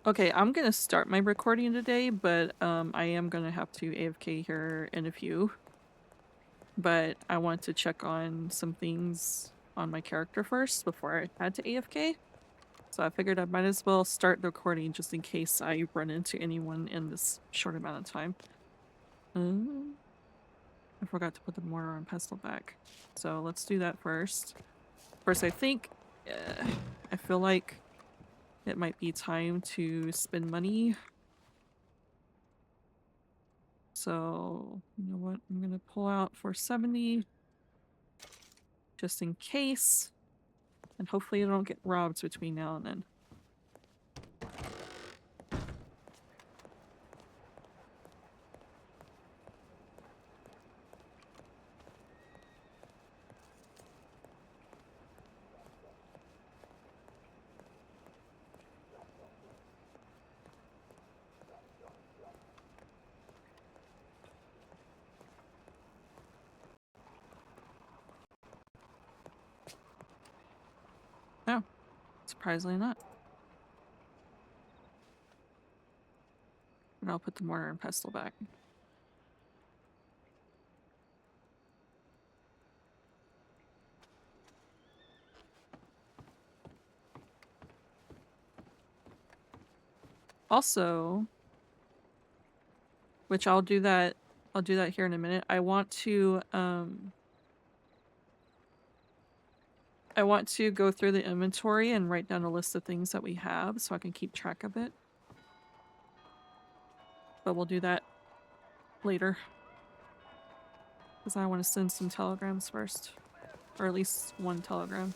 Okay, I'm gonna start my recording today, but I am gonna have to AFK here in a few. But I want to check on some things on my character first before I had to AFK. So I figured I might as well start the recording just in case I run into anyone in this short amount of time. I forgot to put the mortar and pestle back. So let's do that first. First, I think I feel like it might be time to spend money. So, you know what? I'm gonna pull out 470 just in case. And hopefully I don't get robbed between now and then. No, surprisingly not. And I'll put the mortar and pestle back. Also, which I'll do that here in a minute. I want to go through the inventory and write down a list of things that we have so I can keep track of it. But we'll do that later. Because I want to send some telegrams first. Or at least one telegram.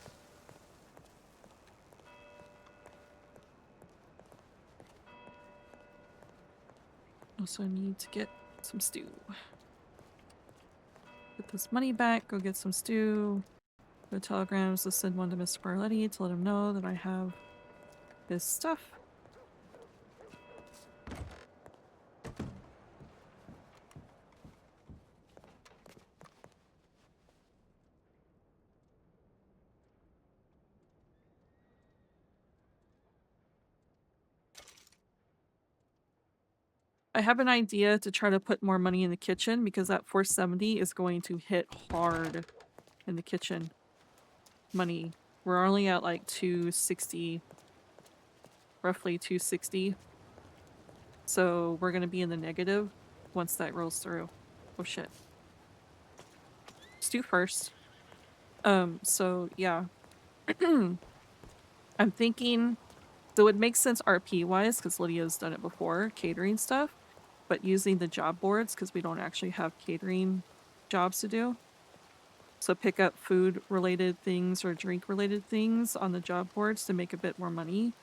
Also need to get some stew. Put this money back, go get some stew. Go telegrams, let's send one to Mr. Barletti to let him know that I have his stuff. I have an idea to try to put more money in the kitchen because that 470 is going to hit hard in the kitchen. Money. We're only at like 260. Roughly 260. So we're gonna be in the negative once that rolls through. Oh shit. Stew first. So yeah. I'm thinking, so it makes sense RP wise because Lydia's done it before, catering stuff, but using the job boards because we don't actually have catering jobs to do. So pick up food related things or drink related things on the job boards to make a bit more money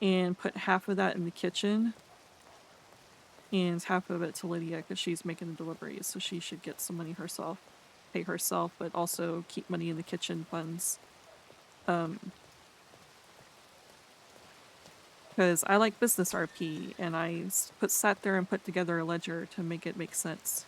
and put half of that in the kitchen and half of it to Lydia because she's making the deliveries. So she should get some money herself, pay herself, but also keep money in the kitchen funds. Because I like business RP, and I sat there and put together a ledger to make it make sense.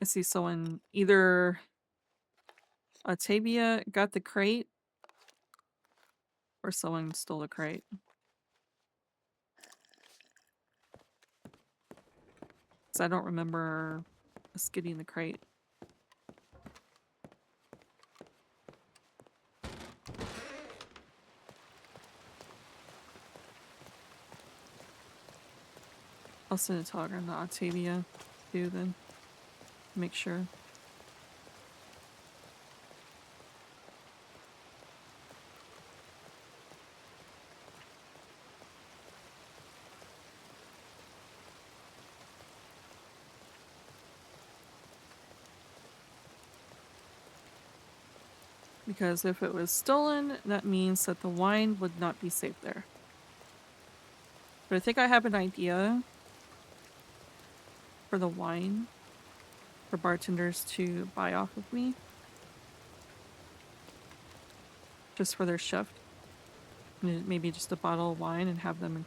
I see someone, either Octavia got the crate, or someone stole the crate. Because I don't remember us getting the crate. I'll send a telegram to Octavia too then. Make sure. Because if it was stolen, that means that the wine would not be safe there. But I think I have an idea for the wine for bartenders to buy off of me. just for their shift. Maybe just a bottle of wine and have them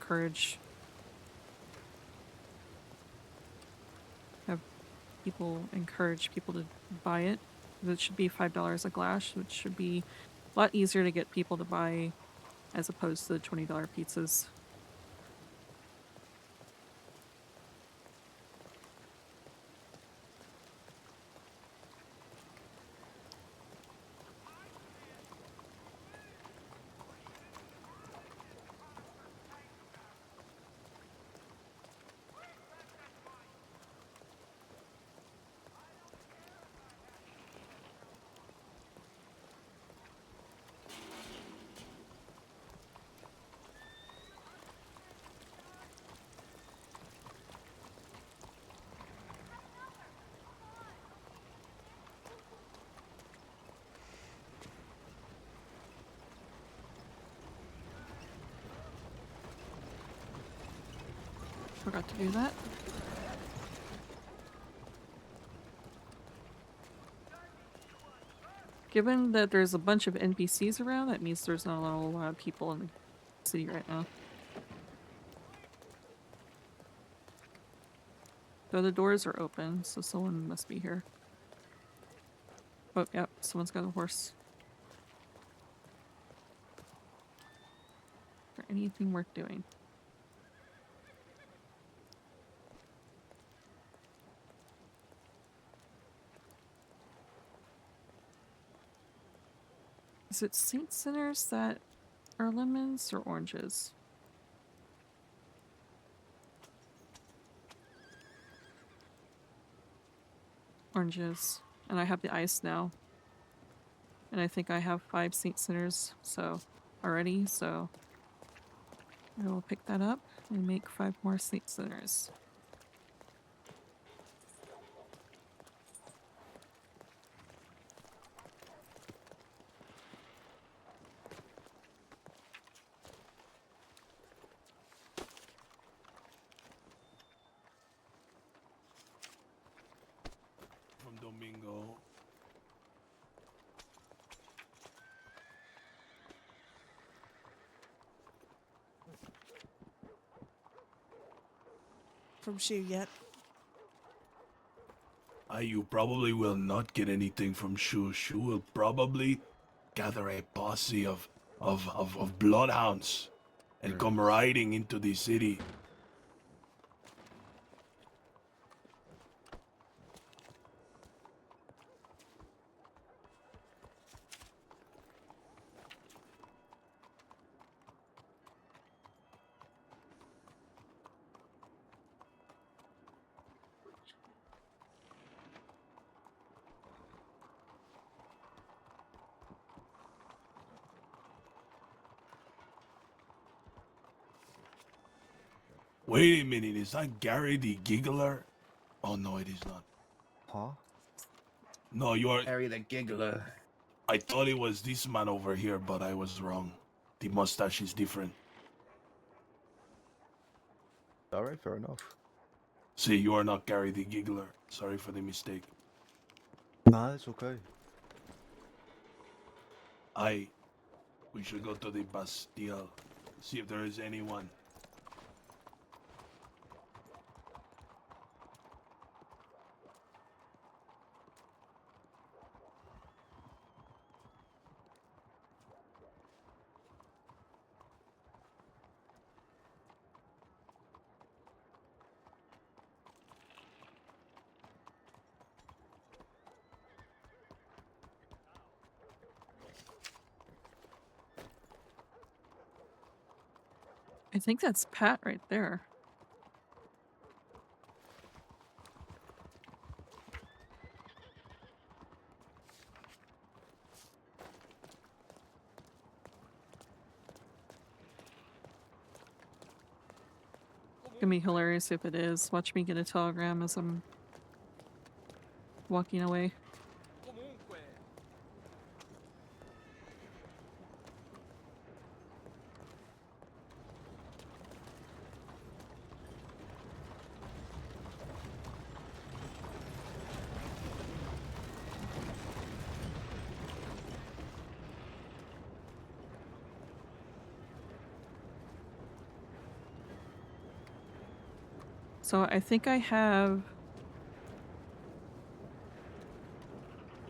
have people encourage people to buy it. It should be $5 a glass, which should be a lot easier to get people to buy as opposed to the $20 pizzas. Forgot to do that. Given that there's a bunch of NPCs around, that means there's not a lot of people in the city right now. Though the doors are open, so someone must be here. Oh, yep, someone's got a horse. Is there anything worth doing? Is it Saint Sinners that are lemons or oranges? Oranges. And I have the ice now. And I think I have 5 Saint Sinners already, so I will pick that up and make 5 more Saint Sinners. From Domingo. From Shu yet? You probably will not get anything from Shu. Shu will probably gather a posse of bloodhounds and come riding into the city. Wait a minute, is that Gary the Giggler? Oh no, it is not. Huh? No, you are. Harry the Giggler. I thought it was this man over here, but I was wrong. The mustache is different. Alright, fair enough. See, you are not Gary the Giggler. Sorry for the mistake. Nah, it's okay. We should go to the Bastille. See if there is anyone. I think that's Pat right there. It's gonna be hilarious if it is. Watch me get a telegram as I'm walking away. So I think I have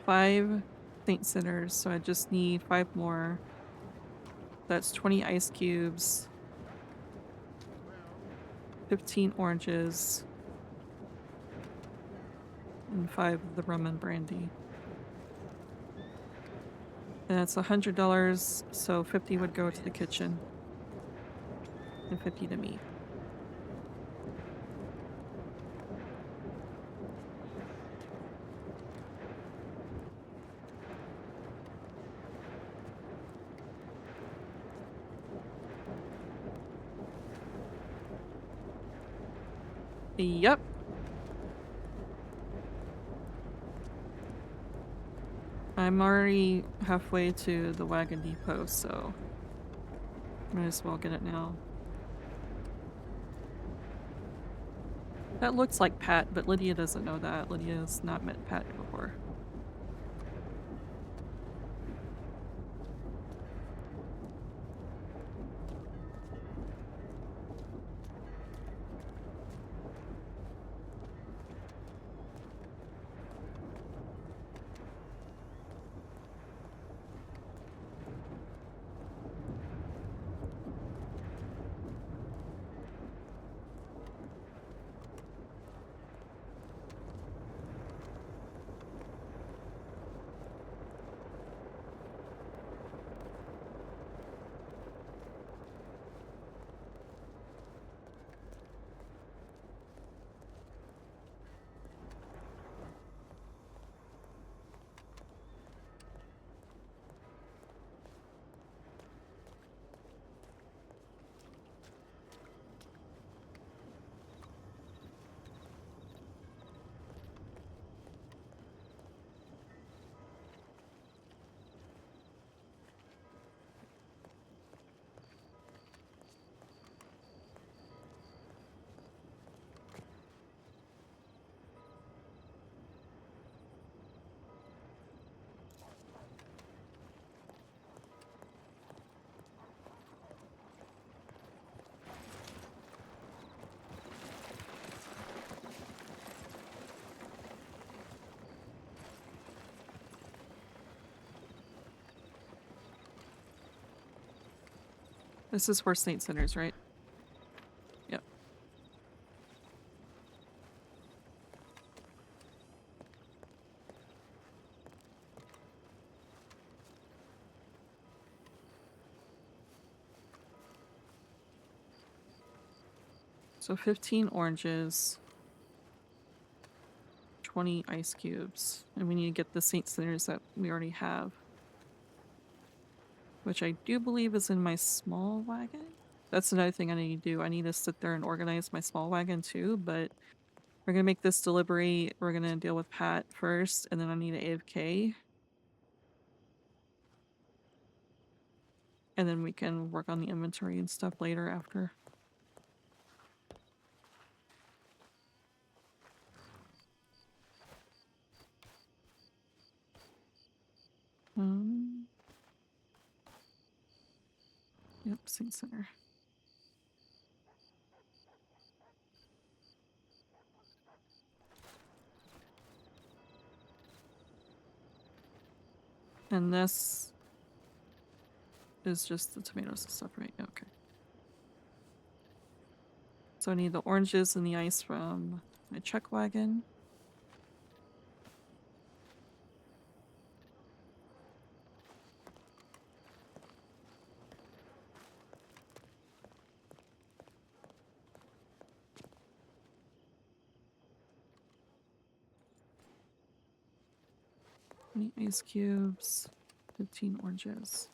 5 Saint Sinners, so I just need 5 more. That's 20 ice cubes, 15 oranges, and 5 of the rum and brandy. And that's $100, so 50 would go to the kitchen. And 50 to me. Yep. I'm already halfway to the wagon depot, so might as well get it now. That looks like Pat, but Lydia doesn't know that. Lydia's not met Pat before. This is for Saint Sinners, right? Yep. So 15 oranges, 20 ice cubes, and we need to get the Saint Sinners that we already have. Which I do believe is in my small wagon. That's another thing I need to do. I need to sit there and organize my small wagon too, but we're gonna make this delivery. We're gonna deal with Pat first, and then I need an AFK. And then we can work on the inventory and stuff later after. Yep, Saint Center. And this is just the tomatoes and stuff, right? Okay. So I need the oranges and the ice from my chuck wagon. Any ice cubes, 15 oranges.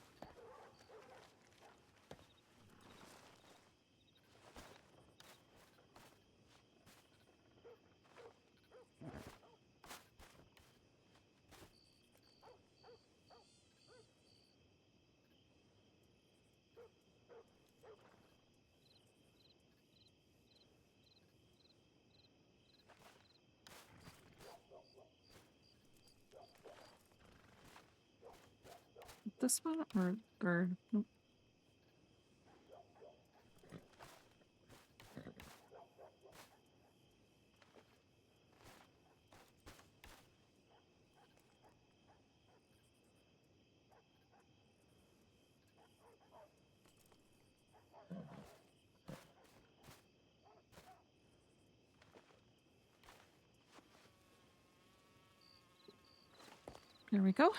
This one or third? Nope. There we go.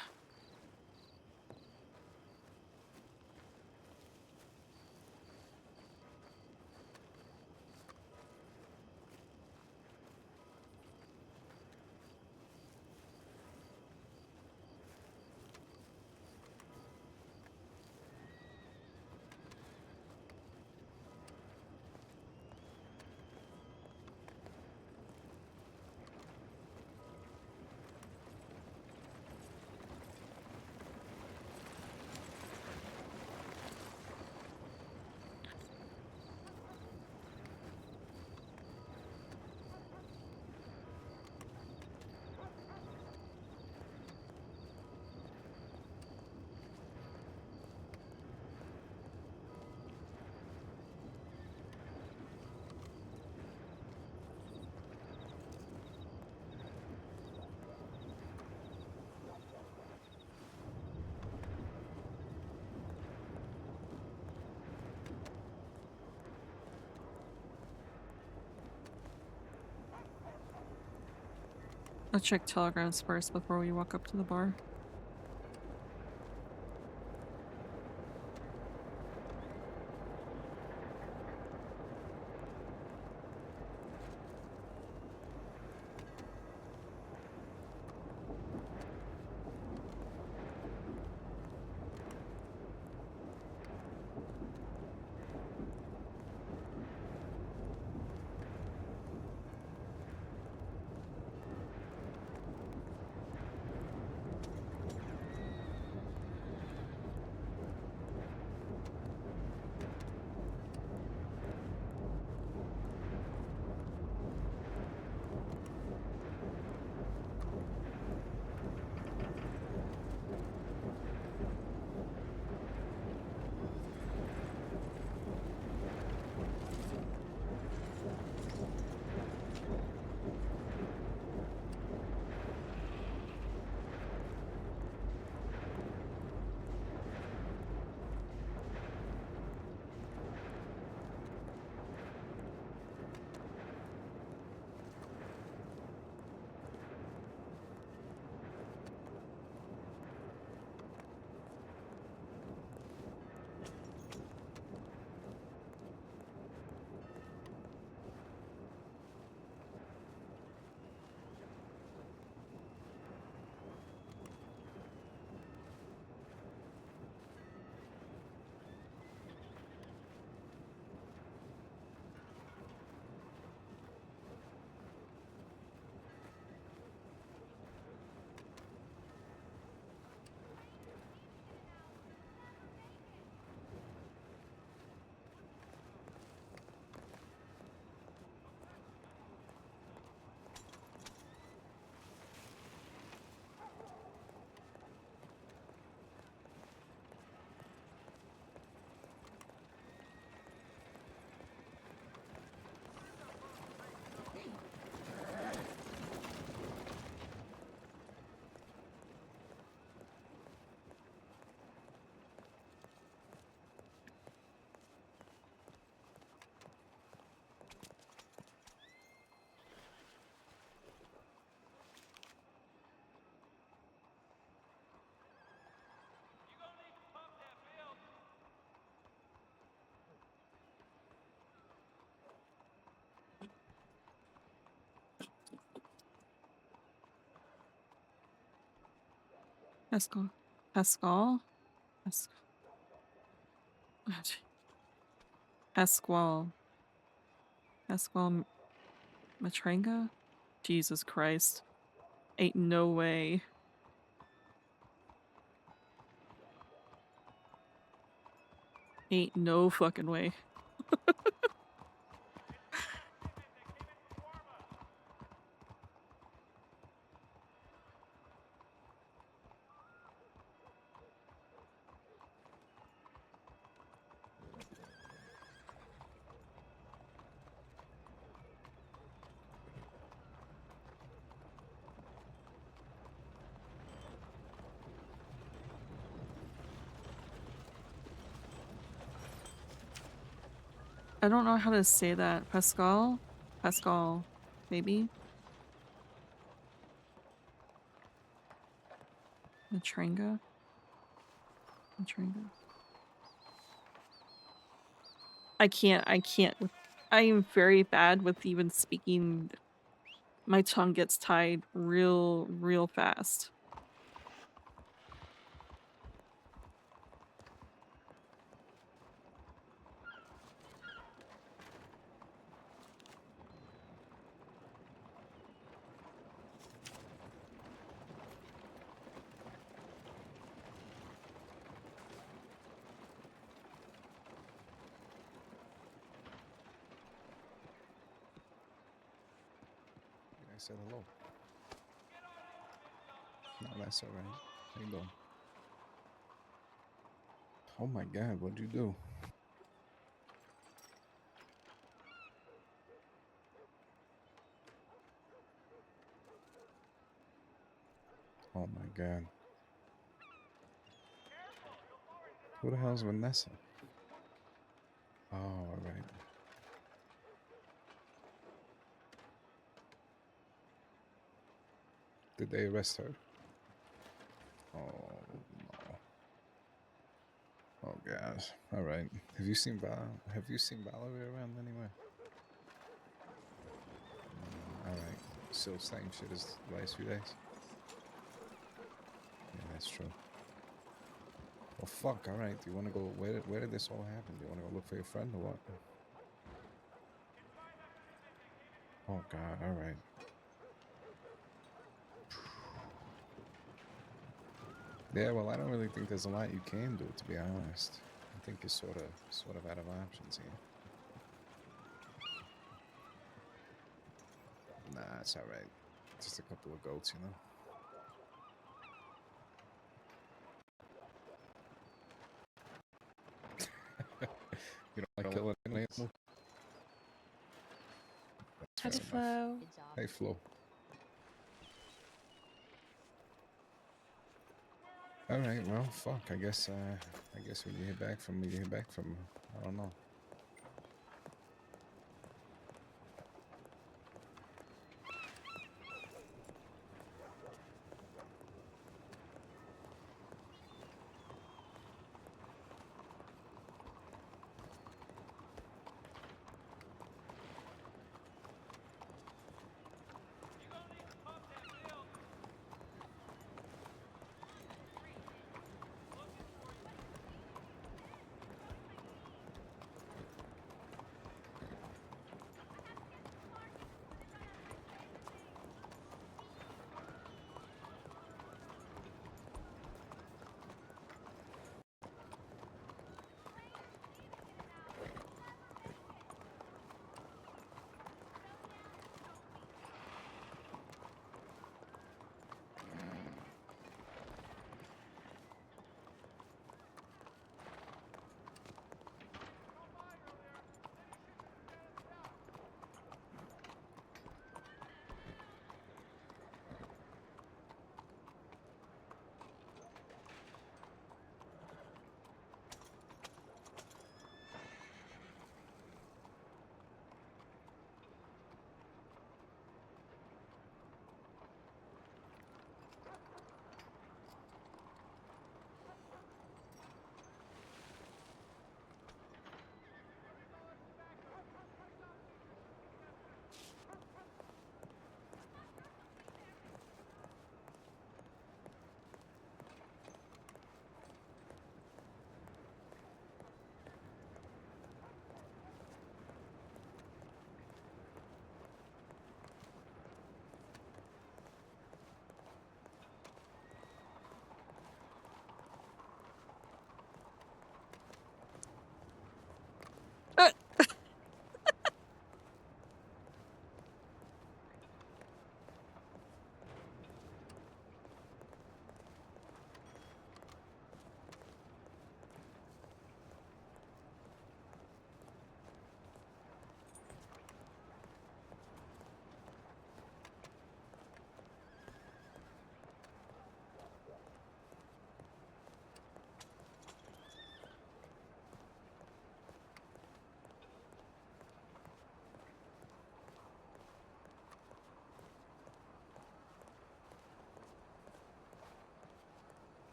I'll check telegrams first before we walk up to the bar. Pascal. Pascal? Pasquale. Pasquale Matranga? Jesus Christ. Ain't no way. Ain't no fucking way. I don't know how to say that. Pascal? Pascal, maybe? Matranga. Matranga. I can't I am very bad with even speaking. My tongue gets tied real fast. I said hello. No, that's all right. How you doing? Oh my God, what'd you do? Oh my God. Who the hell's Vanessa? Oh, all right. Did they arrest her? Oh no. Oh gosh. All right. Have you seen Valerie around anywhere? All right. Still same shit as the last few days. Yeah, that's true. Well, fuck. All right. Do you want to go? Where did this all happen? Do you want to go look for your friend or what? Oh God. All right. Yeah. Well, I don't really think there's a lot you can do, to be honest. I think you're sort of out of options here. Nah, it's all right. Just a couple of goats, you know. You don't like killing animals? That's fair enough. Hey, Flo. All right. Well, fuck. I guess when you hear back from me, you hear back from. I don't know.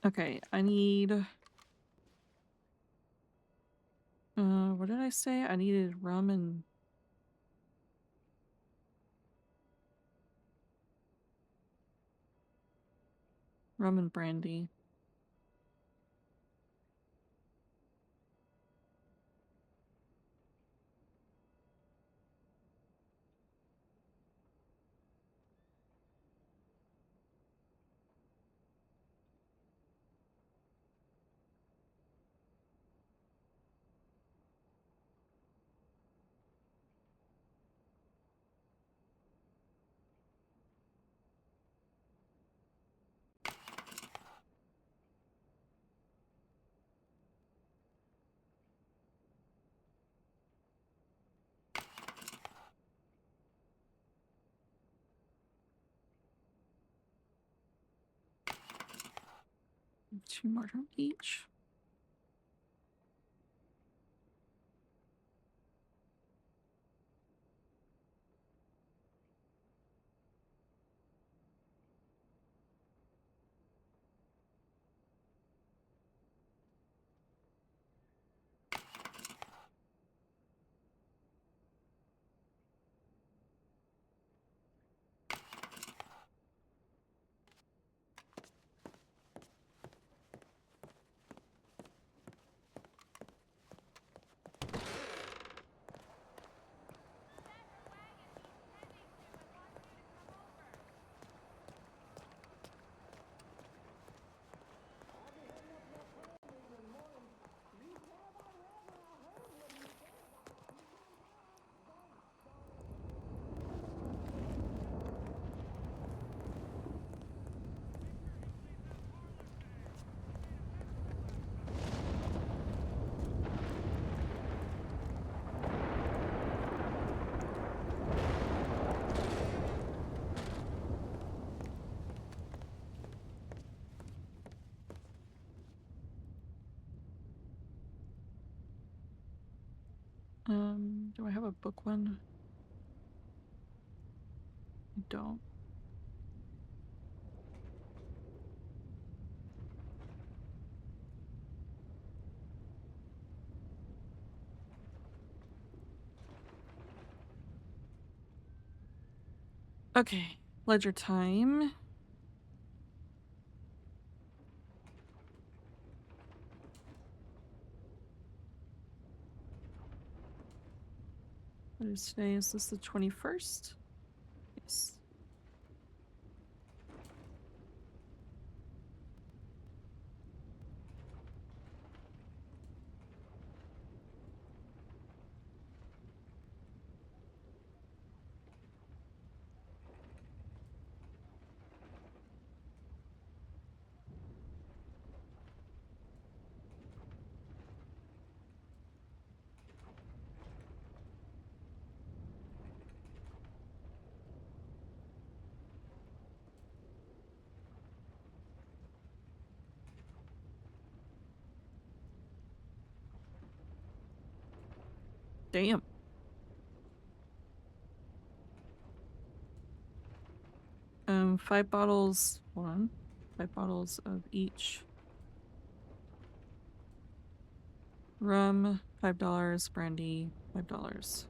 Okay, I need... what did I say? I needed rum and... rum and brandy. Two more from each. Do I have a book one? I don't. Okay, ledger time. What is today? Is this the 21st? Yes. Damn. Five bottles. Hold on. 5 bottles of each. Rum, $5. Brandy, $5.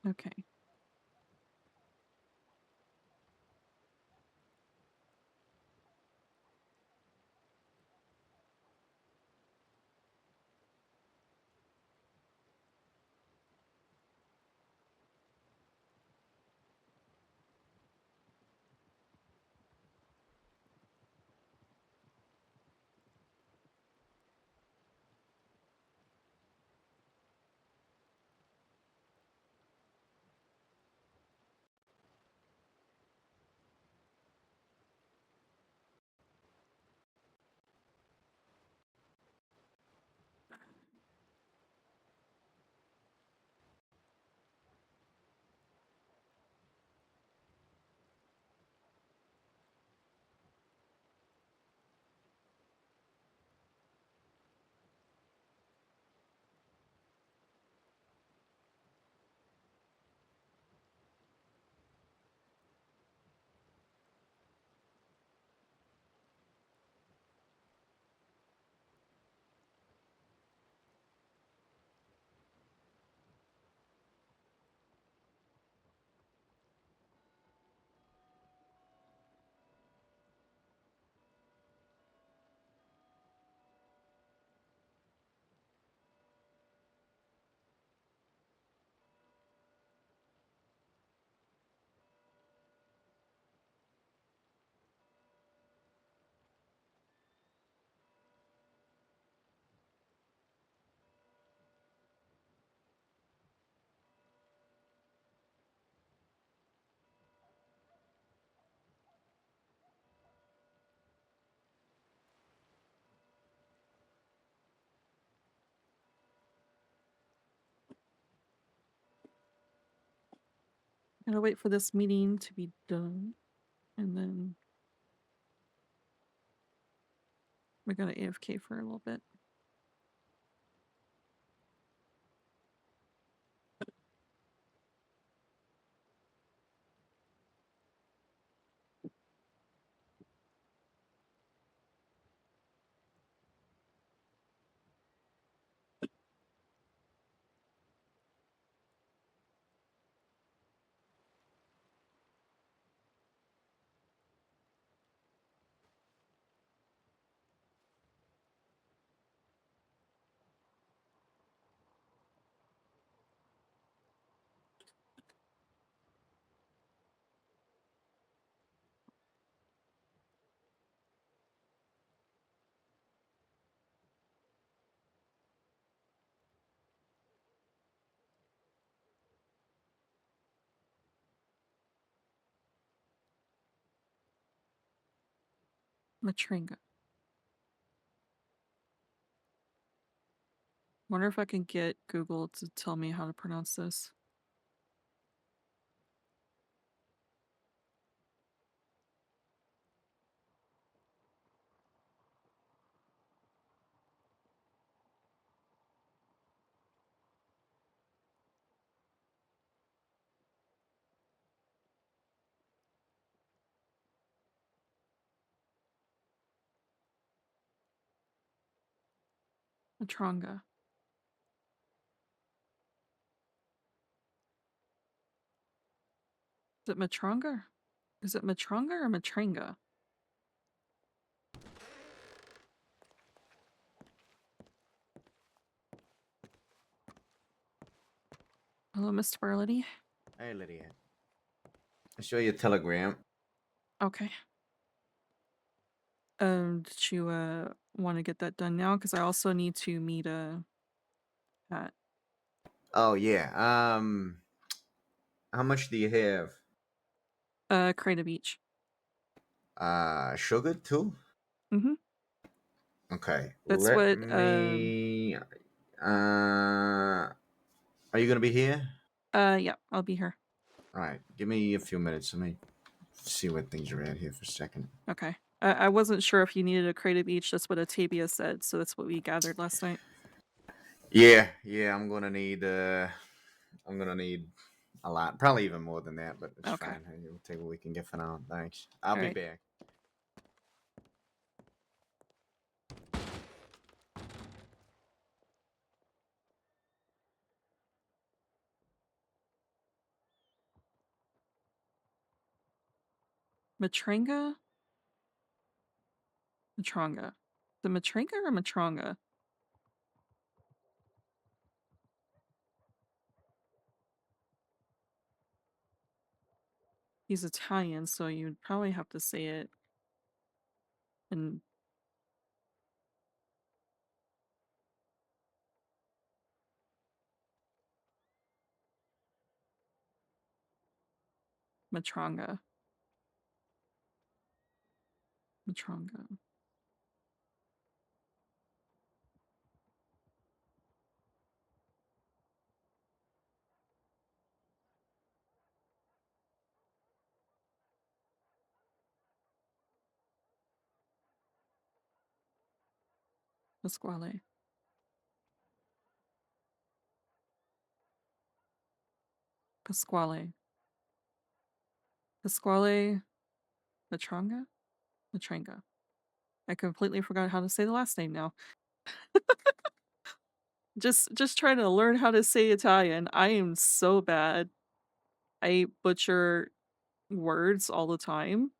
Okay. Gotta wait for this meeting to be done, and then we're gonna AFK for a little bit. Matringa. Wonder if I can get Google to tell me how to pronounce this. Matronga. Is it Matronga? Is it Matronga or Matringa? Hello, Mr. Barlady. Hey, Lydia. I show you a telegram. Okay. Did you want to get that done now? Because I also need to meet Pat. Oh yeah. How much do you have? Crate of each. Sugar too? Mm-hmm. Okay. That's Let what me. Are you gonna be here? yeah, I'll be here. All right. Give me a few minutes. Let me see what things are at here for a second. Okay. I wasn't sure if you needed a crate of each. That's what Atavia said, so that's what we gathered last night. Yeah. I'm gonna need. I'm gonna need a lot. Probably even more than that, but it's Okay. fine. Hey, we'll take what we can get for now. Thanks. I'll All be right. back. Matringa? Matronga. The Matringa or Matronga? He's Italian, so you'd probably have to say it in Matronga. Matronga. Pasquale. Pasquale. Pasquale Matronga? Matrenga. I completely forgot how to say the last name now. Just trying to learn how to say Italian. I am so bad. I butcher words all the time.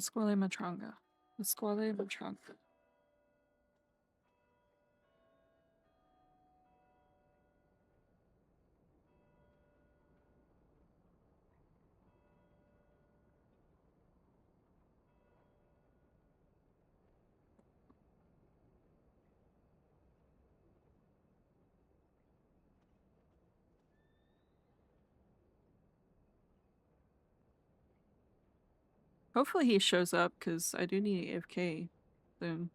Pasquale Matranga. Pasquale Matranga. Hopefully he shows up, because I do need AFK soon.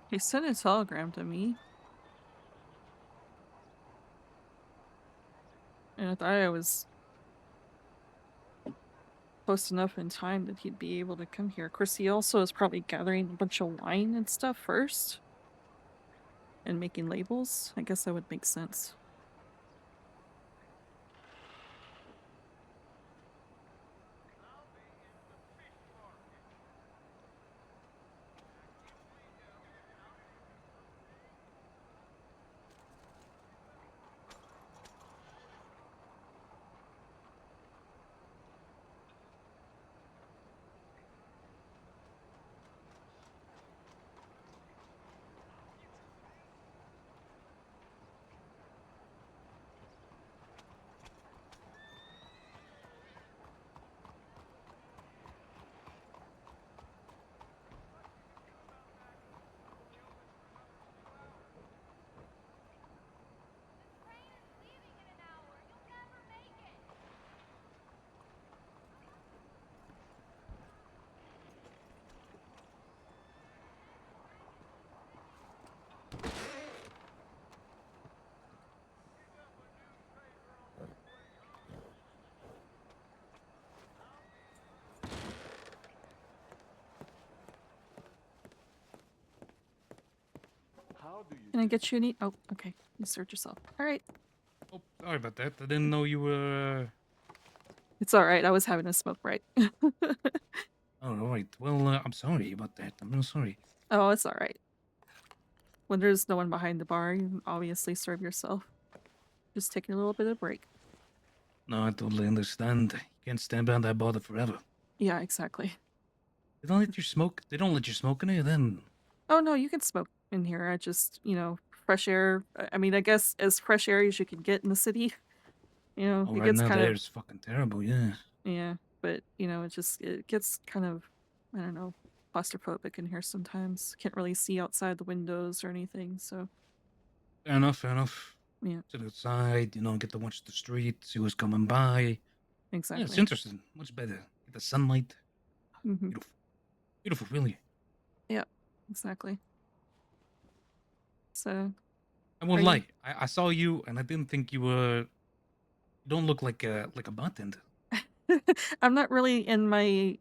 He sent a telegram to me. And I thought I was close enough in time that he'd be able to come here. Of course, he also is probably gathering a bunch of wine and stuff first. And making labels. I guess that would make sense. Can I get you any? Oh, okay. You search yourself. All right. Oh, sorry about that. I didn't know you were. It's all right. I was having a smoke break. Oh, all right. Well, I'm sorry about that. I'm real sorry. Oh, it's all right. When there's no one behind the bar, you can obviously serve yourself. Just taking a little bit of break. No, I totally understand. You can't stand behind that bar forever. Yeah, exactly. They don't let you smoke. They don't let you smoke in here. Then. Oh no, you can smoke in here. I just, fresh air. I mean, I guess as fresh air as you can get in the city. Oh, It right gets now kind the of, air's fucking terrible. Yeah. yeah, but it gets kind of, I don't know, claustrophobic in here sometimes. Can't really see outside the windows or anything. So Fair enough. Fair enough. yeah, Sit outside. Get to watch the street. See who's coming by. Yeah, it's exactly. interesting. Much better. Get the sunlight. Hmm. Beautiful. Beautiful, really. Yeah, exactly. So I won't Are you- lie. I saw you, and I didn't think you were. You don't look like a bartender. I'm not really in my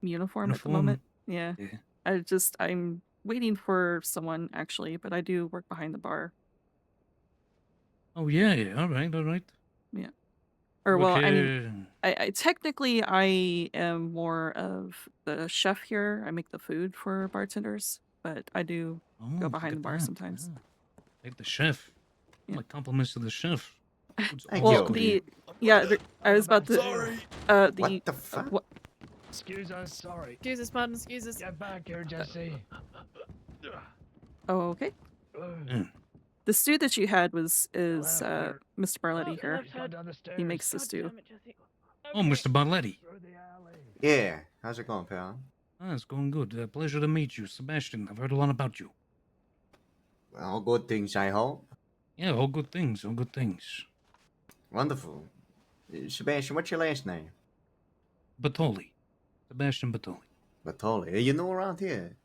uniform at the moment. Uniform? Yeah. Yeah. I'm waiting for someone actually, but I do work behind the bar. Oh yeah, yeah. All right, all right. Yeah. Or Work well, I mean, here. I technically I am more of the chef here. I make the food for bartenders, but I do Oh, go look behind at the bar that. sometimes. Ah, like the chef. Yeah. My compliments to the chef. Food's Thank Well, you. awesome. I was about to Sorry. What the fuck? what Excuse us. Sorry. Excuse us, pardon, excuse us. Get back here, Jesse. Oh, okay. Yeah. The stew that you had is Left here. Mr. Barletti Oh, here. left hand. Down the stairs. He makes the God stew. damn it, Jesse. Oh, Okay. Mr. Barletti. Through the alley. Yeah. How's it going, pal? Ah, it's going good. Pleasure to meet you, Sebastian. I've heard a lot about you. All good things, I hope. Yeah, all good things. All good things. Wonderful. Sebastian, what's your last name? Batoli. Sebastian Batoli. Batoli. Are you new around here?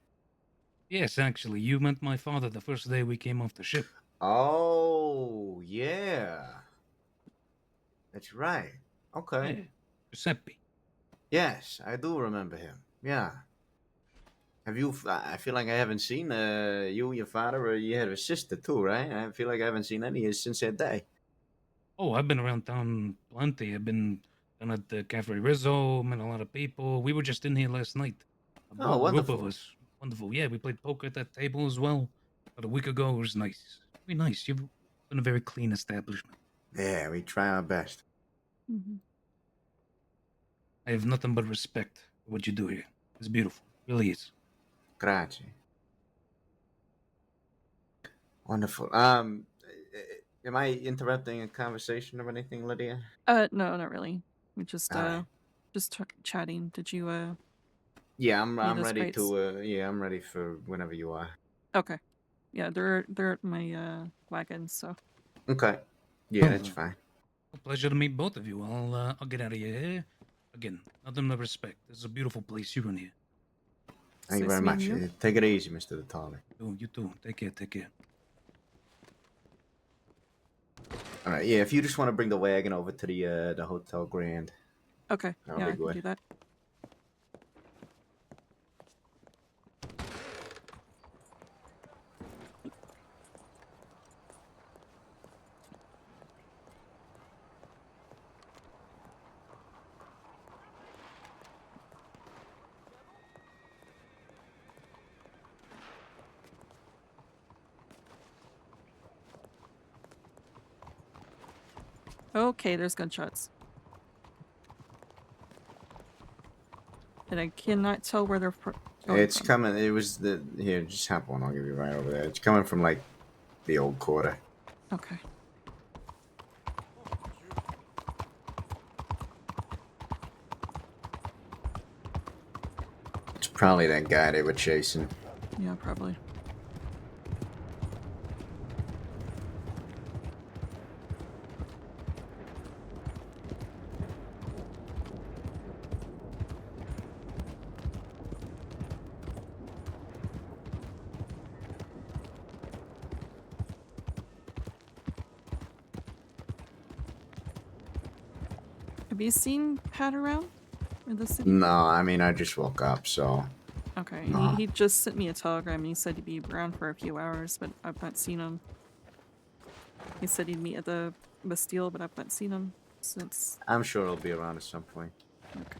Yes, actually, you met my father the first day we came off the ship. Oh, yeah. That's right. Okay. Yeah. Giuseppe. Yes, I do remember him. Yeah. Have you? I feel like I haven't seen you, your father, or you have a sister too, right? I feel like I haven't seen any since that day. Oh, I've been around town plenty. I've been down at the Cafe Rizzo, met a lot of people. We were just in here last night. A Oh, whole group of wonderful. us. Wonderful. Yeah, we played poker at that table as well. About a week ago, it was nice. Very nice. You've been a very clean establishment. Yeah, we try our best. Hmm. I have nothing but respect for what you do here. It's beautiful. Really is. Grazie. Wonderful. Am I interrupting a conversation or anything, Lydia? No, not really. We just Alright. chatting. Did you Yeah, I'm those ready crates? to. Yeah, I'm ready for whenever you are. Okay. Yeah, they're at my wagon, so Okay. Yeah, Oh, that's fine. A pleasure to meet both of you. I'll get out of your hair. Again, nothing but respect. This is a beautiful place. You run here. Thank you nice very much. meeting you. Take it easy, Mr. Vitale. You too. Take care. Take care. All right. Yeah, if you just want to bring the wagon over to the Hotel Grand. okay. That'll Yeah, be I can good. do that. Okay, there's gunshots. And I cannot tell where they're coming It's from. coming. It was the here. Just hop on. I'll give you right over there. It's coming from like the old quarter. Okay. It's probably that guy they were chasing. Yeah, probably. Have you seen Pat around in the city? No, I mean I just woke up, so Okay, he just sent me a telegram and he said he'd be around for a few hours, but I've not seen him. He said he'd meet at the Bastille, but I've not seen him since. I'm sure he'll be around at some point. Okay.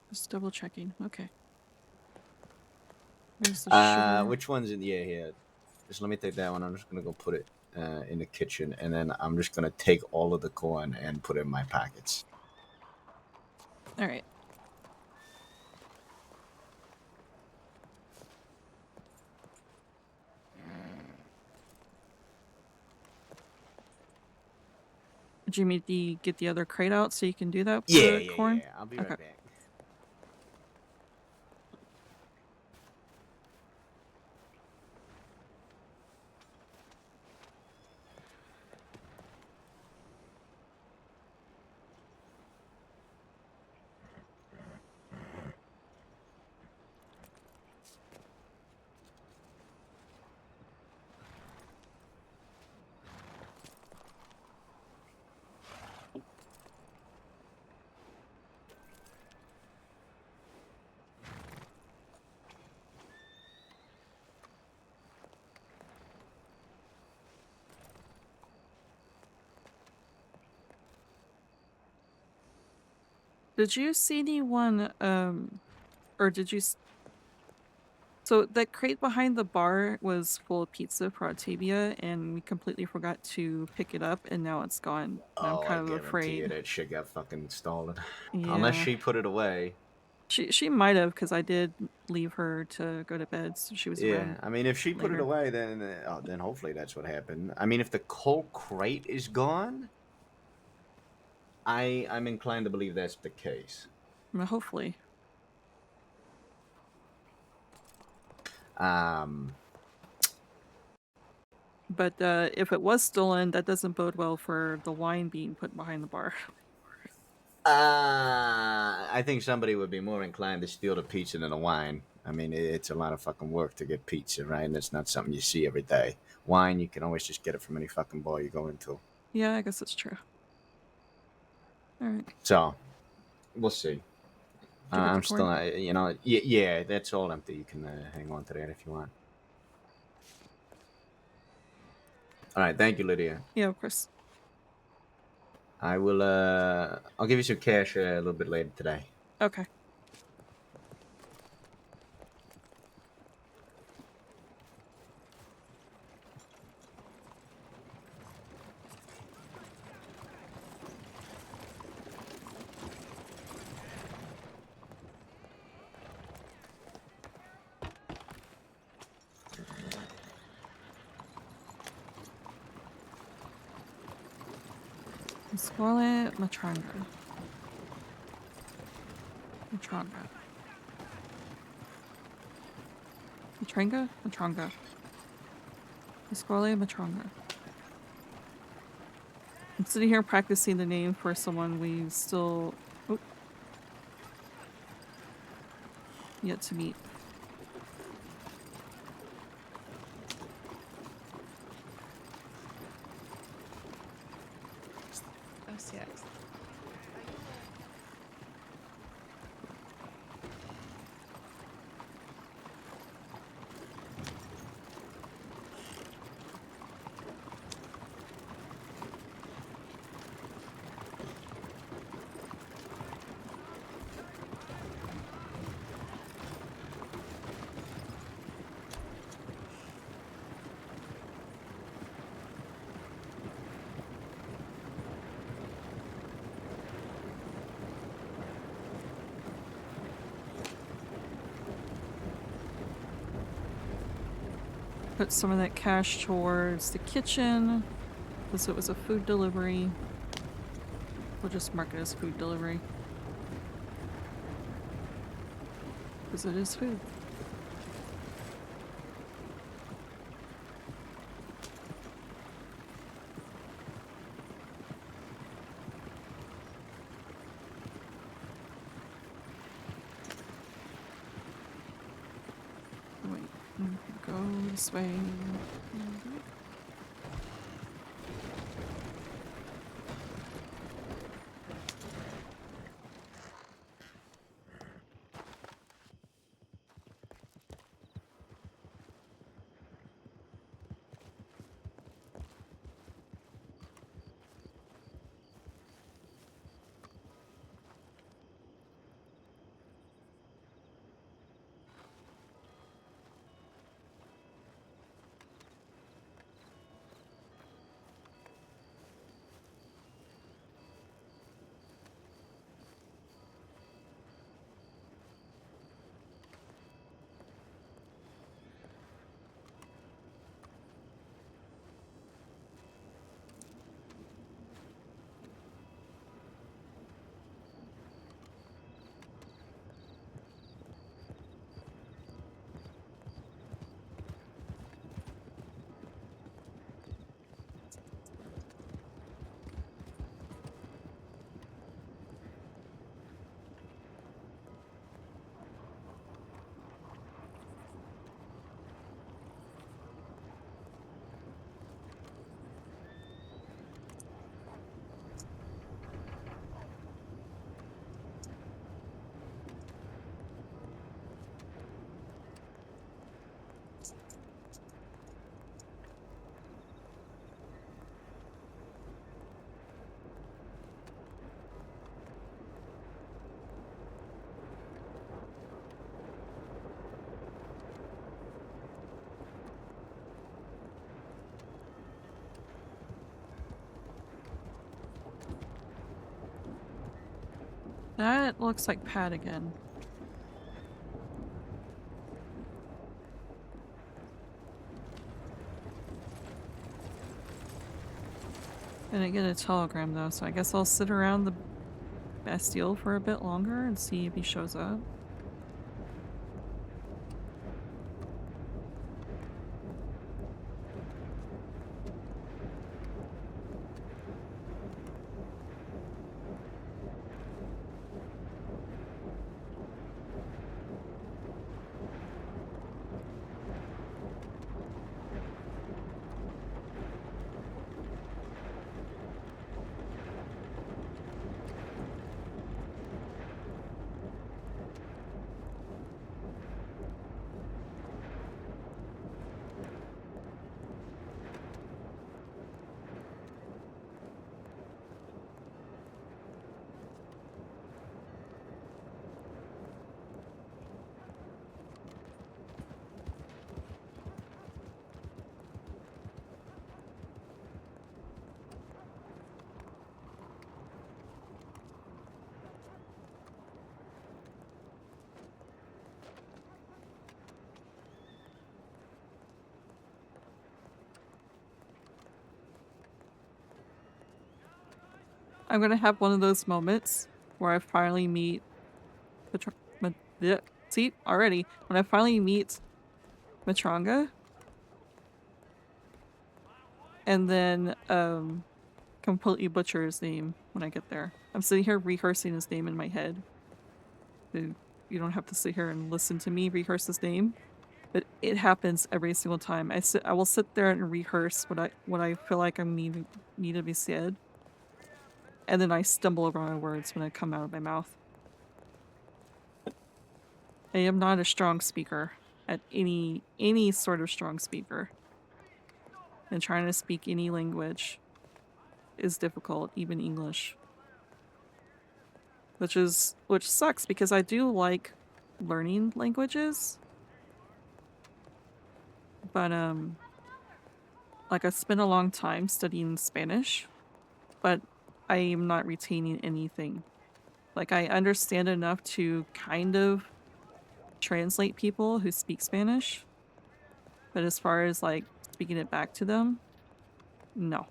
Just double checking. Okay. There's the sugar. Which one's in? Yeah, here. Just let me take that one. I'm just gonna go put it in the kitchen, and then I'm just gonna take all of the corn and put it in my pockets. All right. Jimmy, get the other crate out so you can do that with the corn? I'll be Okay. right back. Did you see anyone, or did you... So that crate behind the bar was full of pizza for Octavia, and we completely forgot to pick it up, and now it's gone. And I'm Oh, I kind of guarantee you afraid. that shit got fucking stolen. Yeah. Unless she put it away. She might have, because I did leave her to go to bed, so she was Yeah, around I mean, if she put it later. away, then hopefully that's what happened. I mean, if the whole crate is gone, I'm inclined to believe that's the case. Well, hopefully. But if it was stolen, that doesn't bode well for the wine being put behind the bar. I think somebody would be more inclined to steal the pizza than the wine. I mean, it's a lot of fucking work to get pizza, right? And it's not something you see every day. Wine, you can always just get it from any fucking bar you go into. Yeah, I guess that's true. All right. So, we'll see. Did you get the I'm still, corn? yeah, that's all empty. You can hang on to that if you want. All right, thank you, Lydia. Yeah, of course. I will. I'll give you some cash a little bit later today. Okay. Squale Matranga. Matranga. Matranga? Matranga. Squale Matranga. I'm sitting here practicing the name for someone we still yet to meet. OCX. Put some of that cash towards the kitchen, because it was a food delivery. We'll just mark it as food delivery. Because it is food. Wait, go this way. That looks like Pat again. Didn't get a telegram though, so I guess I'll sit around the Bastille for a bit longer and see if he shows up. I'm gonna have one of those moments where I finally meet see already when I finally meet Matranga, and then completely butcher his name when I get there. I'm sitting here rehearsing his name in my head. You don't have to sit here and listen to me rehearse his name, but it happens every single time. I will sit there and rehearse what I feel like I need to be said, and then I stumble over my words when I come out of my mouth. I am not a strong speaker at any sort of strong speaker. And trying to speak any language is difficult, even English. Which sucks because I do like learning languages. But like I spent a long time studying Spanish, but I am not retaining anything. Like I understand enough to kind of translate people who speak Spanish, but as far as like speaking it back to them, no.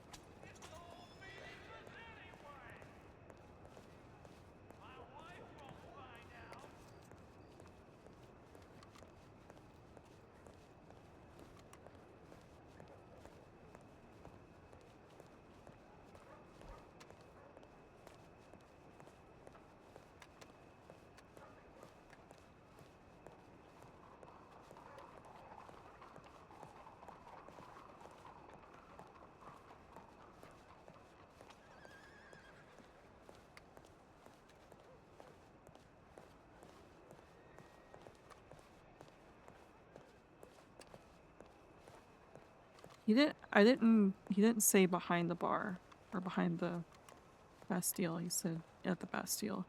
He didn't say behind the bar or behind the Bastille. He said at the Bastille.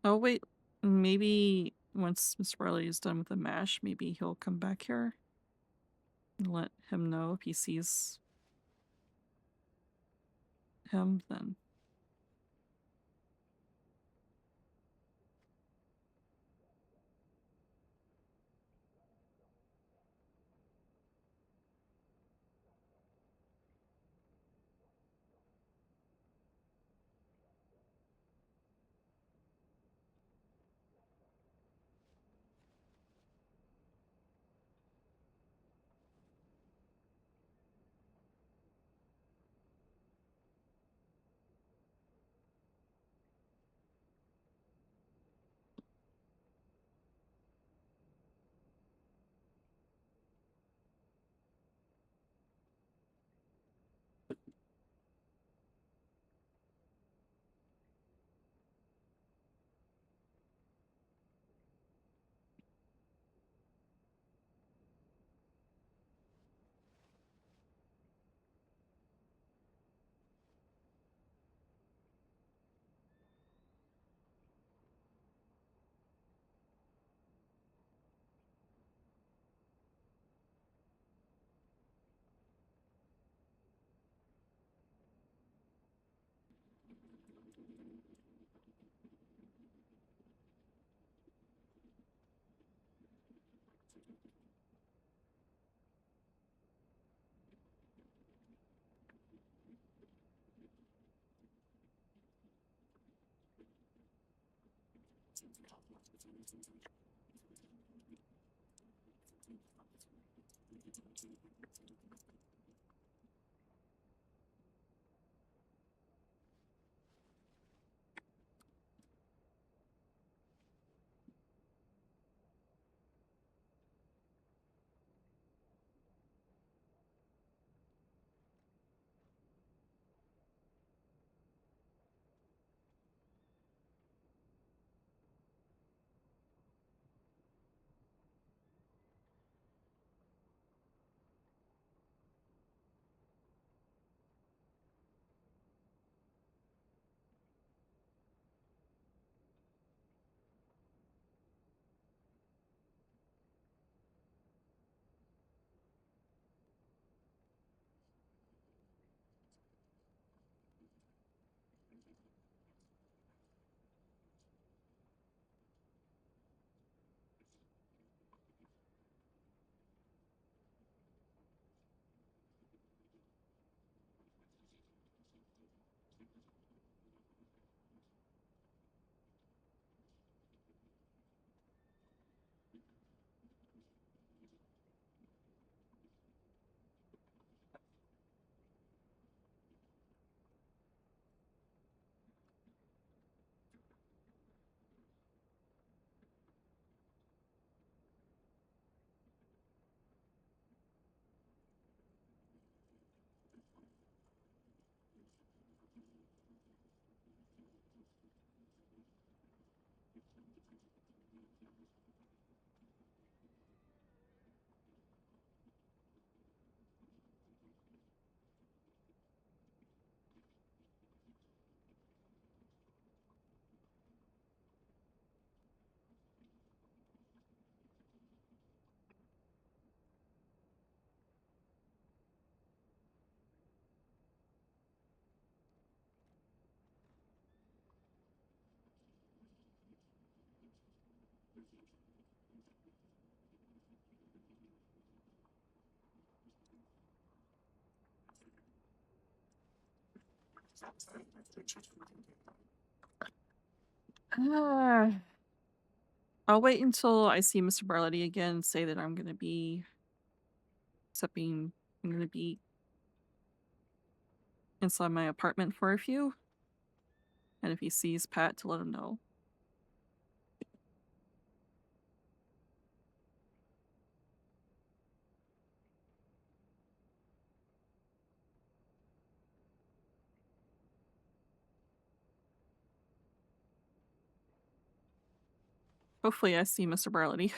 Oh wait, maybe once Miss Riley is done with the mash, maybe he'll come back here and let him know if he sees him then. Ah. I'll wait until I see Mr. Barletta again and say that I'm gonna be I'm gonna be inside my apartment for a few. And if he sees Pat, to let him know. Hopefully I see Mr. Barletta.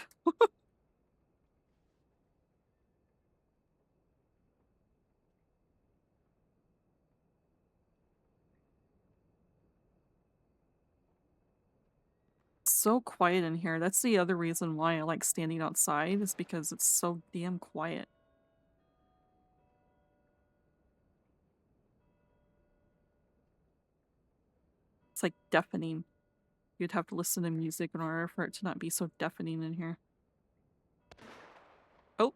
It's so quiet in here. That's the other reason why I like standing outside, is because it's so damn quiet. It's like deafening. You'd have to listen to music in order for it to not be so deafening in here. Oh.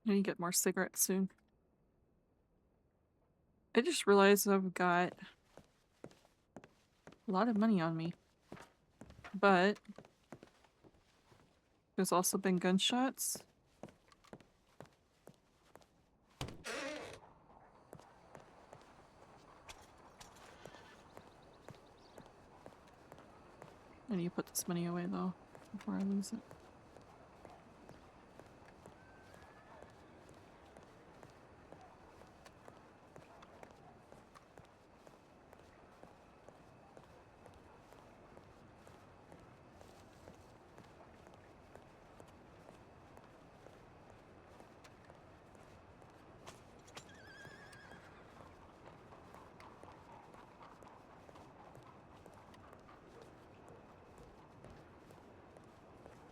I need to get more cigarettes soon. I just realized I've got a lot of money on me. But there's also been gunshots. I need to put this money away though before I lose it.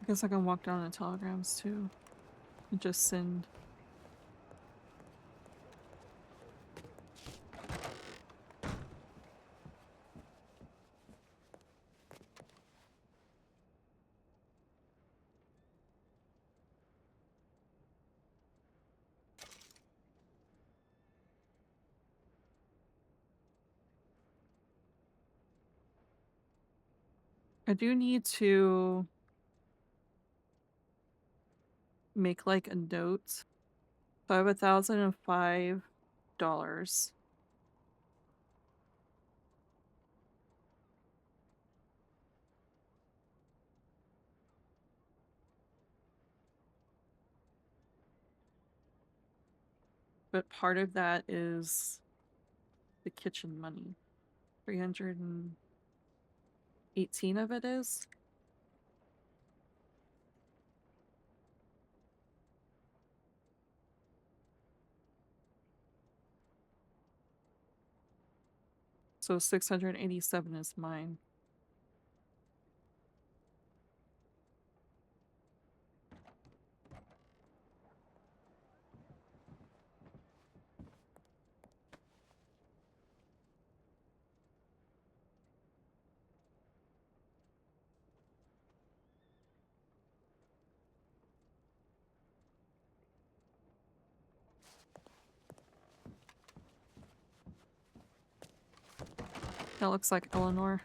I guess I can walk down the telegrams too and just send. I do need to make like a note. So I have $1,005. But part of that is the kitchen money. 318 of it is. So 687 is mine. That looks like Eleanor.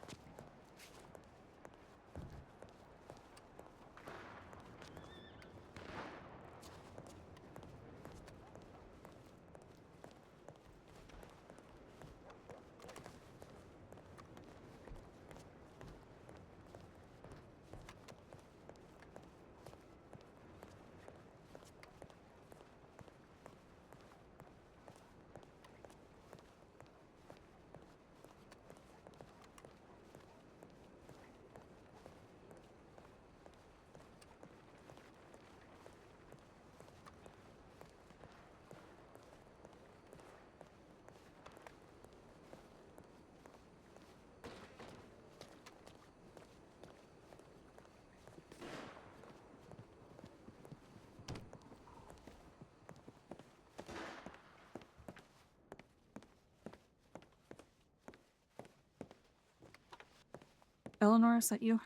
Eleanor, is that you?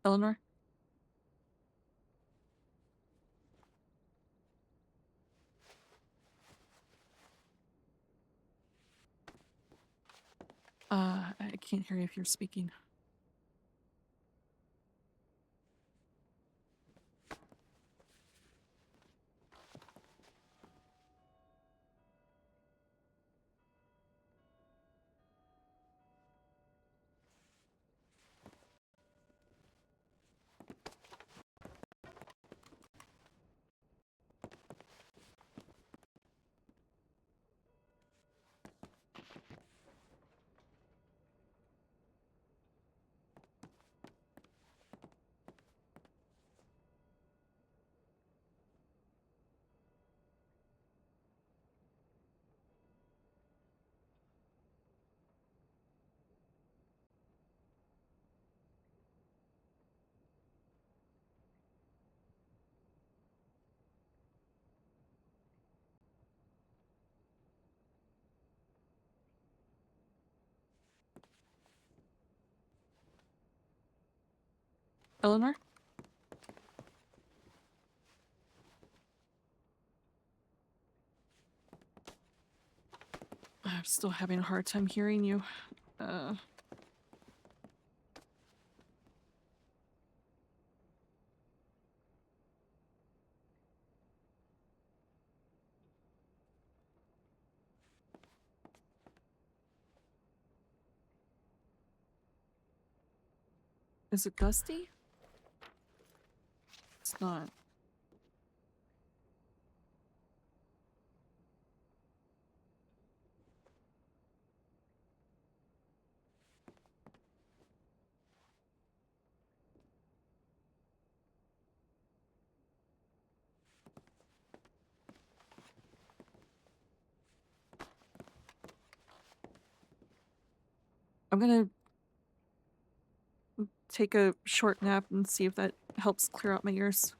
Eleanor? I can't hear you if you're speaking. Eleanor? I'm still having a hard time hearing you. Is it gusty? It's not. I'm gonna take a short nap and see if that helps clear out my ears.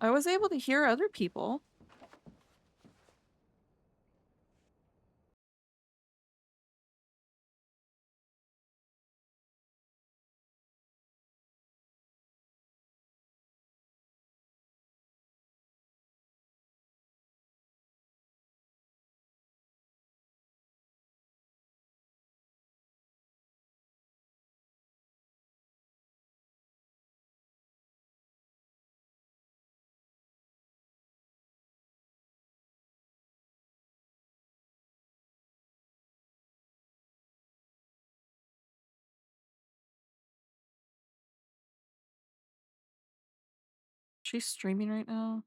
I was able to hear other people. She's streaming right now.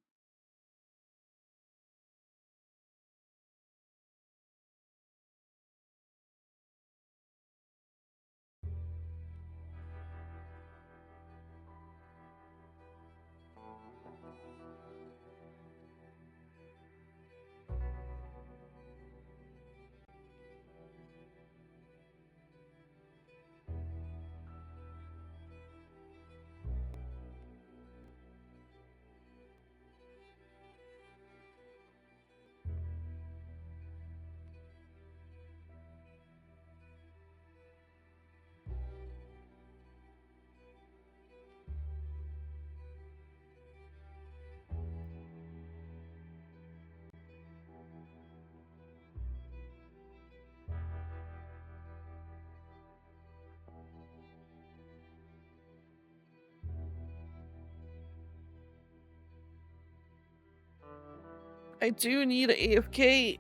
I do need a AFK.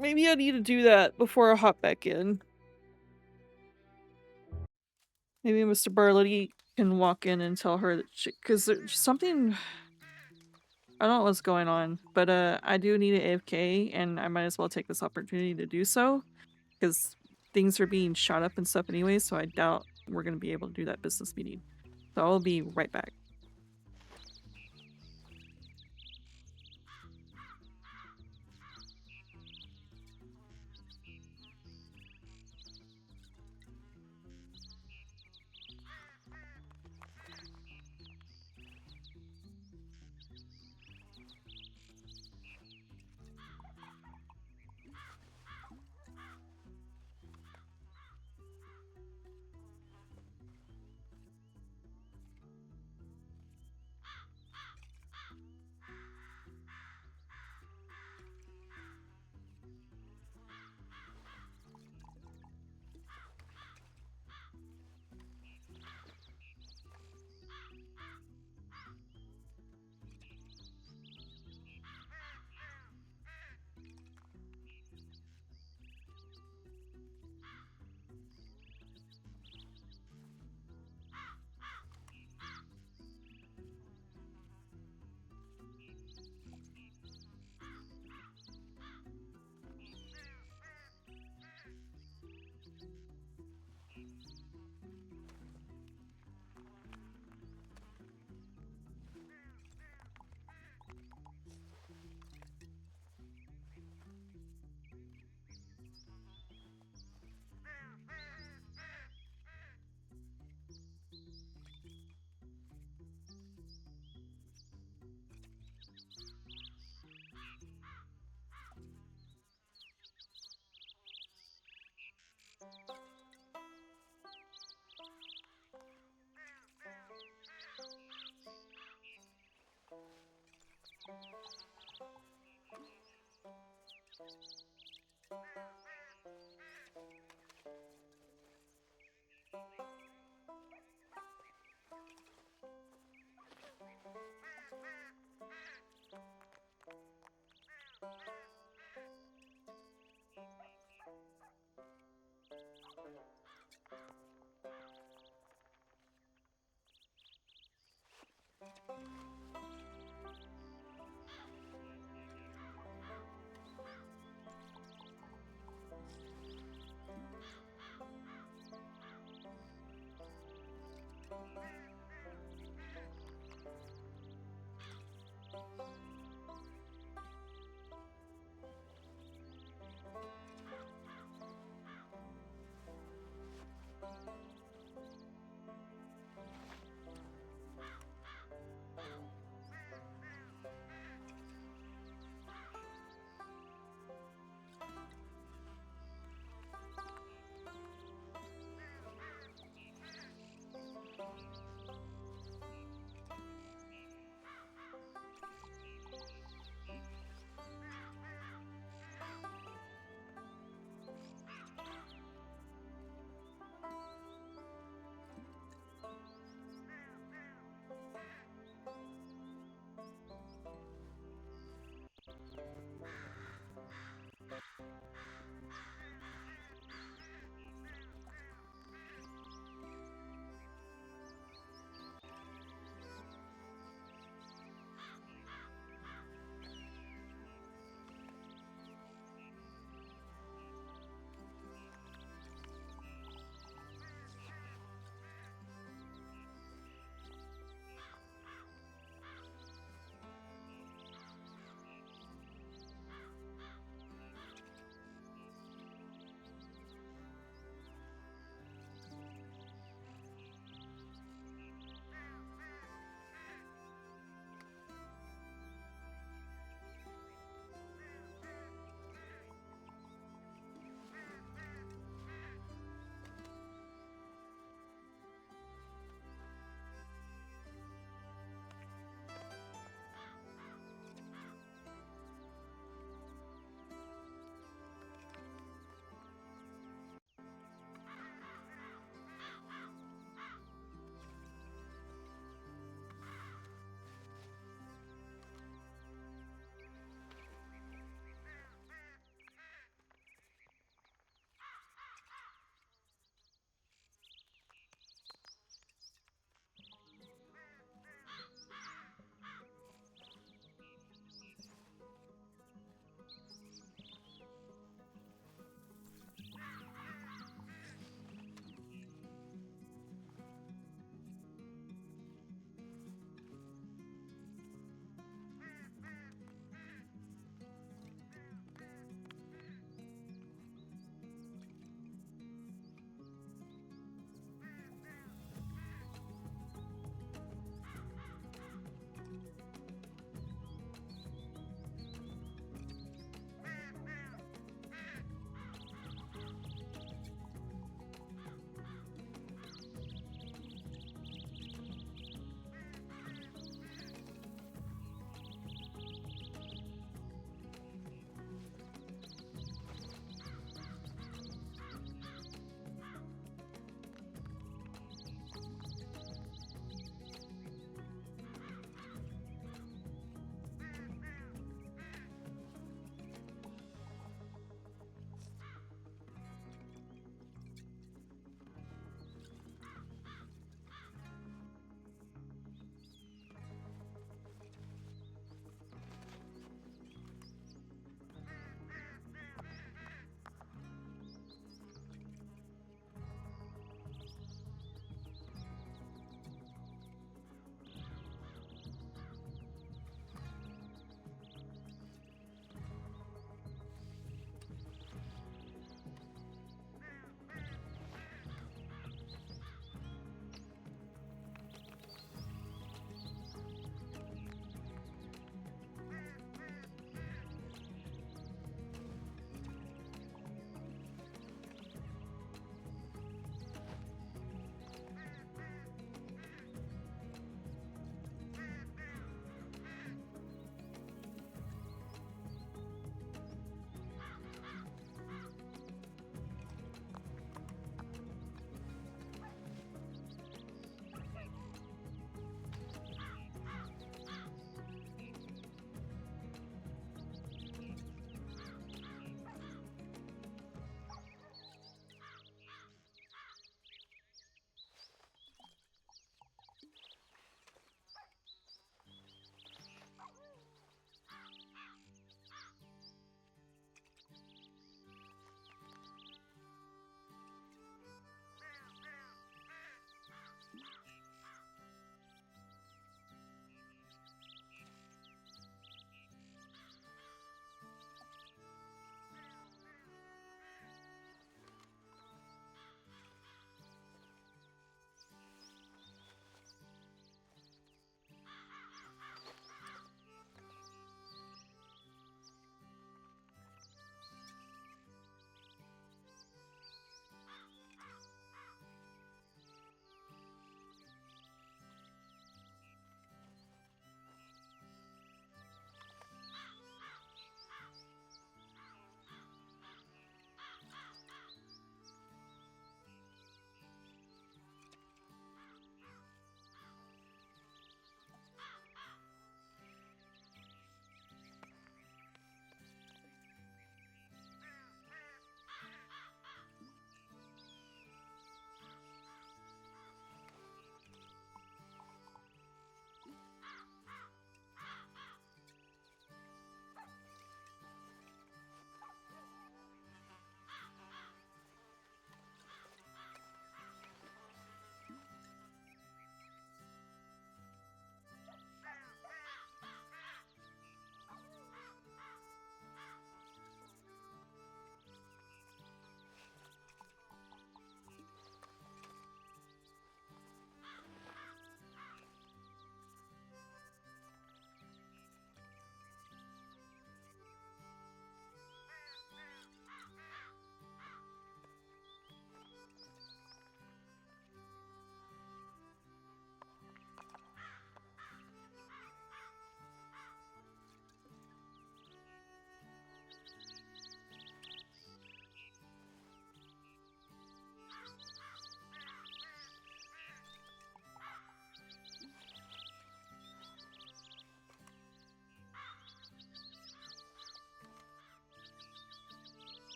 Maybe I need to do that before I hop back in. Maybe Mr. Barlett can walk in and tell her that because there's something, I don't know what's going on, but I do need an AFK and I might as well take this opportunity to do so because things are being shot up and stuff anyway, so I doubt we're going to be able to do that business meeting. So I'll be right back.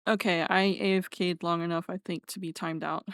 Okay, I AFK'd long enough, I think, to be timed out.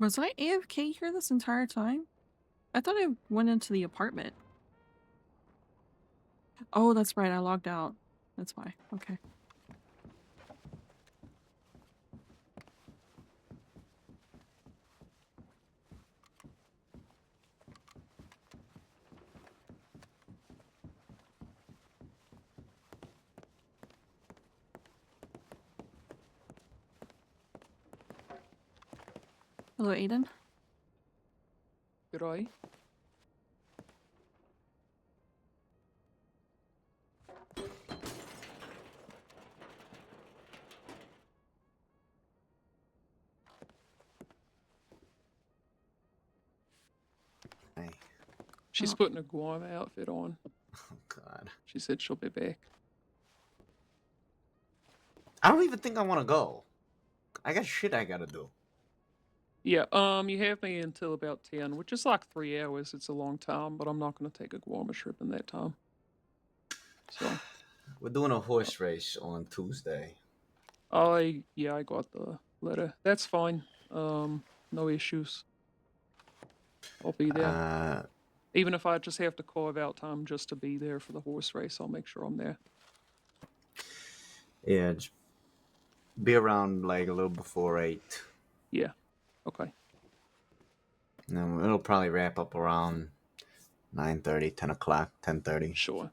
Was I AFK here this entire time? I thought I went into the apartment. Oh, that's right, I logged out. That's why. Okay. Hello, Aiden. Good eye. Hey. She's Oh. putting a guava outfit on. Oh God. She said she'll be back. I don't even think I want to go. I got shit I gotta do. Yeah, you have me until about 10, which is like 3 hours. It's a long time, but I'm not going to take a guava trip in that time. So, We're doing a horse race on Tuesday. I got the letter. That's fine. No issues. I'll be there. Even if I just have to carve out time just to be there for the horse race, I'll make sure I'm there. Yeah, just be around like a little before 8. Yeah. Okay. And it'll probably wrap up around 9:30, 10 o'clock, 10:30. Sure.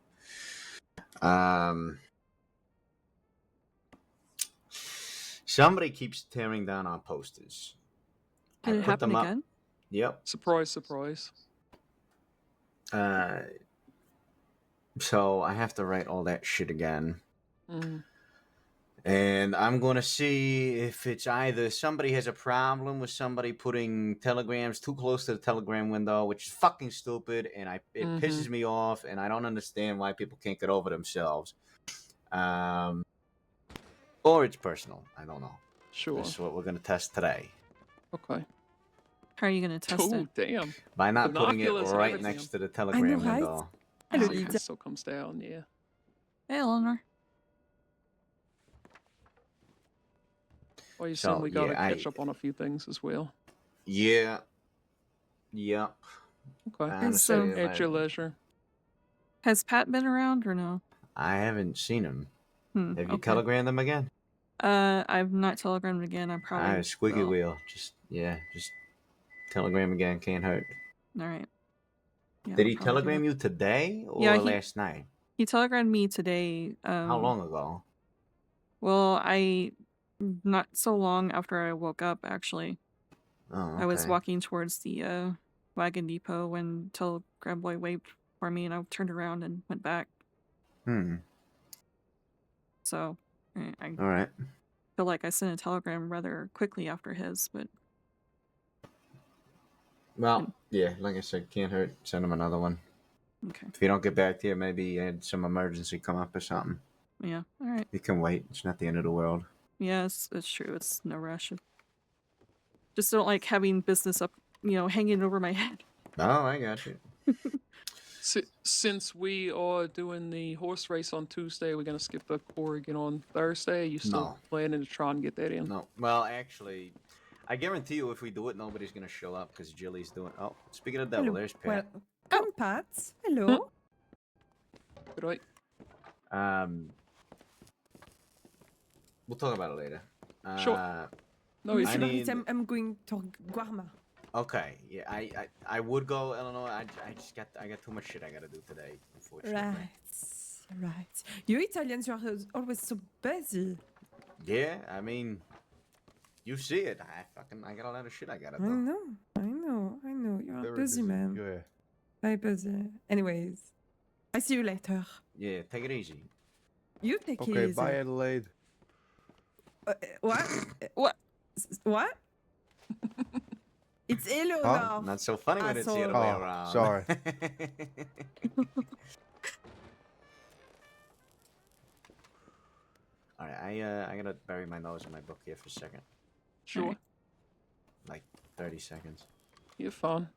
Somebody keeps tearing down our posters. Did it happen up. again? Yep. Surprise, surprise. So I have to write all that shit again. Mm. And I'm going to see if it's either somebody has a problem with somebody putting telegrams too close to the telegram window, which is fucking stupid, and it pisses me off, and I don't understand why people can't get over themselves. Or it's personal. I don't know. Sure. This is what we're going to test today. Okay. How are you gonna test it? Oh, damn. By not putting it Binoculars and right everything. next to the I know, telegram right? window. I don't See need if it that. still comes down, yeah. Hey, Eleanor. Well, you So, assume we gotta yeah, catch up on a few things as well. Yeah. Yep. Okay. Honestly, At your leisure. Has Pat been around or no? I haven't seen him. Have you Okay. telegrammed him again? I've not telegrammed again. I probably Squeaky will. wheel. Just telegram again. Can't hurt. All right. Yeah, Did I'll he probably do telegram that. you today or Yeah, last night? he telegrammed me today. How long ago? Well, not so long after I woke up, actually. Oh, I was okay. walking towards the wagon depot when Telegram Boy waved for me, and I turned around and went back. So I All right. feel like I sent a telegram rather quickly after his, but Well, yeah, like I said, can't hurt. Send him another one. okay. If you don't get back to you, maybe had some emergency come up or something. Yeah, all right. You can wait. It's not the end of the world. Yeah, it's true. It's no rush. Just don't like having business up, hanging over my head. Oh, I got you. Since we are doing the horse race on Tuesday, we're gonna skip the Corrigan on Thursday. You still No. planning to try and get that in? No. Well, actually, I guarantee you, if we do it, nobody's gonna show up because Jilly's doing. Oh, speaking of the devil, Hello. there's Pat. Welcome, Pat. Hello. Good night. We'll talk about it later. Sure. No Mr. issue. Barrett, I'm going to Guarma. Okay. Yeah, I would go Illinois. I got too much shit I gotta do today, unfortunately. Right. You Italians are always so busy. Yeah, I mean, you see it. I got a lot of shit I gotta I do. know. You're a Very busy man. Yeah. Very busy. Anyways, I see you later. Yeah, take it easy. You take it Okay, easy. bye, Adelaide. What? What? What? It's hello Huh? now. Not so funny when it's the other Asshole. way Oh, around. sorry. All right, I gotta bury my nose in my book here for a second, Sure. like 30 seconds. You're fine.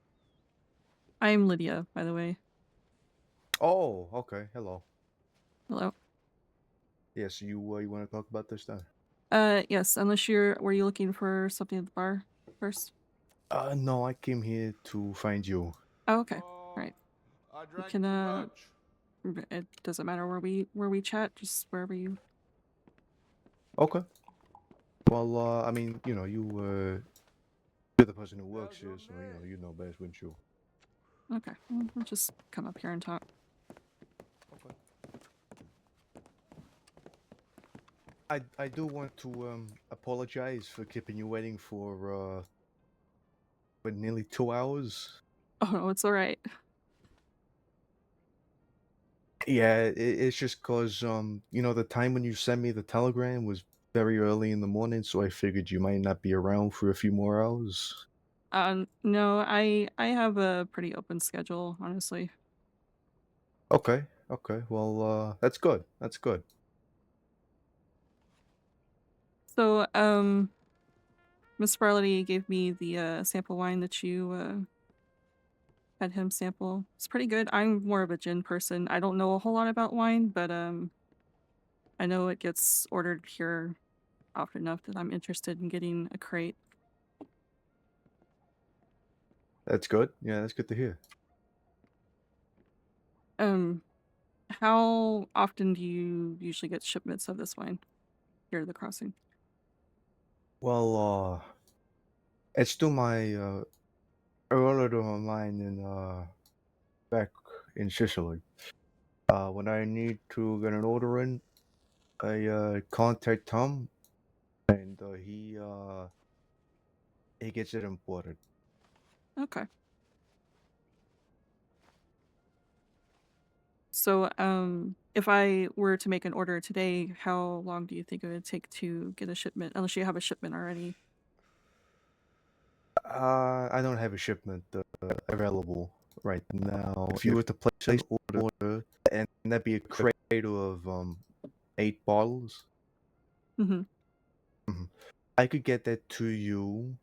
I'm Lydia, by the way. Oh, okay. Hello. Hello. Yes, you want to talk about this then? Yes. Unless were you looking for something at the bar first? No, I came here to find you. Oh, okay. Right. We can it doesn't matter where we chat, just wherever you. Okay. Well, I mean, you're the person who works here, so you know best, wouldn't you? Okay. We'll just come up here and talk. Okay. I do want to apologize for keeping you waiting for nearly 2 hours. Oh no, it's all right. Yeah, it's just cause the time when you sent me the telegram was very early in the morning, so I figured you might not be around for a few more hours. No, I have a pretty open schedule, honestly. Okay. Well, that's good. That's good. So, Miss Farley gave me the sample wine that you had him sample. It's pretty good. I'm more of a gin person. I don't know a whole lot about wine, but I know it gets ordered here often enough that I'm interested in getting a crate. That's good. Yeah, that's good to hear. How often do you usually get shipments of this wine here at the crossing? Well, it's to my relative of mine in back in Sicily. When I need to get an order in, I contact Tom, and he gets it imported. Okay. So, if I were to make an order today, how long do you think it would take to get a shipment? Unless you have a shipment already. I don't have a shipment available right now. If you were to place an order, and that'd be a crate of 8 bottles, Mm-hmm. I could get that to you.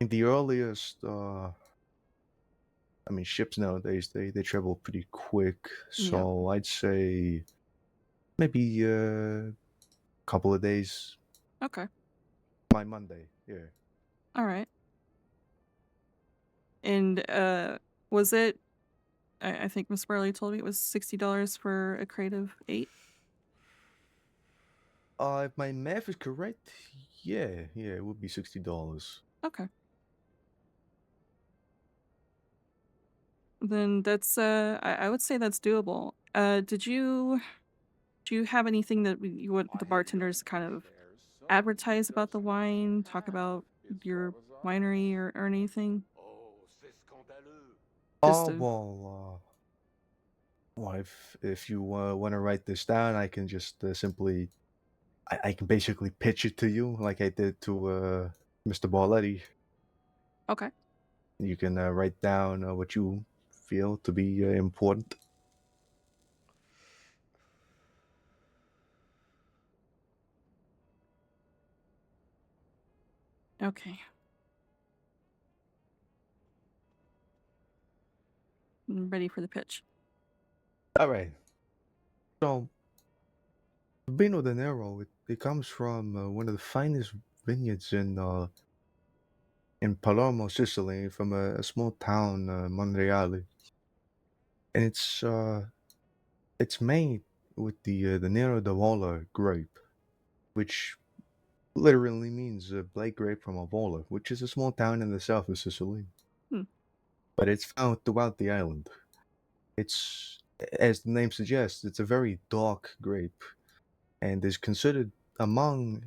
In the earliest, I mean, ships nowadays they travel pretty quick, so I'd say maybe a couple of days. Okay. By Monday, yeah. All right. And was it? I think Miss Barley told me it was $60 for a crate of 8. If my math is correct, yeah, it would be $60. Okay. Then that's I would say that's doable. Did you Do you have anything that you want the bartenders kind of advertise about the wine, talk about your winery or anything? Just to Well, if you want to write this down, I can just simply, I can basically pitch it to you like I did to Mr. Barletti. okay. You can write down what you feel to be important. Okay. I'm ready for the pitch. All right. So, Vino de Nero, it comes from one of the finest vineyards in Palermo, Sicily, from a small town, Monreale, and it's made with the Nero d'Avola grape, which literally means black grape from Avola, which is a small town in the south of Sicily. Hmm. But it's found throughout the island. It's, as the name suggests, it's a very dark grape, and is considered among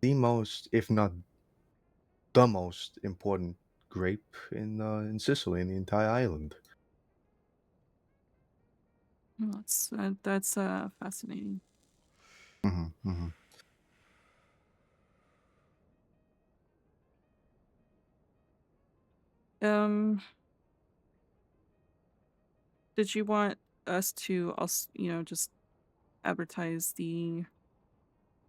the most, if not the most important grape in Sicily, in the entire island. Well, that's fascinating. Mm-hmm, mm-hmm. Um, did you want us to also, just advertise the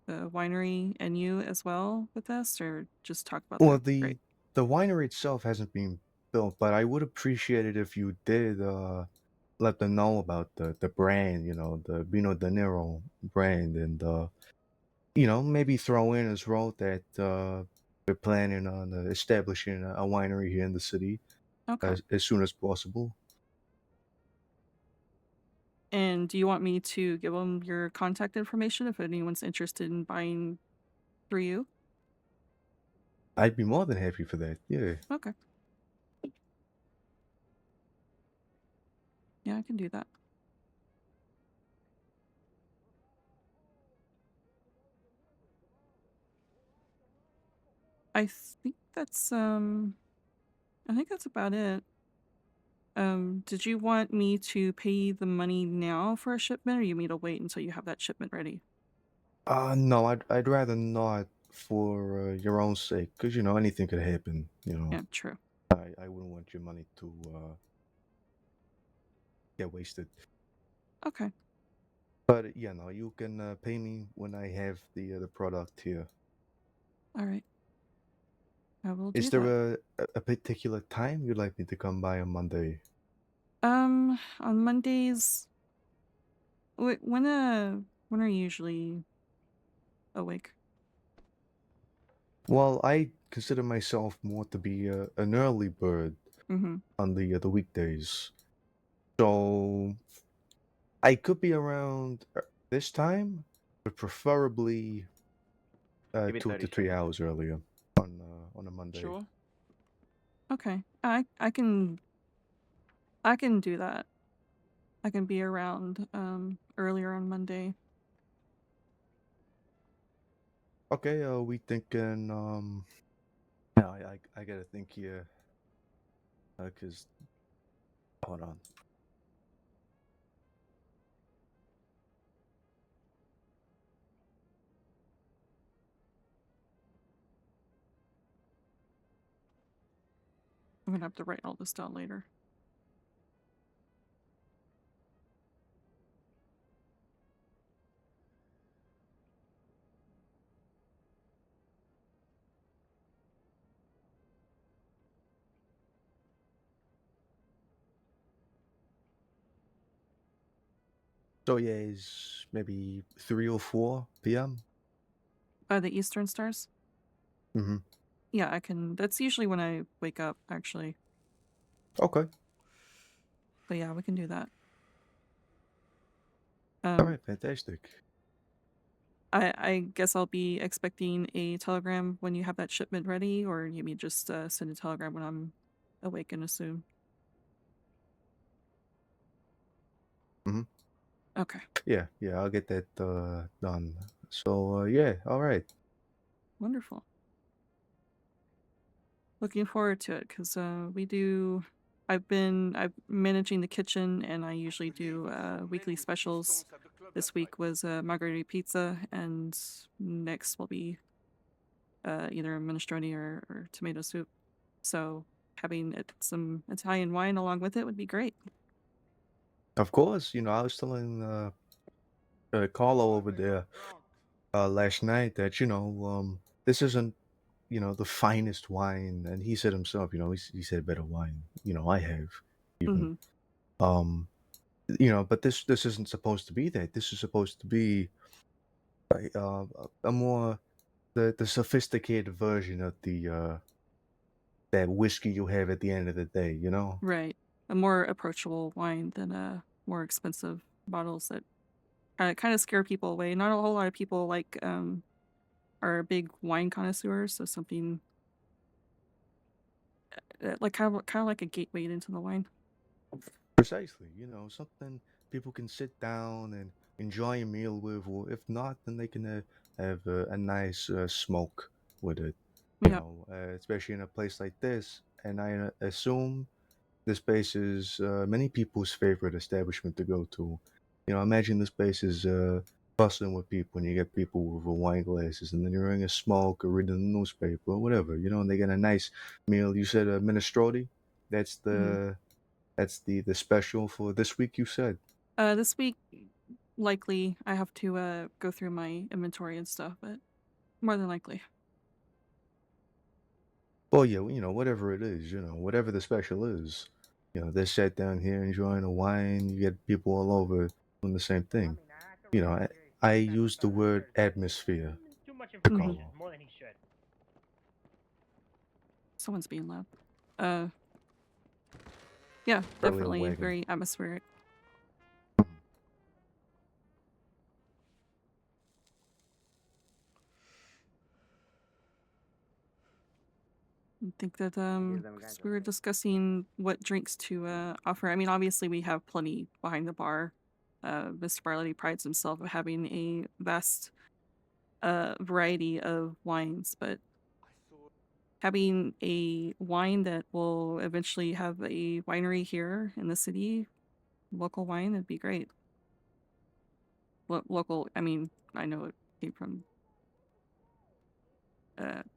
winery and you as well with this, or just talk about Well, the grape? the winery itself hasn't been built, but I would appreciate it if you did let them know about the brand, the Vino de Nero brand, and maybe throw in as well that they're planning on establishing a winery here in the city Okay. as soon as possible. And do you want me to give them your contact information if anyone's interested in buying through you? I'd be more than happy for that. Yeah. Okay. Yeah, I can do that. I think that's about it. Did you want me to pay the money now for a shipment, or you want me to wait until you have that shipment ready? No, I'd rather not for your own sake, because anything could happen. Yeah, true. I wouldn't want your money to get wasted. Okay. But yeah, no, you can pay me when I have the product here. All right. I will do Is that. there a particular time you'd like me to come by on Monday? On Mondays, when are you usually awake? Well, I consider myself more to be an early bird Mm-hmm. on the weekdays, so I could be around this time, but preferably Give me 2 to 30 3 seconds. hours earlier on a Monday. Sure. Okay. I can do that. I can be around earlier on Monday. Okay, we thinking no, I gotta think here, cause hold on. I'm gonna have to write all this down later. So yeah, it's maybe 3 or 4 p.m. By the Eastern Stars? Mm-hmm. Yeah, I can. That's usually when I wake up, actually. Okay. But yeah, we can do that. All right, fantastic. I guess I'll be expecting a telegram when you have that shipment ready, or you mean just send a telegram when I'm awake and assume. Mm-hmm. Okay. Yeah, I'll get that done. So yeah, all right. Wonderful. Looking forward to it because we do. I'm managing the kitchen, and I usually do weekly specials. This week was margherita pizza, and next will be either a minestrone or tomato soup. So having some Italian wine along with it would be great. Of course, I was telling Carlo over there last night that this isn't the finest wine, and he said himself, he said better wine. I have even. Hmm. Um, but this isn't supposed to be that. This is supposed to be a more the sophisticated version of the that whiskey you have at the end of the day. Right. A more approachable wine than more expensive bottles that kind of scare people away. Not a whole lot of people are big wine connoisseurs, so something like kind of like a gateway into the wine. Precisely, something people can sit down and enjoy a meal with, or if not, then they can have a nice smoke with it. Yeah. Especially in a place like this. And I assume this place is many people's favorite establishment to go to. Imagine this place is bustling with people, and you get people with wine glasses, and then you're in a smoke or reading the newspaper or whatever, and they get a nice meal. You said a minestrone. That's the that's the special for this week. You said. This week, likely I have to go through my inventory and stuff, but more than likely. Well, yeah, whatever it is, whatever the special is, they sat down here enjoying a wine. You get people all over doing the same thing. I use the word atmosphere. Too much to information, Carlo. more than he should. Someone's being loud. Yeah, Probably a definitely wagon. very atmospheric. I think that 'cause we were discussing what drinks to offer. I mean, obviously we have plenty behind the bar. Mr. Barley prides himself of having a vast variety of wines, but having a wine that will eventually have a winery here in the city, local wine, that'd be great. Local, I mean, I know it came from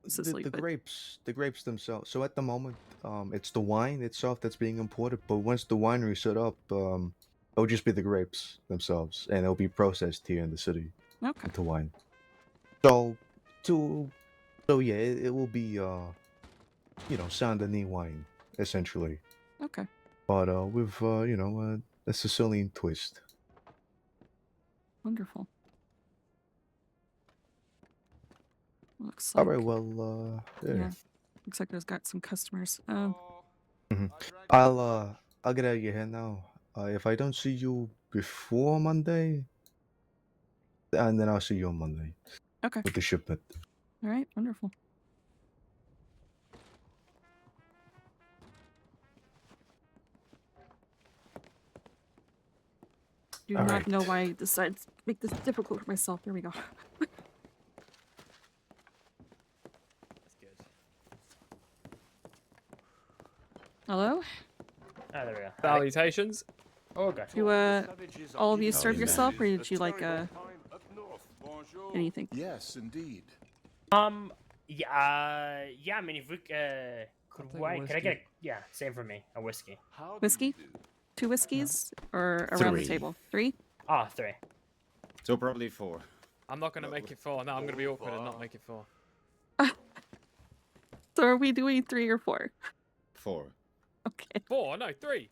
Sicily, the but grapes themselves. So at the moment, it's the wine itself that's being imported. But once the winery set up, it'll just be the grapes themselves, and it'll be processed here in the city okay. into wine. So, yeah, it will be Saint Denis wine essentially, Okay. but with a Sicilian twist. Wonderful. Looks All like right, well, yeah. Looks like there's got some customers. I'll get out of your hair now. If I don't see you before Monday, and then I'll see you on Monday Okay. with the shipment. All right. Wonderful. Do All not right. know why I decided to make this difficult for myself. There we go. That's good. Hello? Ah, there we go. Salutations. Oh, god. Do all of you serve yourself, or did you like anything? Yes, indeed. Yeah, I mean, if we could wine, can I get same for me, a whiskey. Whiskey? 2 whiskeys, or around the 3. table? 3? Ah, 3. So probably 4. I'm not going to make it 4. No, I'm going to be awkward and not make it 4. So are we doing 3 or 4? 4. Okay. 4? No, 3.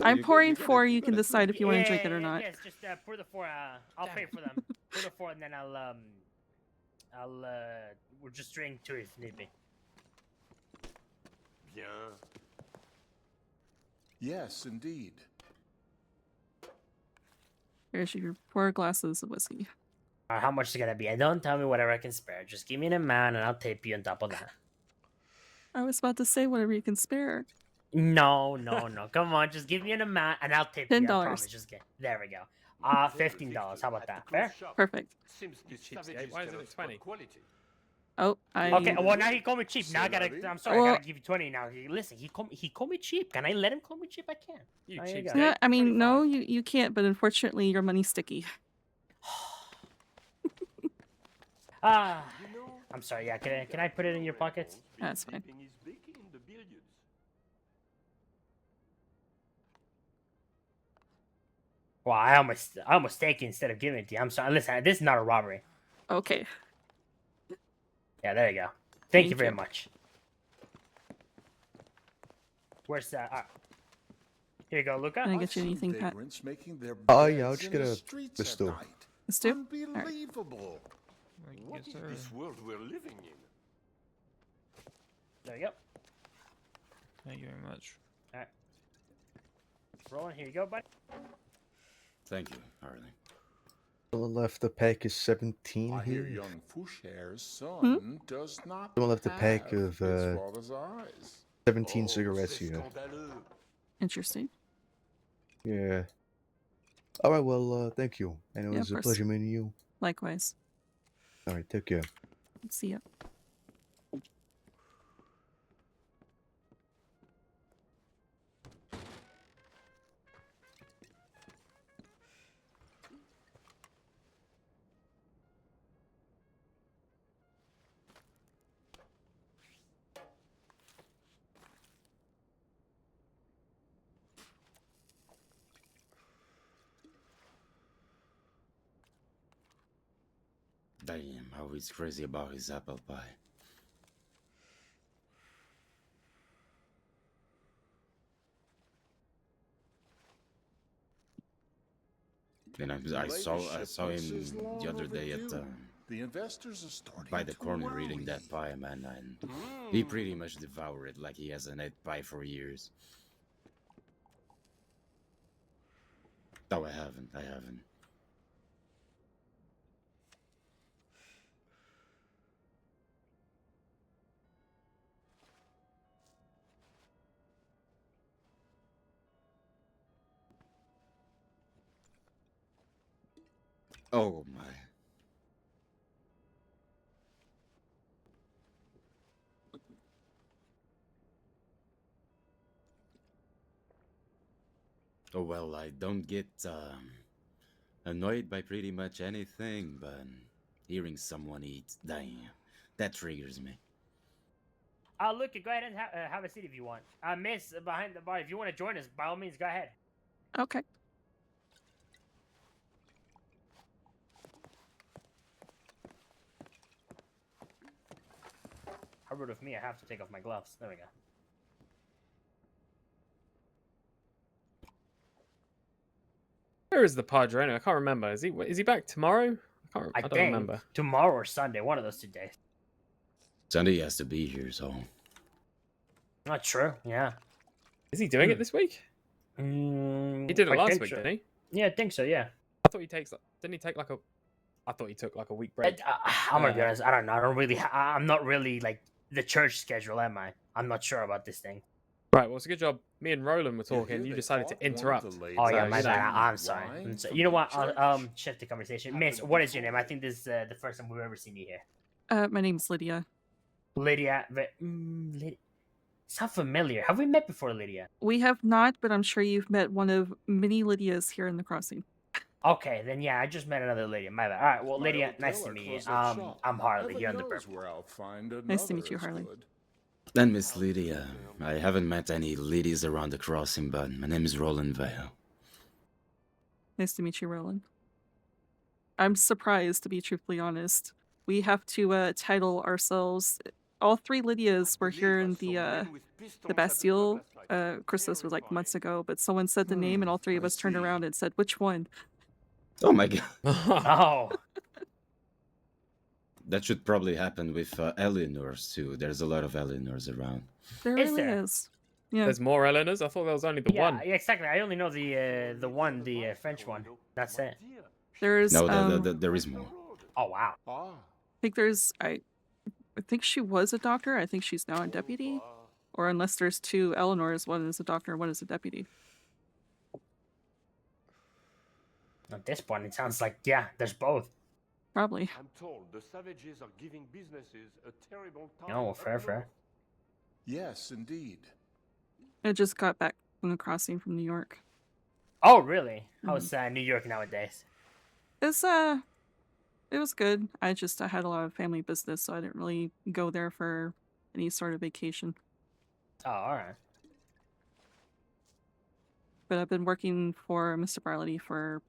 I'm pouring 4. You can decide if you want to drink it or not. Yes, just pour the 4. I'll pay for them. Pour the 4, and then we'll just drink 2 if need be. Bien. Yes, indeed. Here's your 4 glasses of whiskey. How much is it gonna be? And don't tell me whatever I can spare. Just give me an amount, and I'll tape you on top of that. I was about to say whatever you can spare. No. Come on, just give me an amount and I'll tip you. I $10. promise. Just get. There we go. $15. How about that? Fair? Perfect. You cheapskate. Why isn't it 20? Oh, Okay. Well, now he called me cheap. Now I gotta. I'm sorry. I Well- gotta give you 20 now. Listen, he called me cheap. Can I let him call me cheap? I can. You There you go. cheapskate. Yeah, I mean, no, you can't, but unfortunately, your money's sticky. I'm sorry. Yeah. Can I put it in your pockets? That's fine. Well, I almost take it instead of giving it to you. I'm sorry. Listen, this is not a robbery. Okay. Yeah, there you go. Thank you Thank very you. much. Where's that? Here you go, Luca. Can I get you anything, Pat? Making their Oh, yeah, I'll beds just in get the a streets the at stew. night. The stew? Alright. Unbelievable. What is this world we're living in? There you go. Thank you very much. All right. Rolling. Here you go, buddy. Thank you, Harley. Someone left a pack of 17 I hear here. young Foucher's son does not Someone left a pack have of his father's eyes. 17 cigarettes here. Interesting. Yeah. Alright, well, thank you. And it Yeah, was of a course. pleasure meeting you. Likewise. Alright, take care. See ya. Damn, how he's crazy about his apple pie. Then I saw him the other day at The investors are starting by the to corner worry. reading that pie, man, and he pretty much devoured it like he hasn't ate pie for years. No, I haven't. Oh my. Oh well, I don't get annoyed by pretty much anything, but hearing someone eat, damn, that triggers me. Luca, go ahead and have a seat if you want. Miss, behind the bar, if you want to join us, by all means, go ahead. Okay. How rude of me, I have to take off my gloves. There we go. Where is the Padre? I can't remember. Is he back tomorrow? I don't think remember. Tomorrow or Sunday, one of those 2 days. Sunday has to be here, so. Not true. Yeah. Is he doing it this week? He did it I last think week, so. didn't he? Yeah, I think so. Yeah. I thought he takes. Didn't he take like a? I thought he took like a week break. I'm gonna be honest. I don't know. I don't really. I'm not really like the church schedule, am I? I'm not sure about this thing. Right. Well, it's a good job. Me and Roland were talking. You decided to interrupt. Oh yeah, So, my you know. bad. I'm sorry. You know what? I'll shift the conversation. Miss, what is your name? I think this is the first time we've ever seen you here. My name's Lydia. Lydia. Lydia. Sound familiar. Have we met before, Lydia? We have not, but I'm sure you've met one of many Lydias here in the crossing. Okay, then yeah, I just met another Lydia. My bad. All right, well, Lydia, nice to meet you. I'm Harley. You're on the purple. Nice to meet you, Harley. And Miss Lydia, I haven't met any ladies around the crossing, but my name is Roland Vale. Nice to meet you, Roland. I'm surprised, to be truthfully honest. We have to title ourselves. All 3 Lydias were here in the Bastille. Of course, this was like months ago, but someone said the name, and all 3 of us turned around and said, "Which one?" Oh my god. Oh. That should probably happen with Eleanors too. There's a lot of Eleanors around. There Is really there? is. Yeah. There's more Eleanors. I thought there was only the Yeah, one. yeah, exactly. I only know the one, the French one. That's it. There's No, there is more. Oh wow. I think there's I think she was a doctor. I think she's now a deputy. Or unless there's two Eleanors, one is a doctor, one is a deputy. At this point, it sounds like, yeah, there's both. Probably. I'm told the savages are giving businesses a terrible time. No, up fair. north. Yes, indeed. I just got back from the crossing from New York. Oh, really? How's New York nowadays? It was good. I had a lot of family business, so I didn't really go there for any sort of vacation. Oh, alright. But I've been working for Mr. Barley for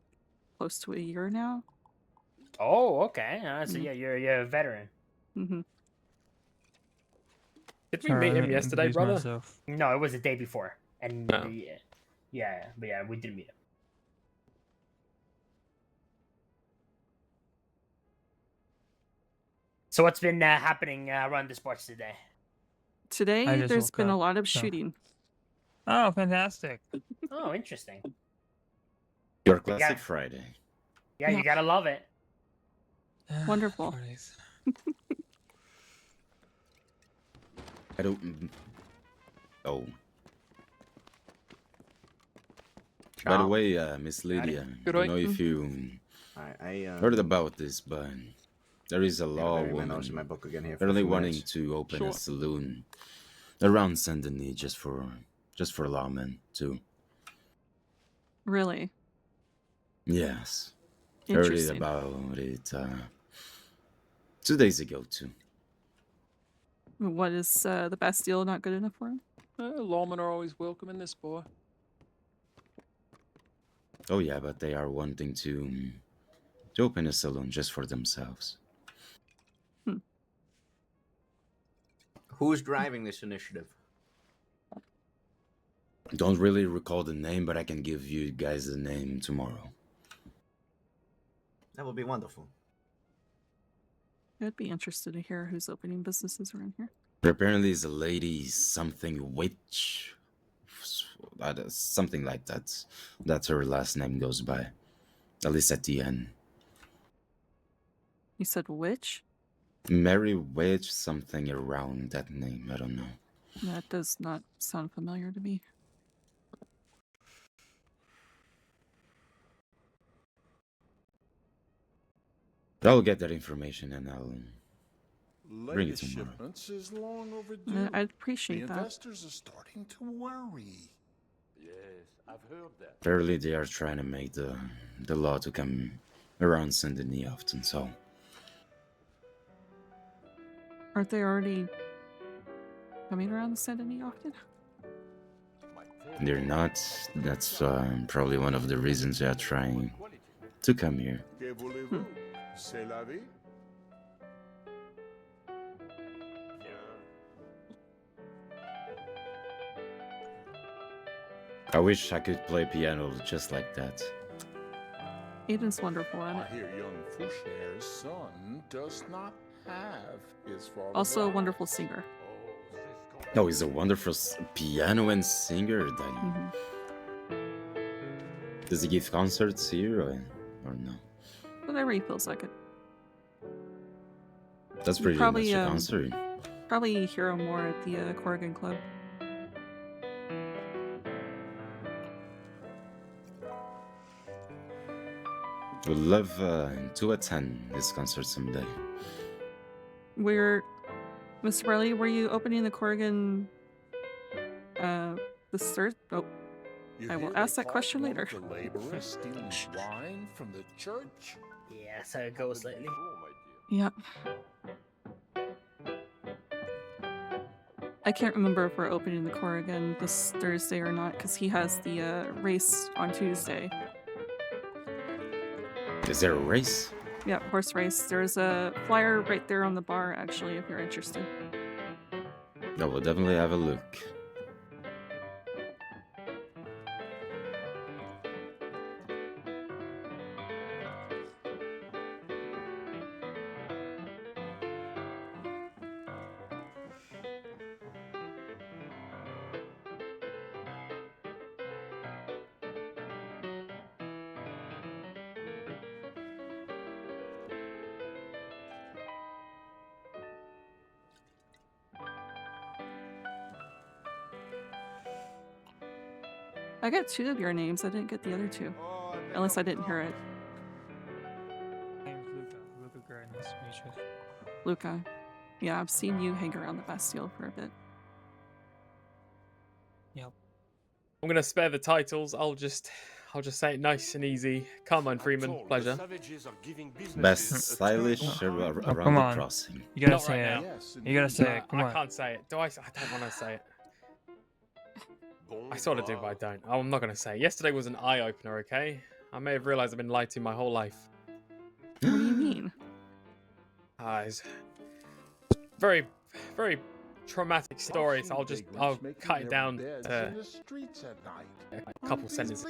close to a year now. Oh, okay. So yeah, you're a veteran. Mm-hmm. Did we meet him yesterday, brother? No, it was the day before. And Oh. yeah, we did meet him. So what's been happening around the sports today? Today, there's been a lot of shooting. Oh, fantastic. Oh, interesting. Your classic Friday. Yeah, you gotta love it. Wonderful. I don't. Oh. By the way, Miss Lydia, I don't know if you heard about this, but there is a law woman early wanting to open a saloon around Saint Denis just for lawmen too. Really? Yes. Heard it about it 2 days ago too. What is the Bastille not good enough for him? Lawmen are always welcome in this, boy. Oh yeah, but they are wanting to open a saloon just for themselves. Who's driving this initiative? Don't really recall the name, but I can give you guys the name tomorrow. That would be wonderful. I'd be interested to hear who's opening businesses around here. There apparently is a lady, something witch, something like that. That's her last name goes by. At least at the end. You said witch? Mary Witch, something around that name. I don't know. That does not sound familiar to me. I'll get that information and I'll bring it tomorrow. Shipments is long overdue. I'd appreciate the that. investors are starting to worry. Yes, I've heard that. Apparently they are trying to make the law to come around Saint Denis often, so. Aren't they already coming around the Saint Denis often? They're not. That's probably one of the reasons they are trying to come here. Que voulez-vous? C'est la vie. I wish I could play piano just like that. Aiden's wonderful at I it. hear young Foucher's son does not have his father's Also a eyes. wonderful singer. Oh, he's a wonderful piano and singer. Does he give concerts here or no? Whatever he feels like it. That's pretty Probably, much a concert. Probably hear him more at the Corrigan Club. Would love to attend this concert someday. Mr. Barley, were you opening the Corrigan the third? Oh, You I will hear ask they that question caught one later. of the laborers stealing wine from the church? Yeah, that's how it goes lately. Yeah. I can't remember if we're opening the Corrigan this Thursday or not, because he has the race on Tuesday. Is there a race? Yeah, horse race. There's a flyer right there on the bar, actually, if you're interested. I will definitely have a look. I got 2 of your names. I didn't get the other 2. Unless I didn't hear it. My name's Luca. Luca Gray. Nice to meet you. Luca. Yeah, I've seen you hang around the Bastille for a bit. Yep. I'm gonna spare the titles. I'll just say it nice and easy. Carmine Freeman, pleasure. Best stylish around come the on. crossing. You gotta Not say right it. now. You gotta say it. Come I on. can't say it. Do I? I don't want to say it. I sort of do, but I don't. I'm not gonna say it. Yesterday was an eye opener. Okay. I may have realized I've been lied to my whole life. What do you mean? It's very, very traumatic story. So I'll cut it down to a couple sentences.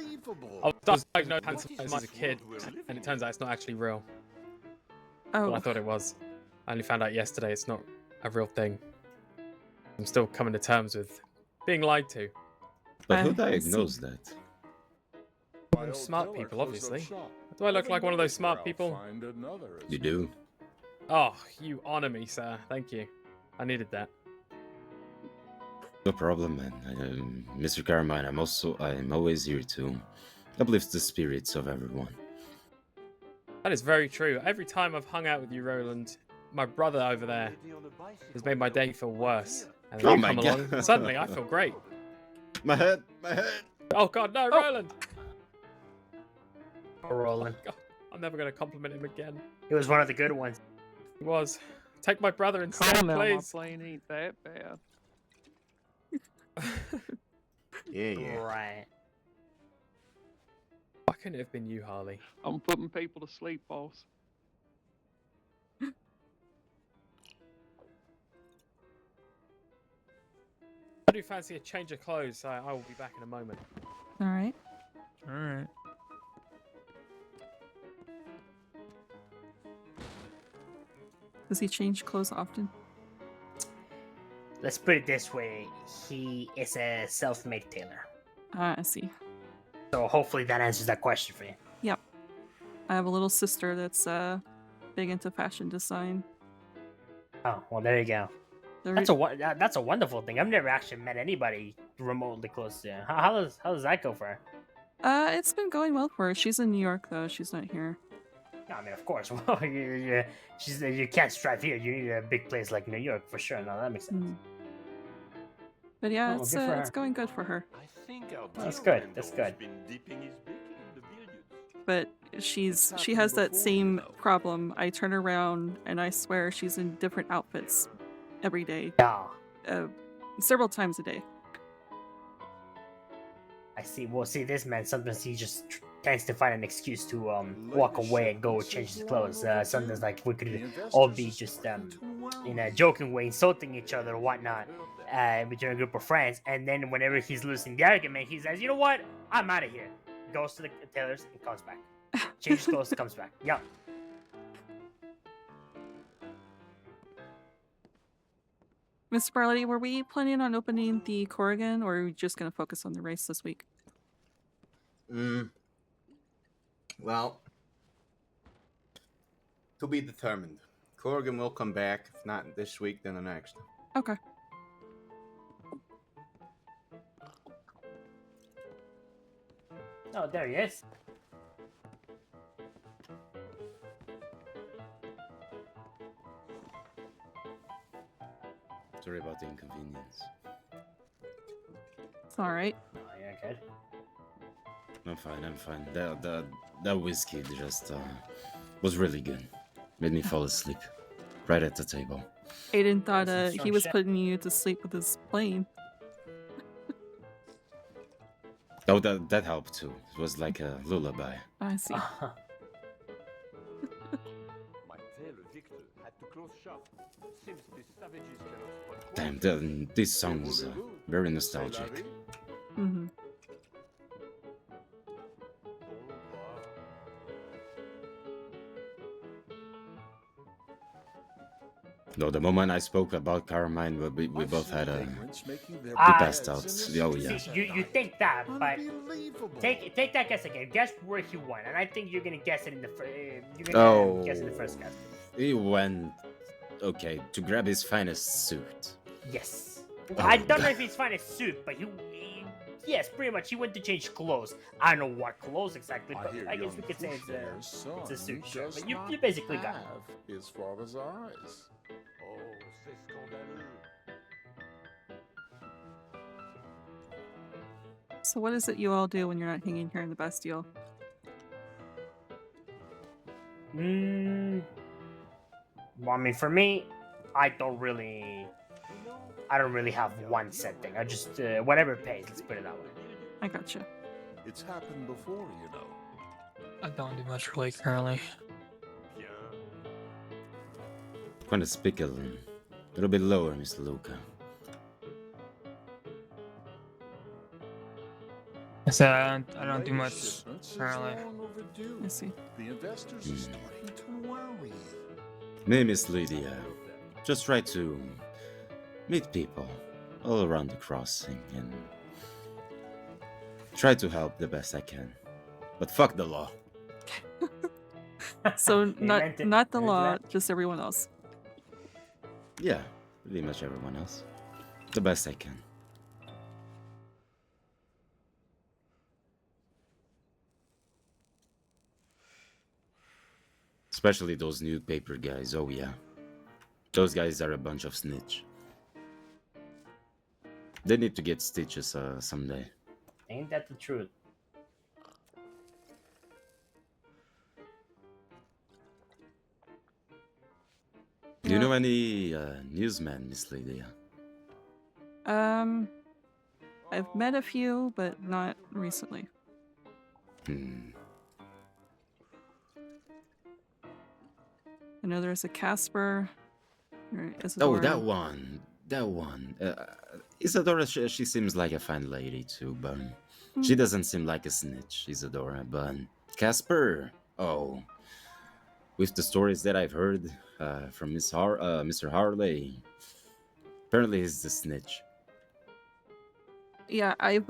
I was diagnosed with cancer as a kid, and it turns out it's not actually real. Oh. But I thought it was. I only found out yesterday it's not a real thing. I'm still coming to terms with being lied to. But who diagnosed that? Smart people, obviously. Do I look like one of those smart people? You do. Oh, you honor me, sir. Thank you. I needed that. No problem, man. Mr. Carmine, I'm always here to uplift the spirits of everyone. That is very true. Every time I've hung out with you, Roland, my brother over there has made my day feel worse. And then Oh you my come God. along, and suddenly I feel great. My head. Oh God, no, Roland! Poor Roland. God, I'm never gonna compliment him again. He was one of the good ones. He was. Take my brother instead, Calm now, my please. plane ain't that bad. Yeah. Right. Why couldn't it have been you, Harley? I'm putting people to sleep, boss. I do fancy a change of clothes, so I will be back in a moment. Alright. Alright. Does he change clothes often? Let's put it this way. He is a self-made tailor. I see. So hopefully that answers that question for you. Yep. I have a little sister that's big into fashion design. Oh, well, there you go. That's a wonderful thing. I've never actually met anybody remotely close to her. How does that go for her? It's been going well for her. She's in New York though. She's not here. I mean, of course. Well, you can't strive here. You need a big place like New York for sure. No, that makes sense. But yeah, Oh, good for it's her. going good for her. That's good. That's good. But she has that same problem. I turn around and I swear she's in different outfits every day. Yeah. Several times a day. I see. Well, see, this man, sometimes he just tends to find an excuse to walk away and go change his clothes. Sometimes, like, we could all be just in a joking way insulting each other or whatnot between a group of friends, and then whenever he's losing the argument, he says, "You know what? I'm out of here." Goes to the tailors and comes back. Changes clothes, comes back. Yep. Mr. Barley, were we planning on opening the Corrigan, or are we just going to focus on the race this week? Well, to be determined. Corrigan will come back. If not this week, then the next. Okay. Oh, there he is. Sorry about the inconvenience. It's alright. Oh, yeah, good. I'm fine. That whiskey just was really good. Made me fall asleep right at the table. Aiden thought That's some he was shit. putting you to sleep with his plane. Oh, that helped too. It was like a lullaby. I see. Damn, this song is very nostalgic. Mm-hmm. No, the moment I spoke about Carmine, we both had we passed out. Oh yeah. See, you think that, but take that guess again. Guess where he went, and I think you're gonna guess it in the guess in the first guess. He went, okay, to grab his finest suit. Yes. Oh, I don't know if he's finding a suit, but yes, pretty much. He went to change clothes. I don't know what clothes exactly, but I guess we could say it's a suit shirt. But you basically got it. His father's eyes. So what is it you all do when you're not hanging here in the Bastille? Well, I mean, for me, I don't really have one set thing. I just whatever pays. Let's put it that way. I gotcha. It's happened before, you know. I don't do much really currently. Kind of speak a little bit lower, Mr. Luca. I said I don't do much currently. I see. The investors are starting to worry. Name is Lydia. Just try to meet people all around the crossing and try to help the best I can. But fuck the law. So not the law, just everyone else. Yeah, pretty much everyone else. The best I can. Especially those newspaper guys, oh yeah. Those guys are a bunch of snitch. They need to get stitches someday. Ain't that the truth? Do you know any newsmen, Miss Lydia? I've met a few, but not recently. I know there's a Casper. Oh, that one. That one. Isadora, she seems like a fine lady too, but she doesn't seem like a snitch, Isadora. But Casper, oh, with the stories that I've heard from Mr. Harley, apparently he's the snitch. Yeah, I've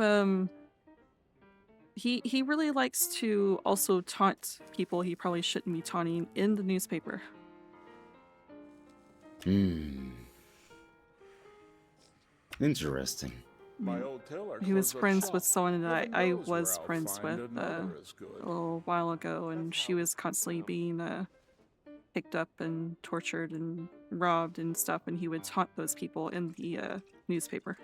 he really likes to also taunt people he probably shouldn't be taunting in the newspaper. Interesting. He was friends with someone that I was friends with a little while ago, and she was constantly being picked up and tortured and robbed and stuff, and he would taunt those people in the newspaper.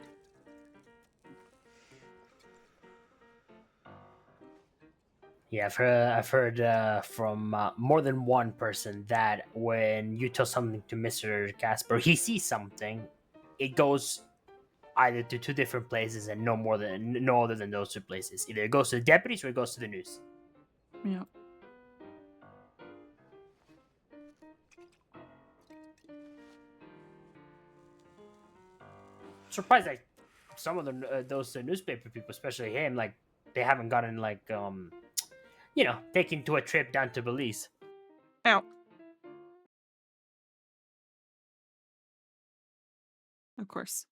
Yeah, I've heard from more than one person that when you tell something to Mr. Casper, he sees something, it goes either to two different places and no other than those two places. Either it goes to the deputies or it goes to the news. Yeah. Surprised that some of those newspaper people, especially him, like they haven't gotten like taken to a trip down to Belize. Ow. Of course.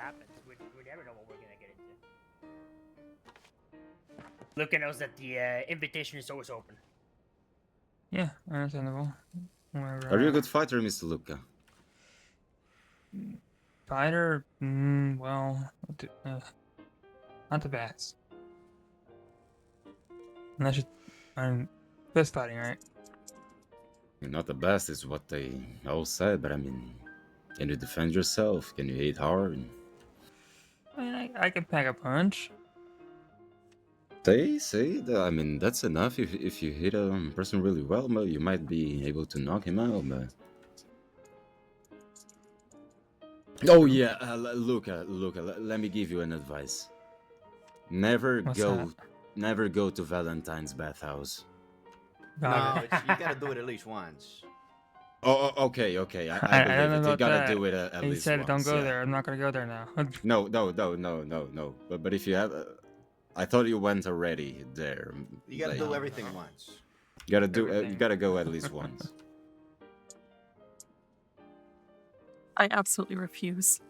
happens. We never know what we're gonna get into. Luca knows that the invitation is always open. Yeah, understandable. Are you a good fighter, Mr. Luca? Fighter? Well, not the best. Unless I'm fist fighting, right? You're not the best is what they all said, but I mean, can you defend yourself? Can you hit hard? I mean, I can pack a punch. Say, I mean, that's enough. If you hit a person really well, you might be able to knock him out, but... Oh yeah, Luca, let me give you an advice. Never go to Valentine's bathhouse. No, you gotta do it at least once. Oh, okay. I I believe don't know it. You about gotta that. do it at least once. He said, "Don't go there." I'm not gonna go there now. No. But if you have, I thought you went already there. You gotta do everything once. You gotta go at least once. I absolutely refuse.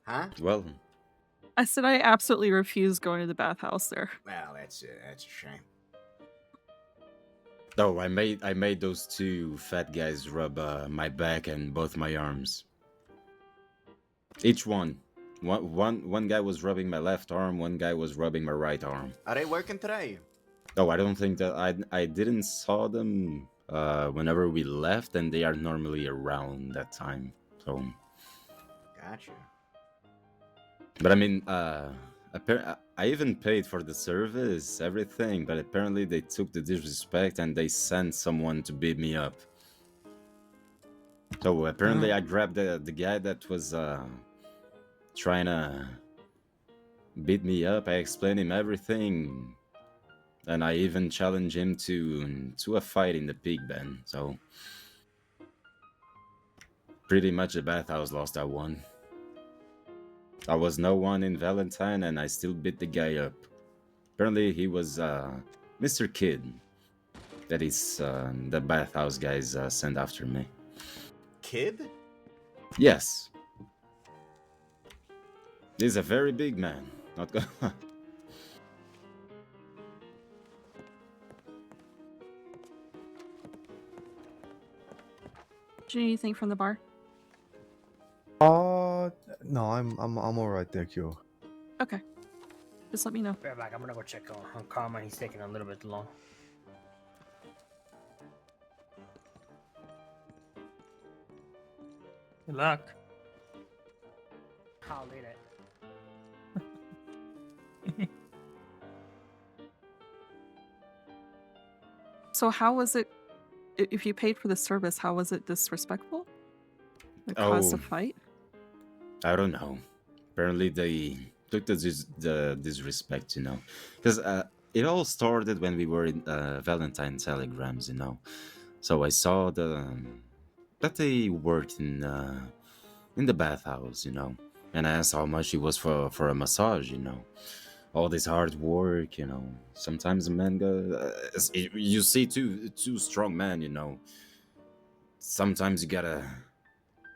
Huh? Well, I said I absolutely refuse going to the bathhouse there. Well, that's a shame. Oh, I made those two fat guys rub my back and both my arms. Each one. One guy was rubbing my left arm, one guy was rubbing my right arm. Are they working today? Oh, I don't think that I didn't saw them whenever we left, and they are normally around that time. So. Gotcha. But I mean, I even paid for the service, everything, but apparently they took the disrespect and they sent someone to beat me up. So apparently I grabbed the guy that was trying to beat me up. I explained him everything, and I even challenged him to a fight in the pig pen. So pretty much the bathhouse lost that one. I was no one in Valentine, and I still beat the guy up. Apparently, he was Mr. Kid. That is the bathhouse guys sent after me. Kid? Yes. He's a very big man. Not gonna. Do you need anything from the bar? No, I'm alright, thank you. Okay. Just let me know. Right back. I'm gonna go check on Carmen. He's taking a little bit long. Good luck. I'll lead it. So how was it, if you paid for the service, how was it disrespectful? It caused a fight? I don't know. Apparently they took the disrespect, you know. Because it all started when we were in Valentine telegrams, you know. So I saw that they worked in the bathhouse, you know. And I asked how much it was for a massage, you know. All this hard work, you know. Sometimes a man you see two strong men, you know. Sometimes you gotta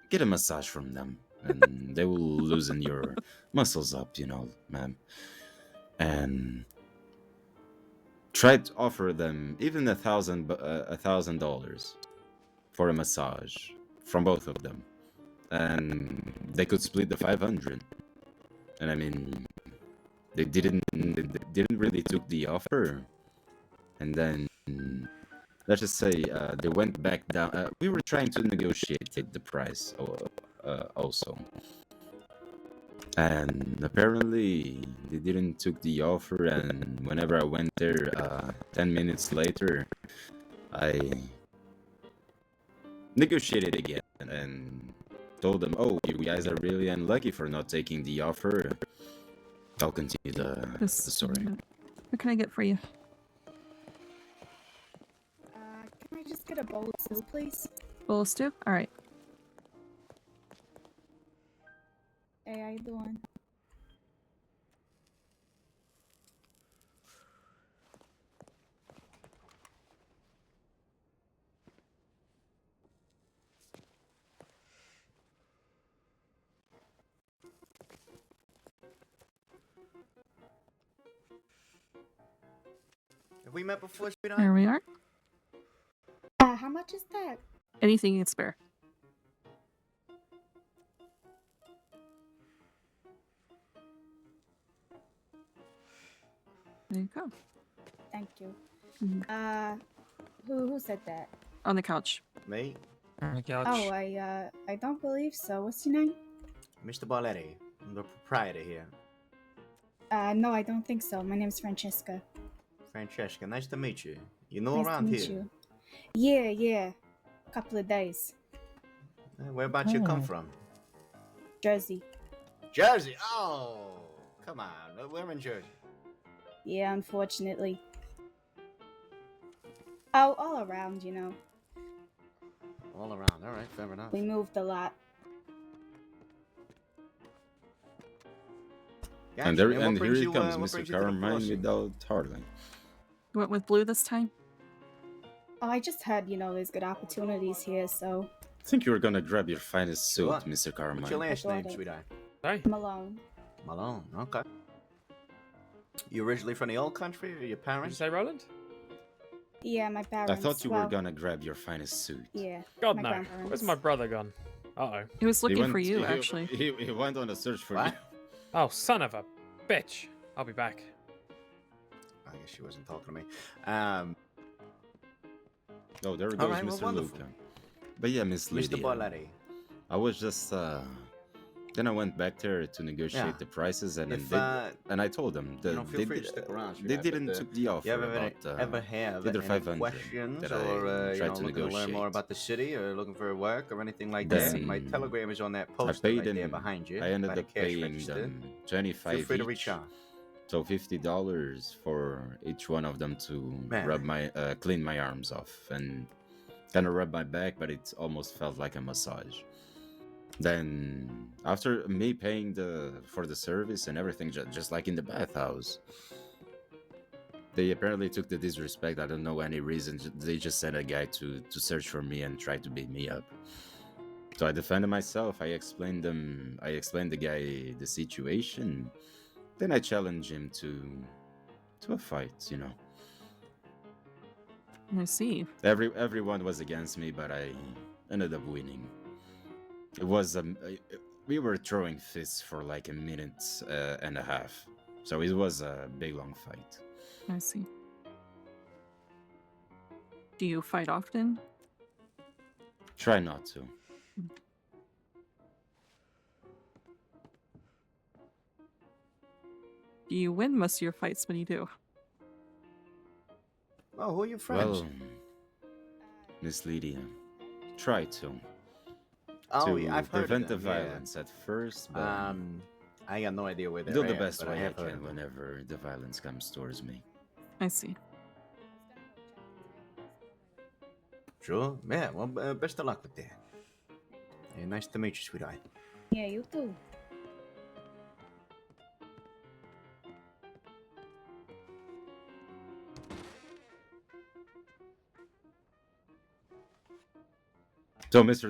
get a massage from them, and they will loosen your muscles up, you know, man. And try to offer them even $1,000 for a massage from both of them, and they could split the 500. And I mean, they didn't really took the offer, and then let's just say they went back down. We were trying to negotiate the price also, and apparently they didn't took the offer. And whenever I went there 10 minutes later, I negotiated again and told them, "Oh, you guys are really unlucky for not taking the offer." I'll continue the story. What can I get for you? Can I just get a bowl of soup, please? Bowl of stew? All right. Hey, how you doing? Have we met before, sweetheart? There we are. How much is that? Anything you can spare. There you go. Thank you. Mhm. Who said that? On the couch. Me? On the couch. Oh, I don't believe so. What's your name? Mr. Barletti. I'm the proprietor here. No, I don't think so. My name's Francesca. Francesca, nice to meet you. You know Nice around to meet here? you. Yeah. Couple of days. Where about you come from? Jersey. Jersey? Oh, come on. We're in Jersey. Yeah, unfortunately. Oh, all around, you know. All around. All right, fair enough. We moved a lot. Gotcha. And what here brings he you, comes, what Mr. brings you to the Carmine crossing? without Harlan. You went with blue this time? Oh, I just heard, there's good opportunities here, so. I think you were gonna grab your finest suit, What? Mr. Carmine. What's your last I name, thought it. sweetheart? Sorry? Malone. Malone. Okay. You originally from the old country, or your Did you parents? say Roland? Yeah, my parents. I thought you well, were gonna grab your finest suit. Yeah. God, my no. grandparents. Where's my brother gone? Uh-oh. He was looking for went- you, he- actually. He went on a search for What? you. Oh, son of a bitch. I'll be back. I guess she wasn't talking to me. Oh, there All goes right, well, Mr. wonderful. Luca. But yeah, Miss Lydia. Mr. Barletti. I was just then I went back there to negotiate Yeah. the prices, and If, and I told them that feel free to stick around, they sweetheart, didn't but, took the offer You ever about have the other any 500 questions, that or I tried to looking to learn more negotiate. about the city, or looking for work, or anything like Then that? My telegram is on that I poster paid right there them. behind you. I ended by the up cash paying register. them 25 Feel free to each. reach out. So $50 for each one of them to Man. rub my clean my arms off and kind of rub my back, but it almost felt like a massage. Then after me paying for the service and everything, just like in the bathhouse, they apparently took the disrespect. I don't know any reason. They just sent a guy to search for me and try to beat me up. So I defended myself. I explained the guy the situation. Then I challenged him to a fight, you know. I see. Everyone was against me, but I ended up winning. It was we were throwing fists for like a minute and a half, so it was a big long fight. I see. Do you fight often? Try not to. Do you win most of your fights when you do? Oh, who are your friends? Well, Miss Lydia, try to. Oh, to yeah, I've heard of prevent the them, yeah. violence at first, but I got no idea where they're do the at, best but I way I have heard can of them. whenever the violence comes towards me. I see. Sure. Yeah. Well, best of luck with that. Yeah, nice to meet you, sweetheart. Yeah, you too. So, Mister,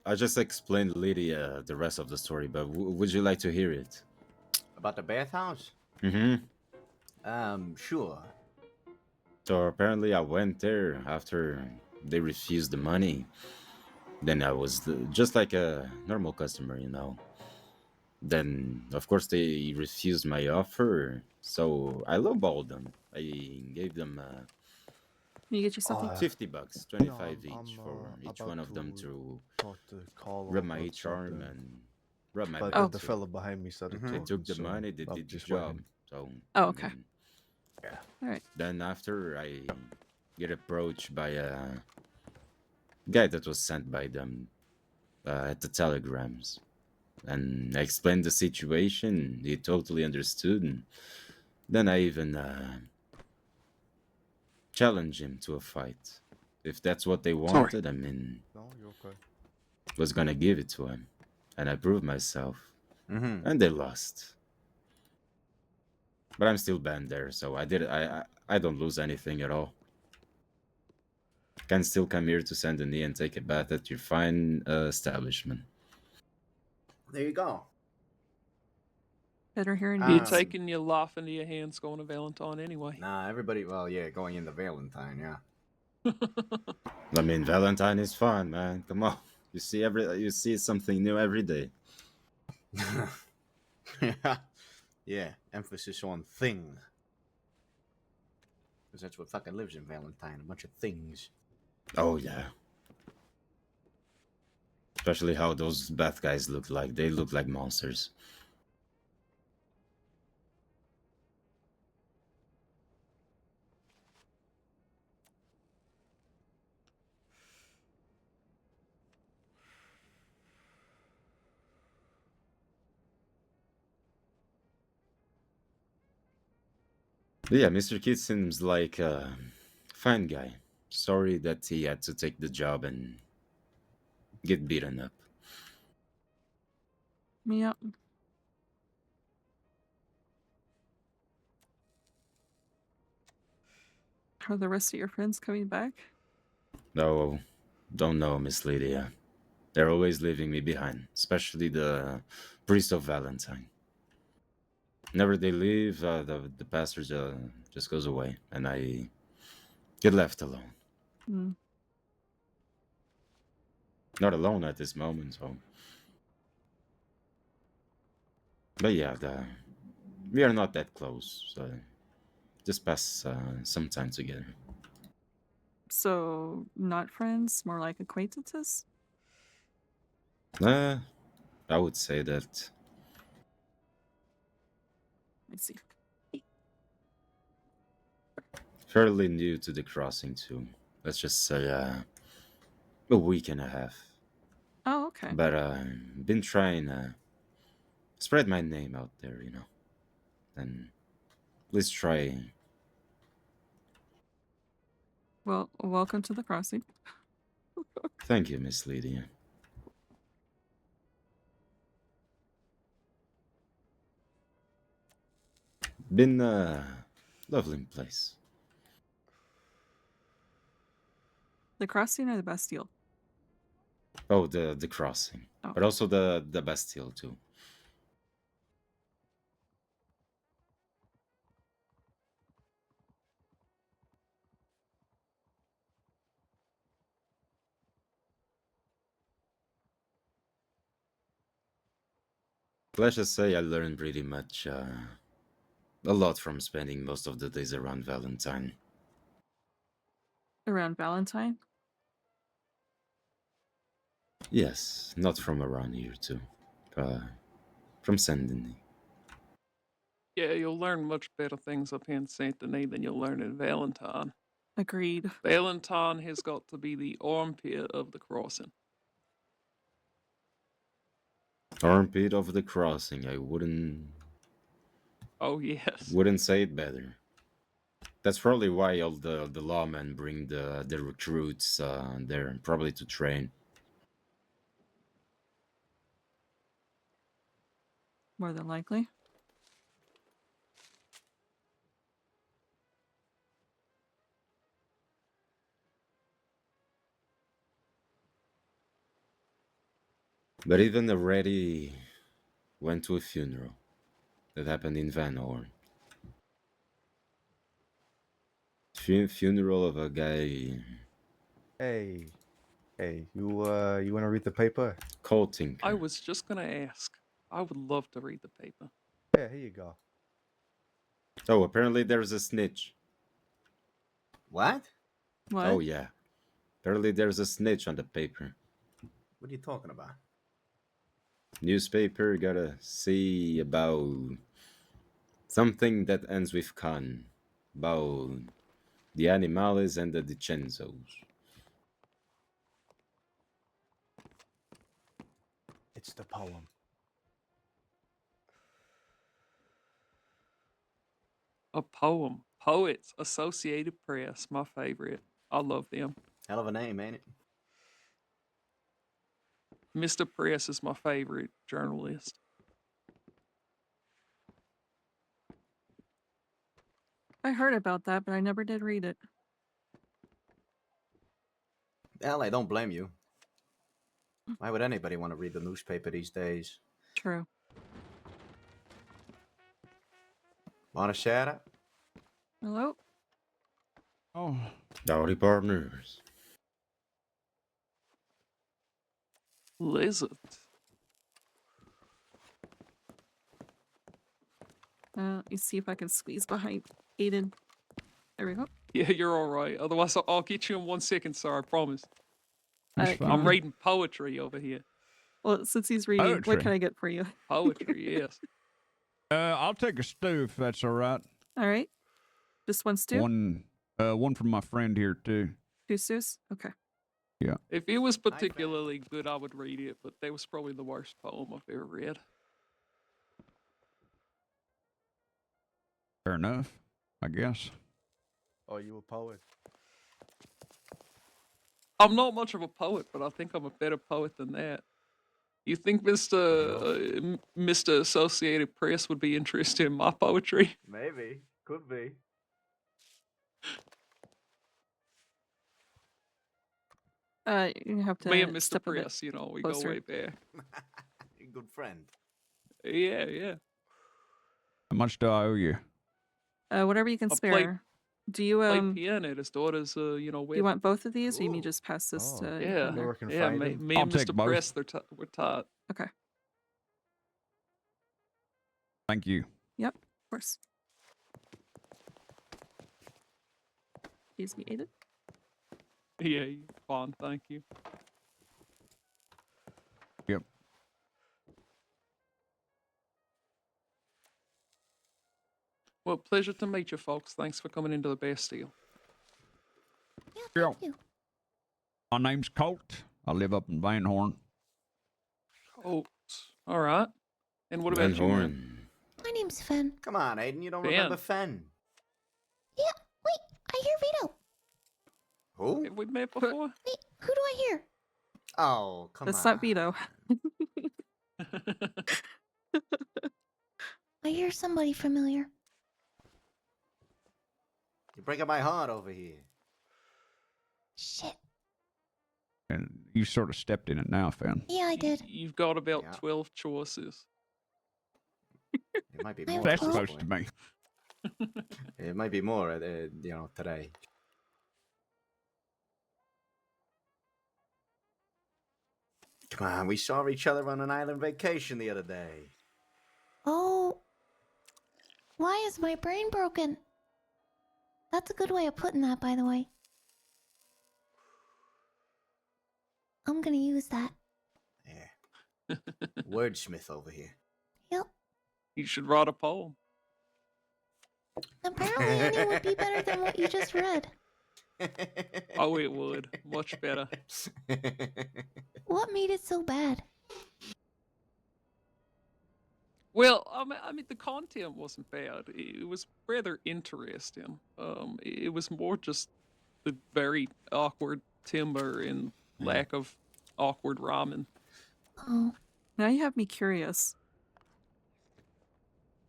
I just explained Lydia the rest of the story, but would you like to hear it? About the bathhouse? Mm-hmm. Sure. So apparently I went there after they refused the money. Then I was just like a normal customer, you know. Then, of course, they refused my offer, so I lowballed them. I gave them Can you get you something? $50, 25 each for each one of them to rub my each arm and rub my But back. the too. fella behind me started They talking, took the so money, they I'm did the just job. waiting. So. Oh, okay. Yeah. All right. Then after I get approached by a guy that was sent by them at the telegrams, and I explained the situation. He totally understood, and then I even challenged him to a fight. If that's what they wanted, I mean, No, you're okay. was gonna give it to him, and I proved myself, and they lost. But I'm still banned there, so I don't lose anything at all. Can still come here to Saint Denis and take a bath at your fine establishment. There you go. Better here in You're news. taking your life into your hands going to Valentine anyway. Nah, everybody. Well, yeah, going into Valentine, yeah. I mean, Valentine is fun, man. Come on, you see something new every day. Yeah, emphasis on thing. Because that's what fucking lives in Valentine, a bunch of things. Oh, yeah. Especially how those bad guys look like. They look like monsters. But yeah, Mr. Kid seems like a fine guy. Sorry that he had to take the job and get beaten up. Yep. Are the rest of your friends coming back? No, don't know, Miss Lydia. They're always leaving me behind, especially the priest of Valentine. Whenever they leave, the pastor just goes away, and I get left alone. Mm. Not alone at this moment, so. But yeah, we are not that close, so just pass some time together. So, not friends, more like acquaintances? I would say that. I see. Fairly new to the crossing, too. Let's just say a week and a half. Oh, okay. But been trying to spread my name out there, you know. And let's try. Well, welcome to the crossing. Thank you, Miss Lydia. Been a lovely place. The crossing or the Bastille? Oh, the crossing. Oh. But also the Bastille, too. Let's just say I learned pretty much a lot from spending most of the days around Valentine. Around Valentine? Yes, not from around here too. From Saint Denis. Yeah, you'll learn much better things up here in Saint Denis than you'll learn in Valentine. Agreed. Valentine has got to be the armpit of the crossing. Armpit of the crossing. I wouldn't. Oh yes. Wouldn't say it better. That's probably why all the lawmen bring the recruits there, probably to train. More than likely. But even already went to a funeral that happened in Van Horn. Funeral of a guy. Hey, you want to read the paper? Cold Tinker. I was just gonna ask. I would love to read the paper. Yeah, here you go. Oh, apparently there's a snitch. What? What? Oh yeah. Apparently there's a snitch on the paper. What are you talking about? Newspaper gotta see about something that ends with con. About the Animales and the DiCenzos. It's the poem. A poem. Poets Associated Press, my favorite. I love them. Hell of a name, ain't it? Mr. Press is my favorite journalist. I heard about that, but I never did read it. Hell, I don't blame you. Why would anybody want to read the newspaper these days? True. Buonasera. Hello? Oh. Howdy, partners. Lizard. Let me see if I can squeeze behind Aiden. There we go. Yeah, you're all right. Otherwise, I'll get you in 1 second, sir. I promise. That's I'm fine. reading poetry over here. Well, since he's reading, what Poetry. can I get for you? Poetry, yes. I'll take a stew if that's all right. All right. Just one stew? One from my friend here too. 2 stews? Okay. Yeah. If it was particularly good, I would read it, but that was probably the worst poem I've ever read. Fair enough, I guess. Oh, you a poet? I'm not much of a poet, but I think I'm a better poet than that. You think Mr. Associated Press would be interested in my poetry? Maybe. Could be. You have to Me and Mr. step a bit Press, you know, we closer. go way back. Good friend. Yeah, yeah. How much do I owe you? Whatever you can I spare. played- Do you Played piano at his daughter's, do you wedding. want both of these, or you mean just pass this to your Yeah, friend there? yeah. Me I'll and take Mr. both. Press, we're tight. Okay. Thank you. Yep, of course. Excuse me, Aiden. Yeah, fine, thank you. Yep. Well, pleasure to meet you, folks. Thanks for coming into the Bastille. Yeah. My name's Colt. I live up in Van Horn. Oh, all right. And what Van about you, man? Horn. My name's Fen. Come on, Aiden. You don't Fen. remember Fen. Yeah, wait, I hear Vito. Who? Have we met before? Wait, who do I hear? Oh, come That's on. not Vito. I hear somebody familiar. You're breaking my heart over here. Shit. And you sort of stepped in it now, Finn. Yeah, I did. You've got about 12 choices. It might be more. That's at this supposed to point. be. It might be more, today. Come on, we saw each other on an island vacation the other day. Oh. Why is my brain broken? That's a good way of putting that, by the way. I'm gonna use that. Yeah. Wordsmith over here. Yep. You should write a poem. Apparently, any would be better than what you just read. Oh, it would. Much better. What made it so bad? Well, I mean, the content wasn't bad. It was rather interesting. It was more just the very awkward timber and lack of awkward ramen. Oh. Now you have me curious.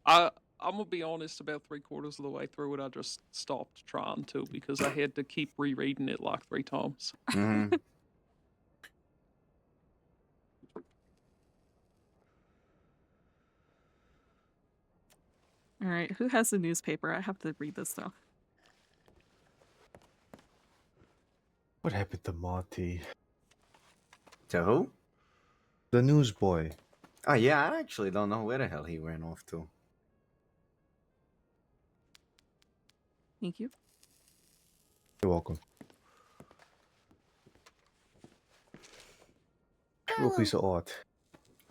I'm gonna be honest. About 3/4 of the way through it, I just stopped trying to because I had to keep rereading it like 3 times. Mm-hmm. All right, who has the newspaper? I have to read this though. What happened to Monty? To who? The newsboy. Oh, yeah, I actually don't know where the hell he ran off to. Thank you. You're welcome. Real piece of art.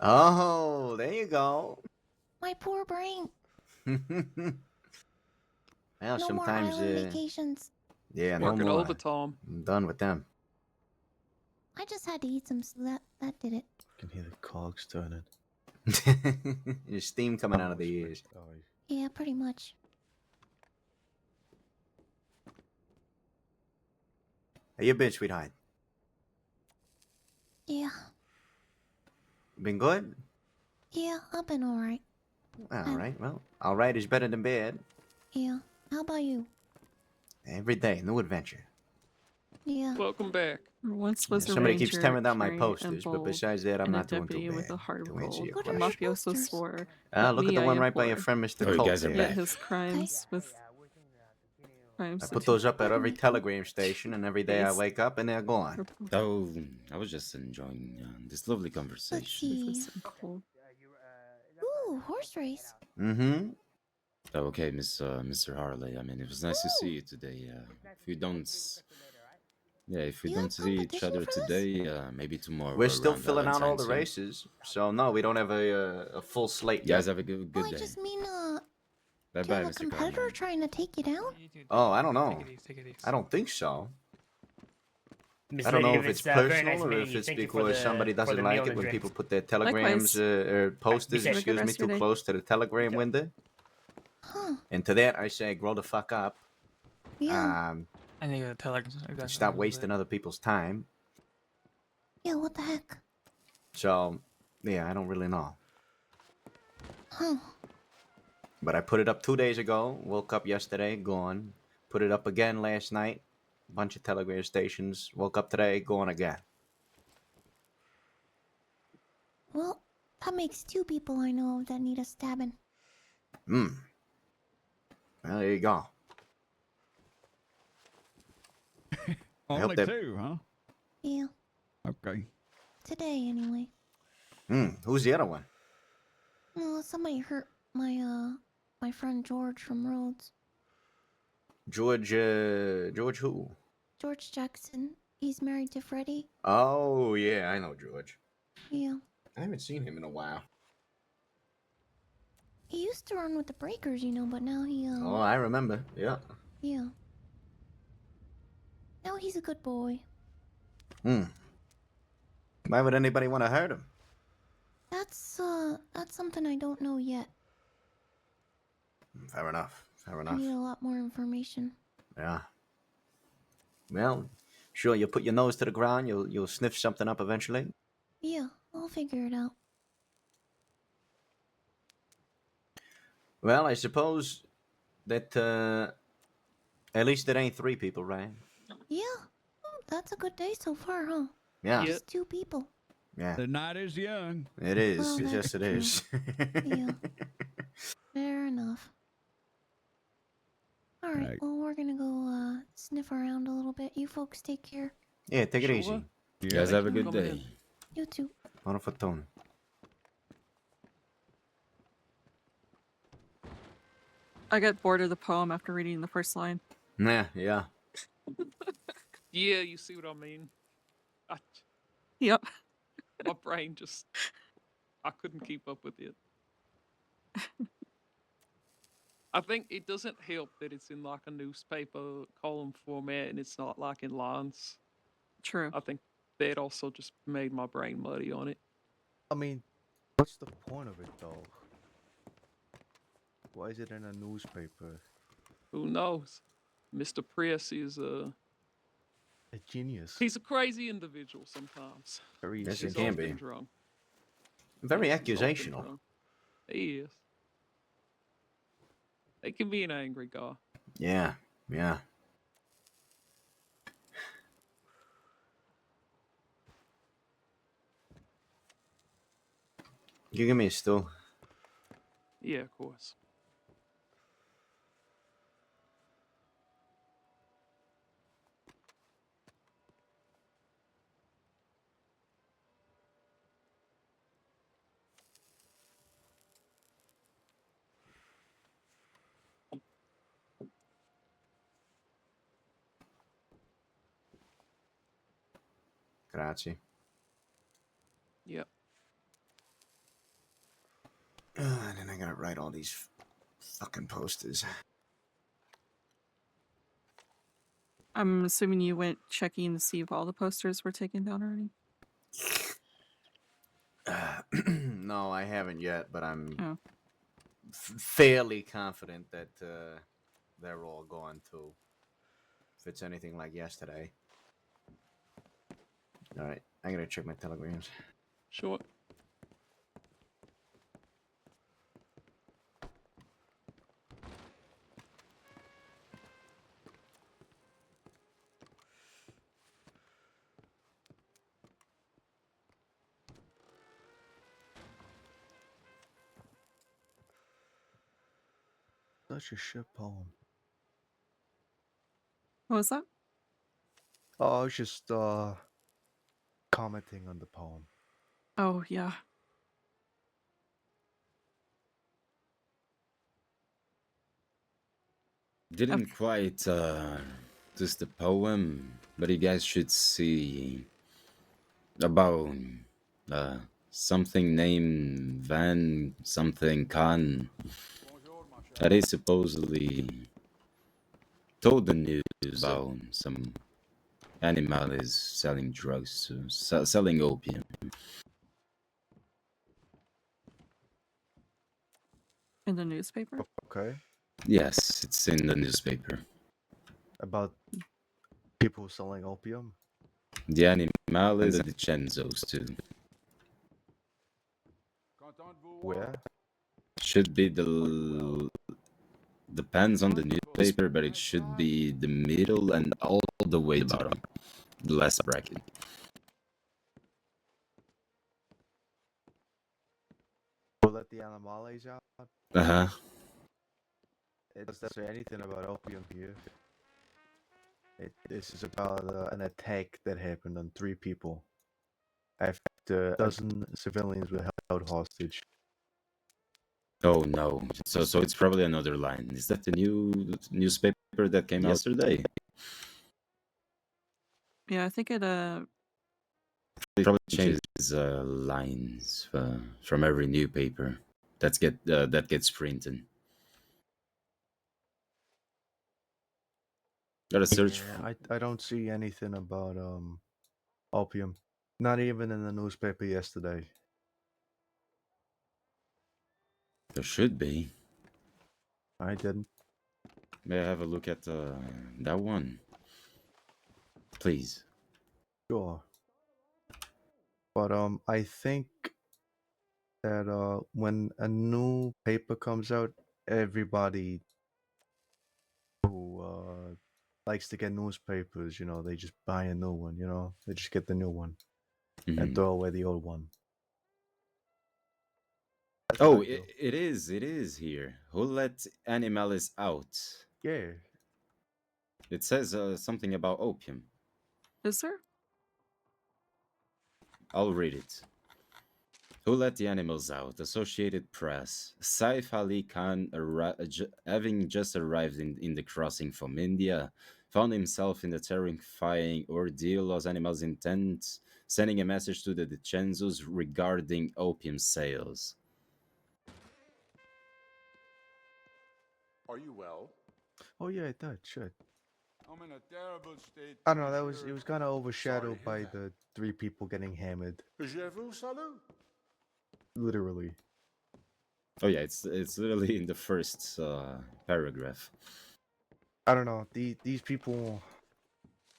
Oh, there you go. My poor brain. Well, No more sometimes, island vacations. yeah, no Working more. all the time. I'm done with them. I just had to eat some, so that did it. I can hear the cogs turning. There's steam coming out of the ears. Yeah, pretty much. How you been, sweetheart? Yeah. Been good? Yeah, I've been alright. All right. Well, all right is better than bad. Yeah. How about you? Every day, new adventure. Yeah. Welcome back. Once was a Somebody keeps ranger, tearing down my carrying posters, but bold, besides that, I'm and a not doing too deputy with bad. a hard To answer role. your The question. mafioso swore, Look at me the I one right by your implore. friend, Mr. Oh, you Colt guys are there. Yet back. his crimes with crimes I to put teach. those up at Where every do I go? telegram station, and every day I Face. wake up and they're gone. Oh, I was just enjoying this lovely Let's conversation. see. Ooh, horse race. Mm-hmm. Oh, okay, Mr. Harley. I mean, it was nice to see you today. If we don't, if we You don't have see each competition other for this? today, maybe tomorrow. We're still around filling out all Valentine's the here. races, so no, we don't have a full slate You guys yet. have a good Oh, I day. just mean, Bye do you bye, have a Mr. competitor Cartman. trying to take you down? Oh, I don't know. Take it easy. I don't think so. Miss I don't Lydia, know if it's very personal nice or meeting if you. it's Thank you for because the- somebody for doesn't the like meal it and when drink. people put their telegrams or posters, Have a good rest too of your day. close to the telegram window. Huh. And to that, I say, grow the fuck up. Yeah. I need to tell her. Stop wasting other people's time. Yeah, what the heck? So, yeah, I don't really know. Huh. But I put it up 2 days ago. Woke up yesterday, gone. Put it up again last night. Bunch of telegram stations. Woke up today, gone again. Well, that makes 2 people I know of that need a stabbing. Well, there you go. I hope Only that. 2, huh? Yeah. Okay. Today, anyway. Who's the other one? Well, somebody hurt my friend George from Rhodes. George who? George Jackson. He's married to Freddie. Oh, yeah, I know George. Yeah. I haven't seen him in a while. He used to run with the Breakers, you know, but now he, Oh, I remember. Yeah. Yeah. Now he's a good boy. Why would anybody want to hurt him? That's something I don't know yet. Fair enough. Fair I enough. need a lot more information. Yeah. Well, sure, you'll put your nose to the ground, you'll sniff something up eventually. Yeah, I'll figure it out. Well, I suppose that at least it ain't 3 people, right? Yeah. That's a good day so far, huh? Yeah. Just 2 people. Yeah. The night is young. It is. Well, Yes, that's it true. is. Yeah. Fair enough. Alright, Right. well, we're gonna go, sniff around a little bit. You folks take care. Yeah, take it Sure. easy. You guys have a good Coming day. in. You too. On a futon. I got bored of the poem after reading the first line. Yeah. Yeah, you see what I mean? Yep. My brain just... I couldn't keep up with it. I think it doesn't help that it's in like a newspaper column format and it's not like in lines. True. I think that also just made my brain muddy on it. I mean, what's the point of it though? Why is it in a newspaper? Who knows? Mr. Press is A genius. he's a crazy individual sometimes. Very Yes, He's it can often be. drunk. Very Yes, he's often accusational. drunk. He is. He can be an angry guy. Yeah. Yeah. You give me a stool. Yeah, of course. Grazie. Yep. And then I gotta write all these fucking posters. I'm assuming you went checking to see if all the posters were taken down already. No, I haven't yet, but I'm Oh. fairly confident that they're all gone too. If it's anything like yesterday. All right, I gotta check my telegrams. Sure. such a shit poem. What was that? Oh, I was just commenting on the poem. Oh, yeah. Didn't quite just the poem, but you guys should see about something named Van something Khan that is supposedly told the news about some animal is selling drugs, selling opium. In the newspaper? Okay. Yes, it's in the newspaper. About people selling opium? The animales and the Chenzos too. Where? Should be depends on the newspaper, but it should be the middle and all the way to the bottom, the last bracket. We'll let the animales out? Uh-huh. It doesn't say anything about opium here. This is about an attack that happened on 3 people after a dozen civilians were held hostage. Oh no! So it's probably another line. Is that the new newspaper that came yesterday? Yeah, I think it It probably changes lines from every new paper that gets printed. Gotta search. Yeah, I don't see anything about opium. Not even in the newspaper yesterday. There should be. I didn't. May I have a look at that one, please? Sure. But I think that when a new paper comes out, everybody who likes to get newspapers, they just buy a new one. They just get the new one and throw away the old one. That's Oh, what I do. it is here. Who let animals out? Yeah. It says something about opium. Is there? I'll read it. Who let the animals out? Associated Press. Saif Ali Khan, having just arrived in the crossing from India, found himself in a terrifying ordeal. Los Animals intent, sending a message to the Dicenzos regarding opium sales. Are you well? Oh yeah, it does. Shit. I'm in a terrible state. I don't know. It was kind of overshadowed by the 3 people getting hammered. Je vous salue. Literally. Oh yeah, it's literally in the first paragraph. I don't know. These people,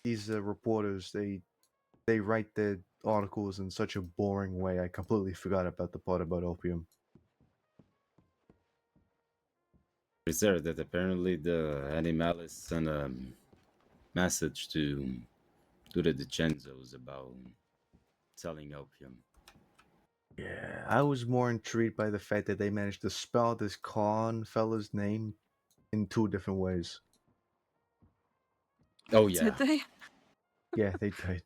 these reporters, they write their articles in such a boring way. I completely forgot about the part about opium. It's there that apparently the animals sent a message to the Dicenzos about selling opium. Yeah, I was more intrigued by the fact that they managed to spell this Khan fella's name in 2 different ways. Oh yeah. Did they? Yeah, they did.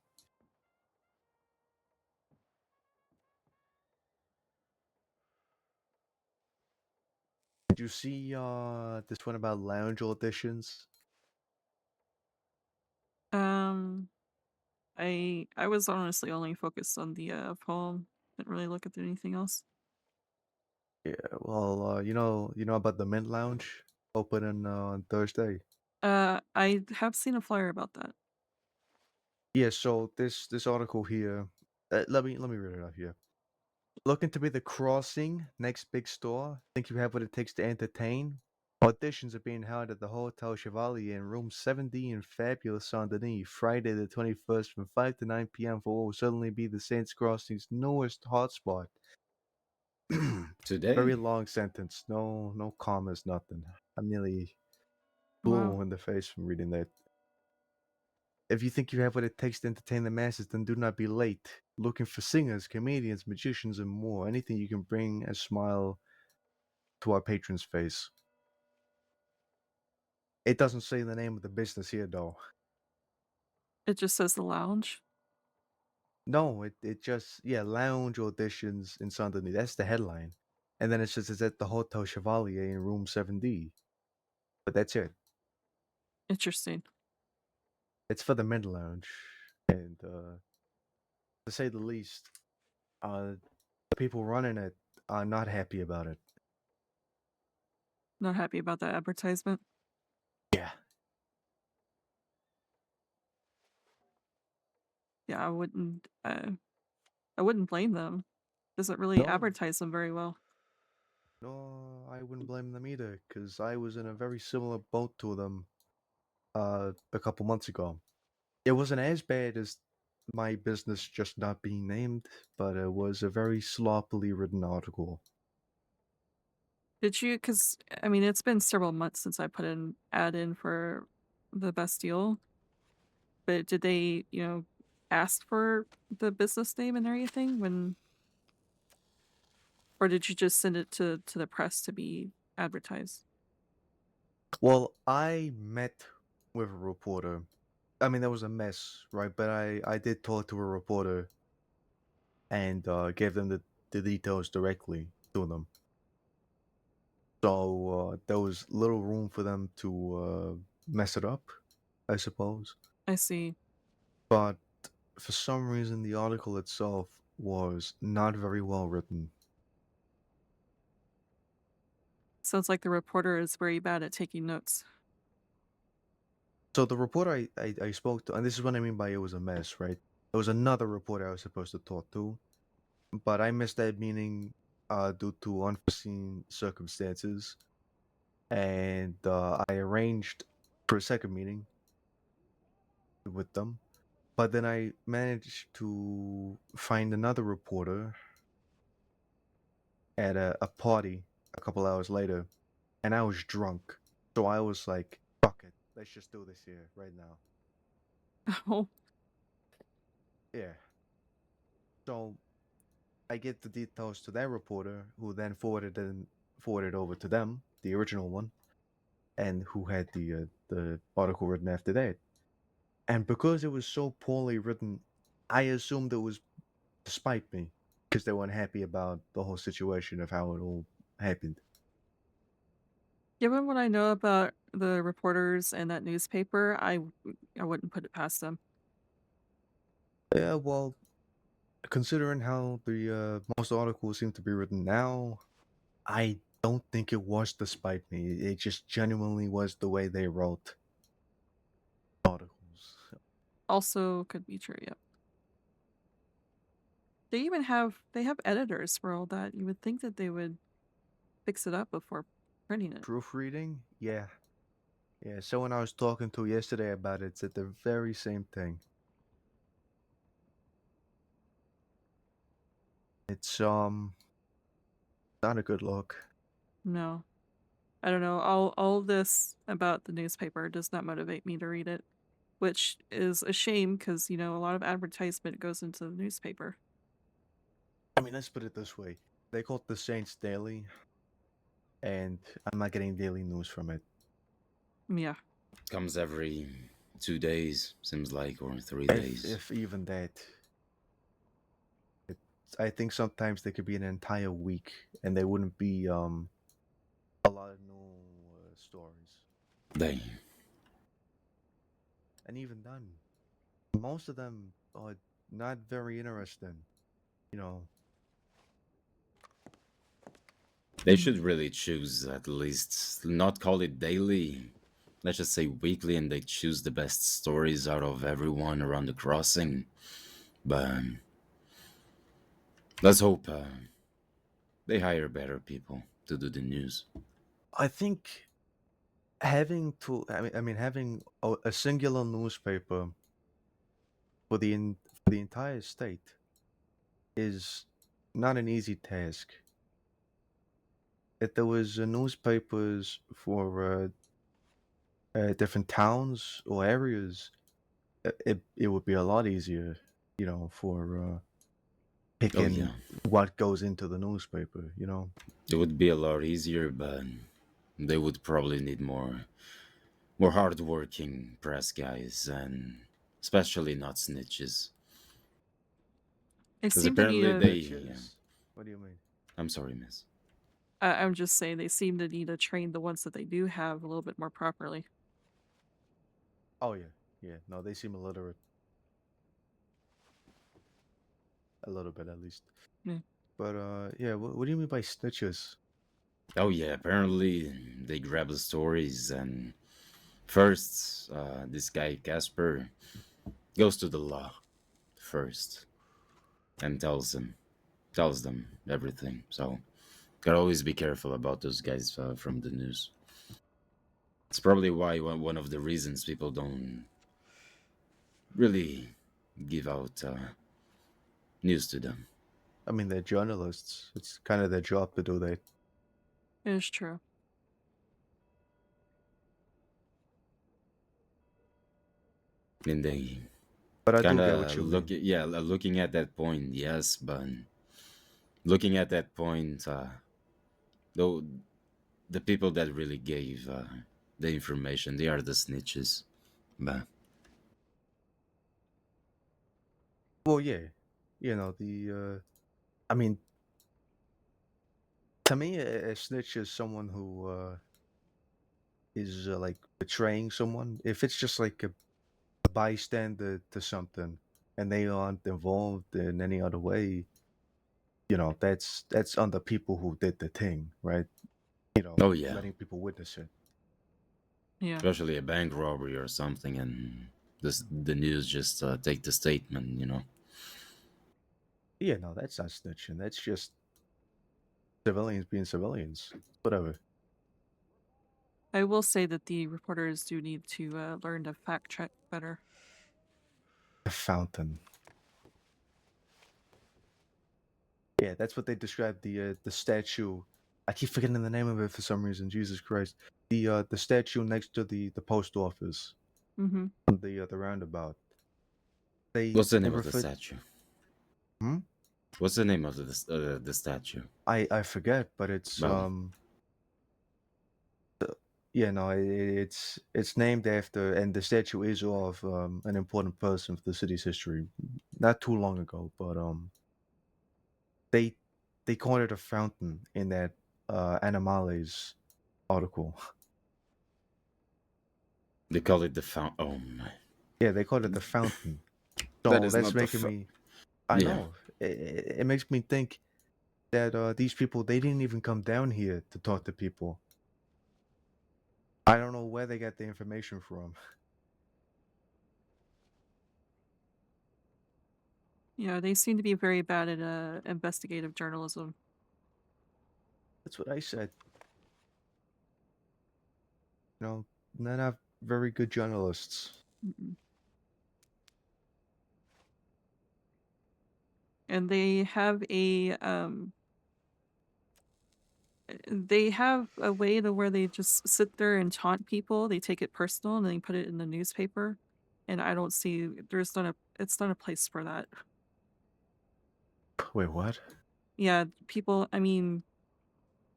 Did you see this one about lounge auditions? I was honestly only focused on the poem. Didn't really look at anything else. Yeah, well, you know about the Mint Lounge opening on Thursday. I have seen a flyer about that. Yeah, so this article here, let me read it out here. Looking to be the crossing next big store? Think you have what it takes to entertain? Auditions are being held at the Hotel Chevalier in room 70 in fabulous Saint Denis, Friday the 21st from 5 to 9 p.m. for what will certainly be the Saints Crossing's newest hotspot. Today? Very long sentence. No commas, nothing. I'm nearly blue in the face from reading that. If you think you have what it takes to entertain the masses, then do not be late. Looking for singers, comedians, magicians, and more. Anything you can bring a smile to our patron's face. It doesn't say the name of the business here, though. It just says the lounge. No, it just lounge auditions in Saint Denis. That's the headline, and then it says it's at the Hotel Chevalier in room 7D. But that's it. Interesting. It's for the mid lounge, and to say the least, the people running it are not happy about it. Not happy about that advertisement. Yeah. Yeah, I wouldn't blame them. Doesn't really No. advertise them very well. No, I wouldn't blame them either, because I was in a very similar boat to them a couple months ago. It wasn't as bad as my business just not being named, but it was a very sloppily written article. Did you? Because I mean, it's been several months since I put an ad in for the Bastille. But did they, ask for the business name and everything when, or did you just send it to the press to be advertised? Well, I met with a reporter. I mean, that was a mess, right? But I did talk to a reporter and gave them the details directly to them. So there was little room for them to mess it up, I suppose. I see. But for some reason, the article itself was not very well written. Sounds like the reporter is very bad at taking notes. So the reporter I spoke to, and this is what I mean by it was a mess, right? There was another reporter I was supposed to talk to, but I missed that meeting due to unforeseen circumstances, and I arranged for a second meeting with them, but then I managed to find another reporter at a party a couple hours later, and I was drunk, so I was like, "Fuck it, let's just do this here right now." Oh. Yeah. So I get the details to that reporter, who then forwarded over to them, the original one, and who had the article written after that. And because it was so poorly written, I assumed it was to spite me, because they weren't happy about the whole situation of how it all happened. Given what I know about the reporters and that newspaper, I wouldn't put it past them. Yeah, well, considering how the most articles seem to be written now, I don't think it was to spite me. It just genuinely was the way they wrote articles. Also could be true, yep. They have editors for all that. You would think that they would fix it up before printing it. Proofreading? Yeah. Yeah, someone I was talking to yesterday about it said the very same thing. It's not a good look. No. I don't know. All this about the newspaper does not motivate me to read it, which is a shame because, a lot of advertisement goes into the newspaper. I mean, let's put it this way. They call it the Saints Daily, and I'm not getting daily news from it. Yeah. Comes every 2 days, seems like, or 3 days. If even that. I think sometimes there could be an entire week, and there wouldn't be a lot of new stories. They. And even then, most of them are not very interesting. They should really choose, at least, not call it daily. Let's just say weekly, and they choose the best stories out of everyone around the crossing. But let's hope they hire better people to do the news. I think having a singular newspaper for the entire state is not an easy task. If there was newspapers for different towns or areas, it would be a lot easier, for picking what goes into the newspaper. It would be a lot easier, but they would probably need more more hardworking press guys, and especially not snitches. It Because seemed to need apparently a... they. What do you mean? I'm sorry, miss. I'm just saying they seem to need to train the ones that they do have a little bit more properly. Oh yeah, yeah. No, they seem illiterate. A little bit, at least. Yeah. But yeah. What do you mean by snitches? Oh yeah, apparently they grab the stories, and first this guy Casper goes to the law first and tells them everything. So gotta always be careful about those guys from the news. It's probably why one of the reasons people don't really give out news to them. I mean, they're journalists. It's kind of their job to do that. It is true. And they But I do kind get what of you look mean. at, yeah, looking at that point, yes, but looking at that point, though, the people that really gave the information, they are the snitches. But Well, yeah, you know the. I mean, to me, a snitch is someone who is like betraying someone. If it's just like a bystander to something, and they aren't involved in any other way, you know, that's on the people who did the thing, right? You know, oh yeah, letting people witness it. Yeah. especially a bank robbery or something, and the news just take the statement, you know. Yeah, no, that's not snitching. That's just civilians being civilians. Whatever. I will say that the reporters do need to learn to fact check better. A fountain. Yeah, that's what they described the statue. I keep forgetting the name of it for some reason. Jesus Christ. The statue next to the post office. Mm-hmm. The roundabout. What's the name of the referred. statue? Hmm? What's the name of the statue? I forget, but it's Well, yeah, no, it's named after, and the statue is of an important person for the city's history. Not too long ago, but they called it a fountain in that Animales article. they call it the fountain. Oh my. Yeah, they called it the fountain. So That is that's not the making me. I Yeah. know. It makes me think that these people, they didn't even come down here to talk to people. I don't know where they got the information from. Yeah, they seem to be very bad at investigative journalism. That's what I said. You know, they're not very good journalists. Mm-mm. And they have a way to where they just sit there and taunt people. They take it personal and they put it in the newspaper. And I don't see it's not a place for that. Wait, what? Yeah, people, I mean,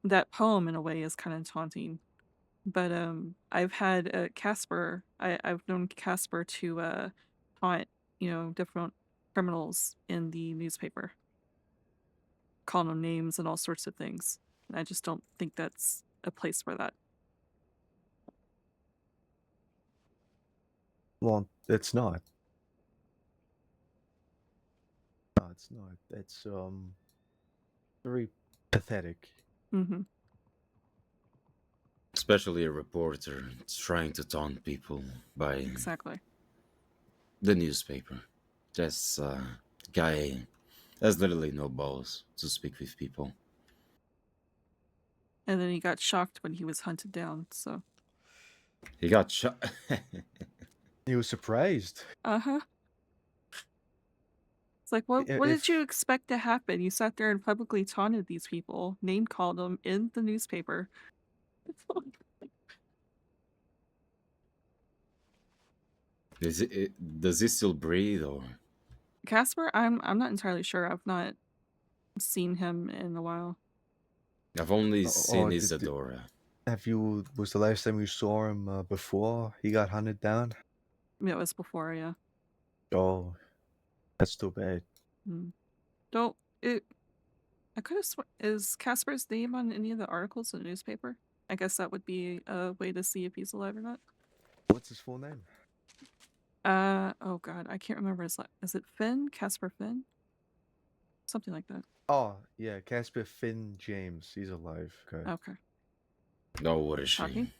that poem in a way is kind of taunting. But I've had Casper, I've known Casper to taunt, different criminals in the newspaper, calling them names and all sorts of things. And I just don't think that's a place for that. Well, it's not. No, it's not. It's very pathetic. Mm-hmm. Especially a reporter trying to taunt people by Exactly. the newspaper. This guy has literally no balls to speak with people. And then he got shocked when he was hunted down, so. He got shot. He was surprised. Uh-huh. It's like, what did you expect to happen? You sat there and publicly taunted these people, name called them in the newspaper. Does he still breathe, or? Casper, I'm not entirely sure. I've not seen him in a while. I've only seen Isadora. Was the last time you saw him before he got hunted down? Yeah, it was before, yeah. Oh, that's too bad. Don't it? I could have is Casper's name on any of the articles in the newspaper? I guess that would be a way to see if he's alive or not. What's his full name? Oh god, I can't remember his is it Finn? Casper Finn? Something like that. Oh, yeah, Casper Finn James. He's alive. Okay. Okay. Oh, what a shame. Shocking.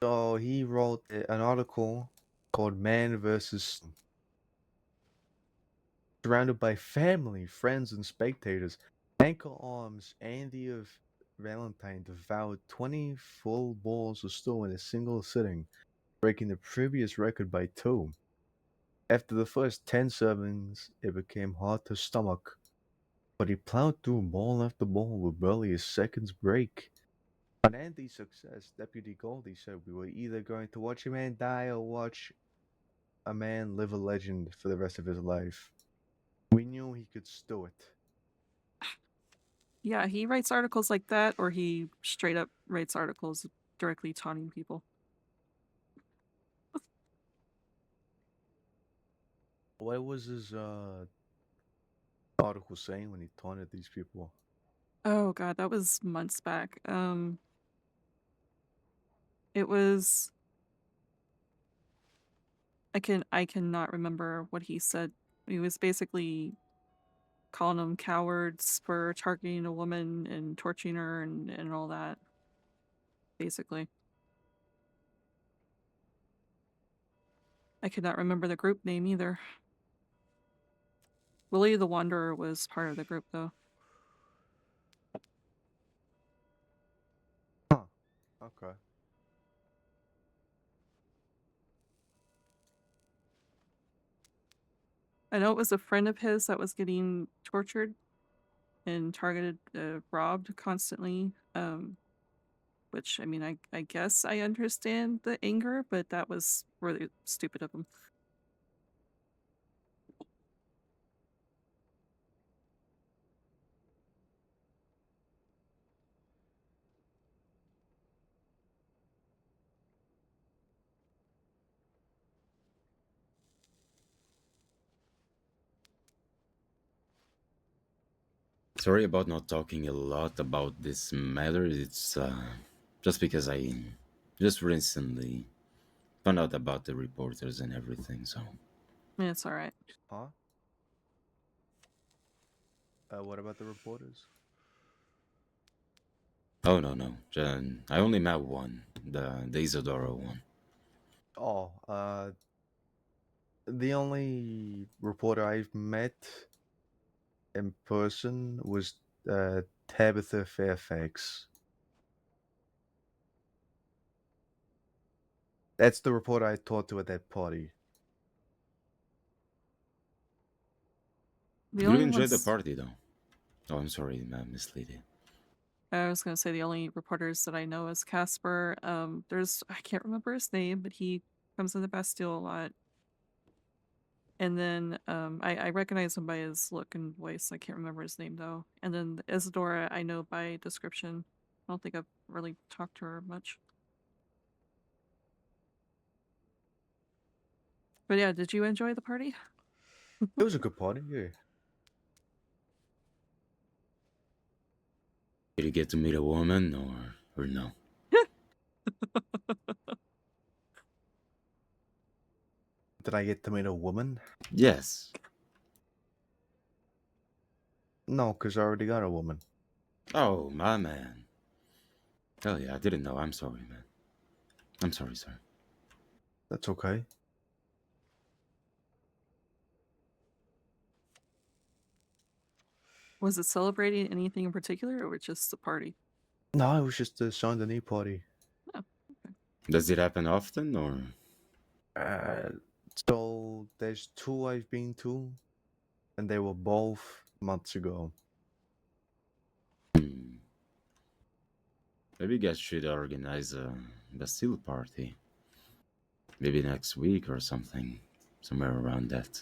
So he wrote an article called Man vs. Surrounded by family, friends, and spectators, Anchor Arms Andy of Valentine devoured 20 full balls of stew in a single sitting, breaking the previous record by 2. After the first 10 servings, it became hard to stomach, but he plowed through ball after ball with barely a second's break. On Andy's success, Deputy Goldie said we were either going to watch a man die or watch a man live a legend for the rest of his life. We knew he could stew it. Yeah, he writes articles like that, or he straight up writes articles directly taunting people. What was his article saying when he taunted these people? Oh god, that was months back. It was I cannot remember what he said. He was basically calling them cowards for targeting a woman and torturing her and all that. Basically. I could not remember the group name either. Willie the Wanderer was part of the group though. Huh. Okay. I know it was a friend of his that was getting tortured and targeted, robbed constantly. Which, I mean, I guess I understand the anger, but that was really stupid of him. Sorry about not talking a lot about this matter. It's just because I just recently found out about the reporters and everything, so. Yeah, it's alright. Huh? What about the reporters? Oh, no. I only met one, the Isadora one. Oh, the only reporter I've met in person was Tabitha Fairfax. That's the reporter I talked to at that party. You enjoyed the party, though. Oh, I'm sorry, Miss Lydia. I was gonna say the only reporters that I know is Casper. I can't remember his name, but he comes in the Bastille a lot. And then I recognize him by his look and voice. I can't remember his name though. And then Isadora I know by description. I don't think I've really talked to her much. But yeah, did you enjoy the party? It was a good party, yeah. Did you get to meet a woman or no? Did I get to meet a woman? Yes. No, because I already got a woman. Oh, my man. Hell yeah, I didn't know. I'm sorry, man. I'm sorry, sir. That's okay. Was it celebrating anything in particular, or just a party? No, it was just a Saint Denis party. Oh, okay. Does it happen often, or? So there's 2 I've been to, and they were both months ago. Maybe you guys should organize a Bastille party. Maybe next week or something. Somewhere around that.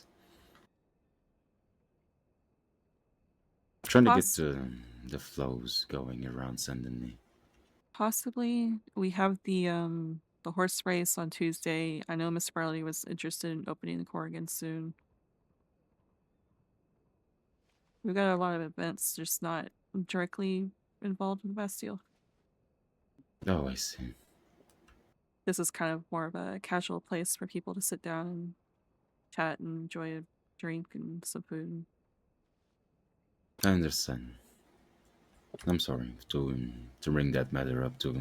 Trying to get the flows going around suddenly. Possibly. We have the horse race on Tuesday. I know Miss Farley was interested in opening the core again soon. We've got a lot of events, just not directly involved in the Bastille. Oh, I see. This is kind of more of a casual place for people to sit down and chat and enjoy a drink and some food. I understand. I'm sorry to bring that matter up, to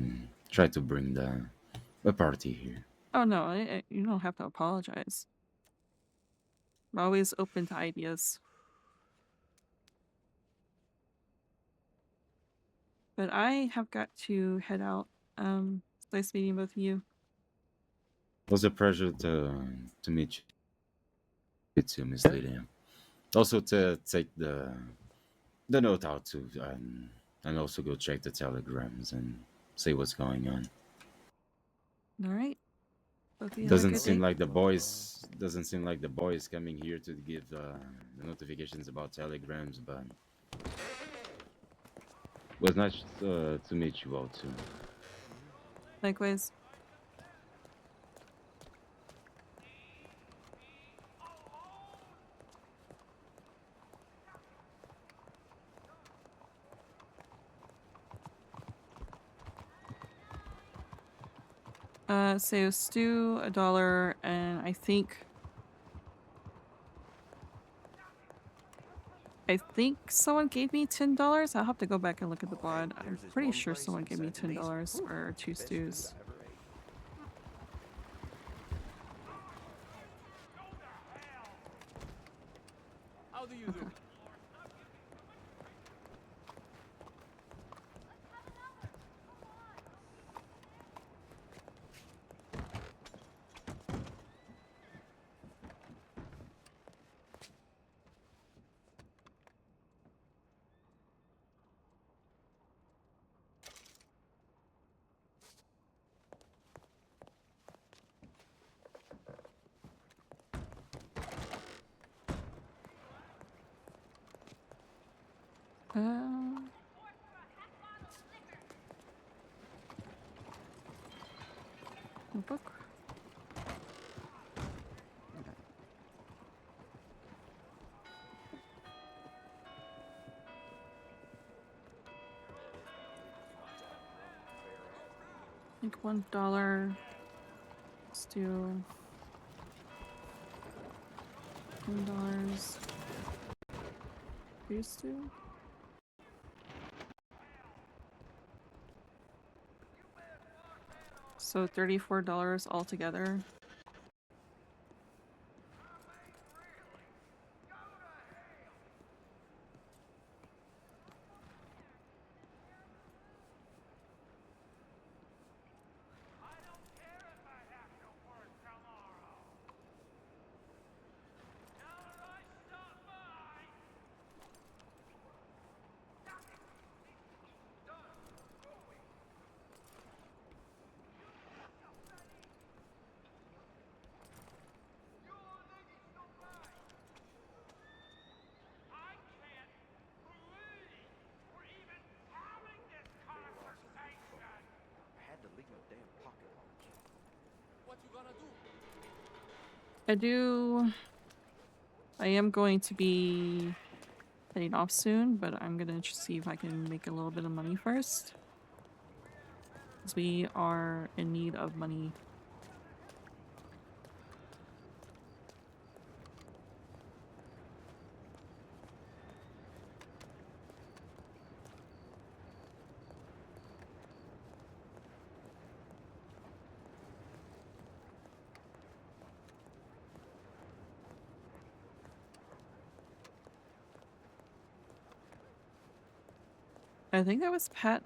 try to bring the party here. Oh no, you don't have to apologize. I'm always open to ideas. But I have got to head out. It's nice meeting both of you. It was a pleasure to meet you too, Miss Lydia. Also to take the note out to and also go check the telegrams and see what's going on. All right. Both of you have a Doesn't good seem day. like the boys coming here to give the notifications about telegrams, but it was nice to meet you all too. Likewise. So stew $1, and I think someone gave me $10. I'll have to go back and look at the bod. I'm pretty sure someone gave me $10 for 2 stews. How do you do? Book. I think $1 stew. $10 beef stew. So $34 altogether. I am going to be heading off soon, but I'm gonna just see if I can make a little bit of money first. Because we are in need of money. I think that was Pat.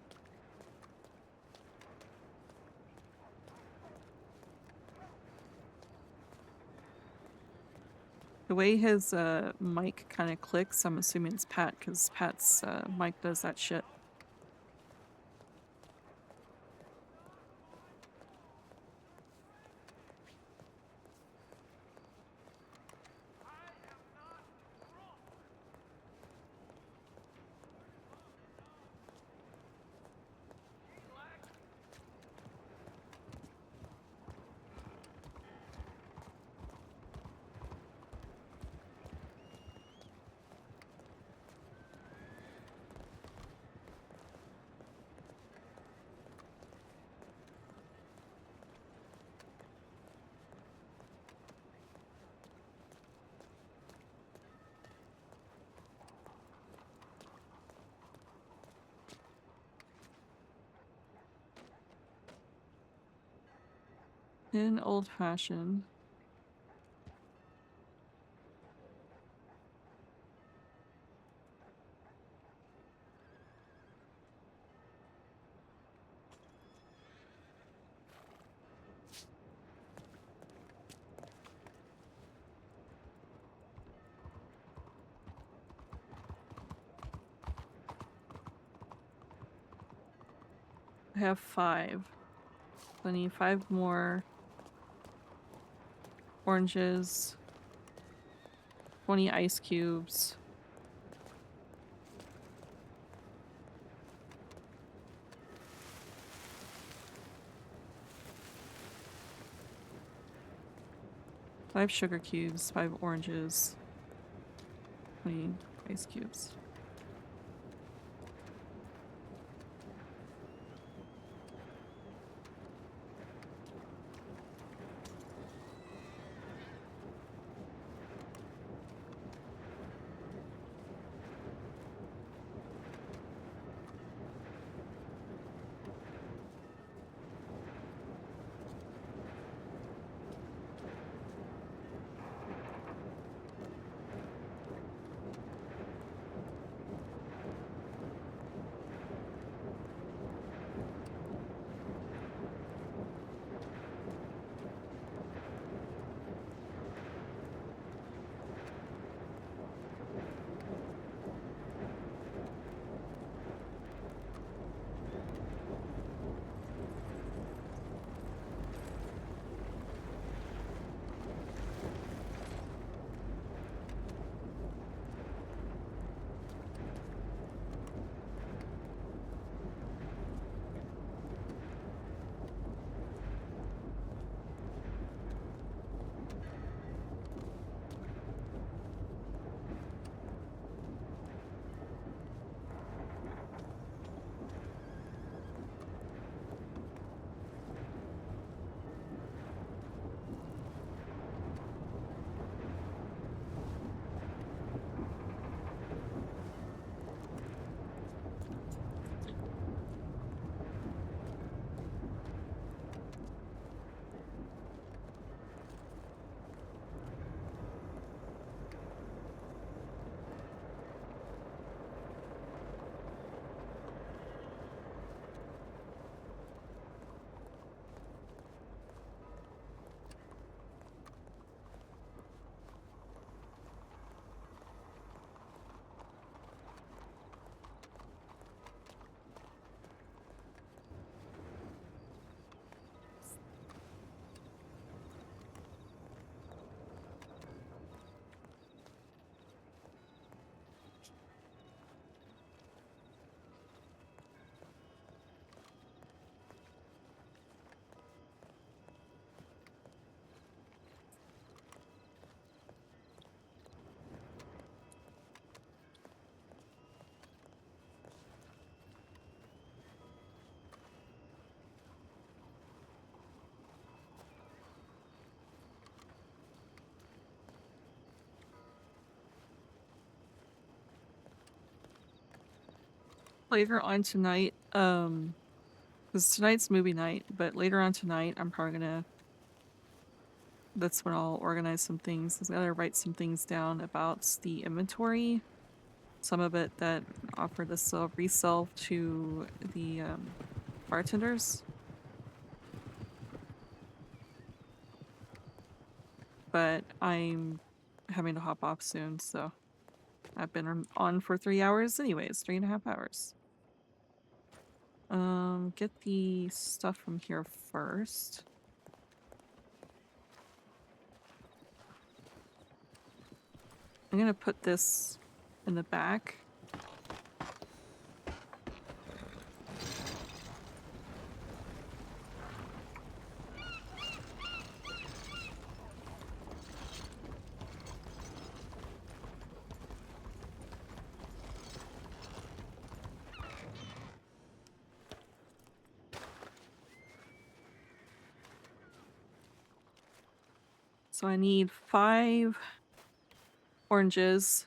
The way his mic kind of clicks, I'm assuming it's Pat, because Pat's mic does that shit. In old fashioned. I have 5. So I need 5 more oranges, 20 ice cubes. Five sugar cubes, 5 oranges, 20 ice cubes. Later on tonight, because tonight's movie night, but later on tonight, I'm probably gonna. That's when I'll organize some things. I gotta write some things down about the inventory. Some of it that offer to resell to the bartenders. But I'm having to hop off soon, so I've been on for 3 hours anyways, 3.5 hours. Get the stuff from here first. I'm gonna put this in the back. So I need 5 oranges.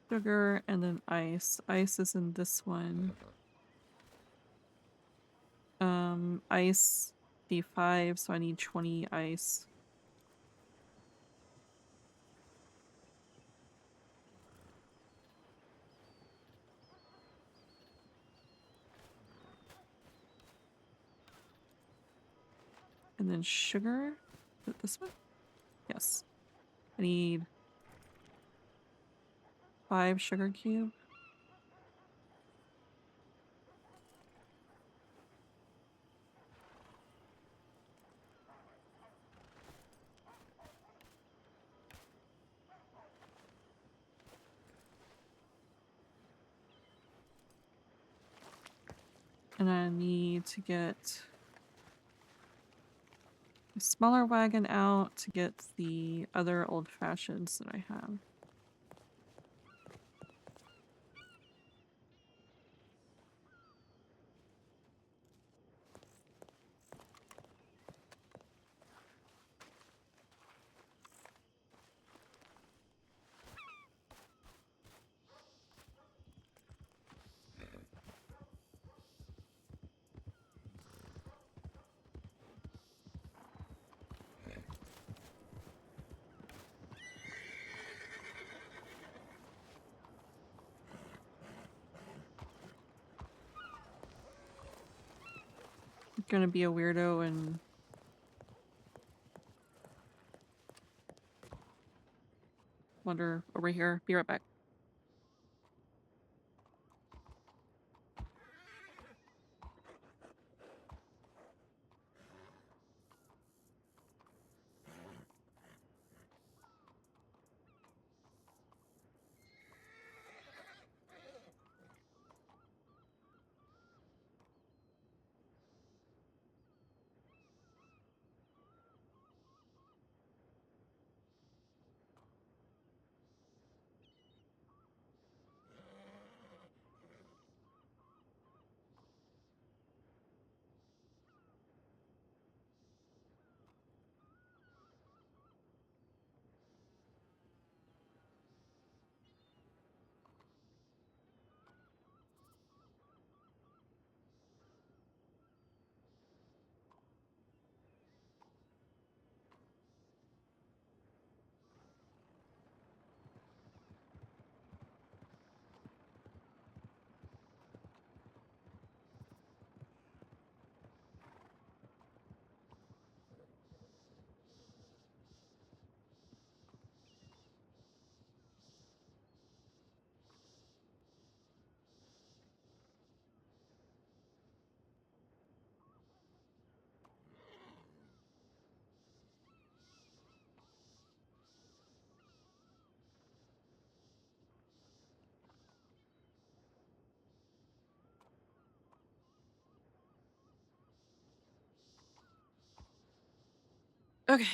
Sugar and then ice. Ice is in this one. Ice D5, so I need 20 ice. And then sugar. Is it this one? Yes. I need 5 sugar cube. And I need to get a smaller wagon out to get the other old fashions that I have. I'm gonna be a weirdo and wander over here. Be right back. Okay.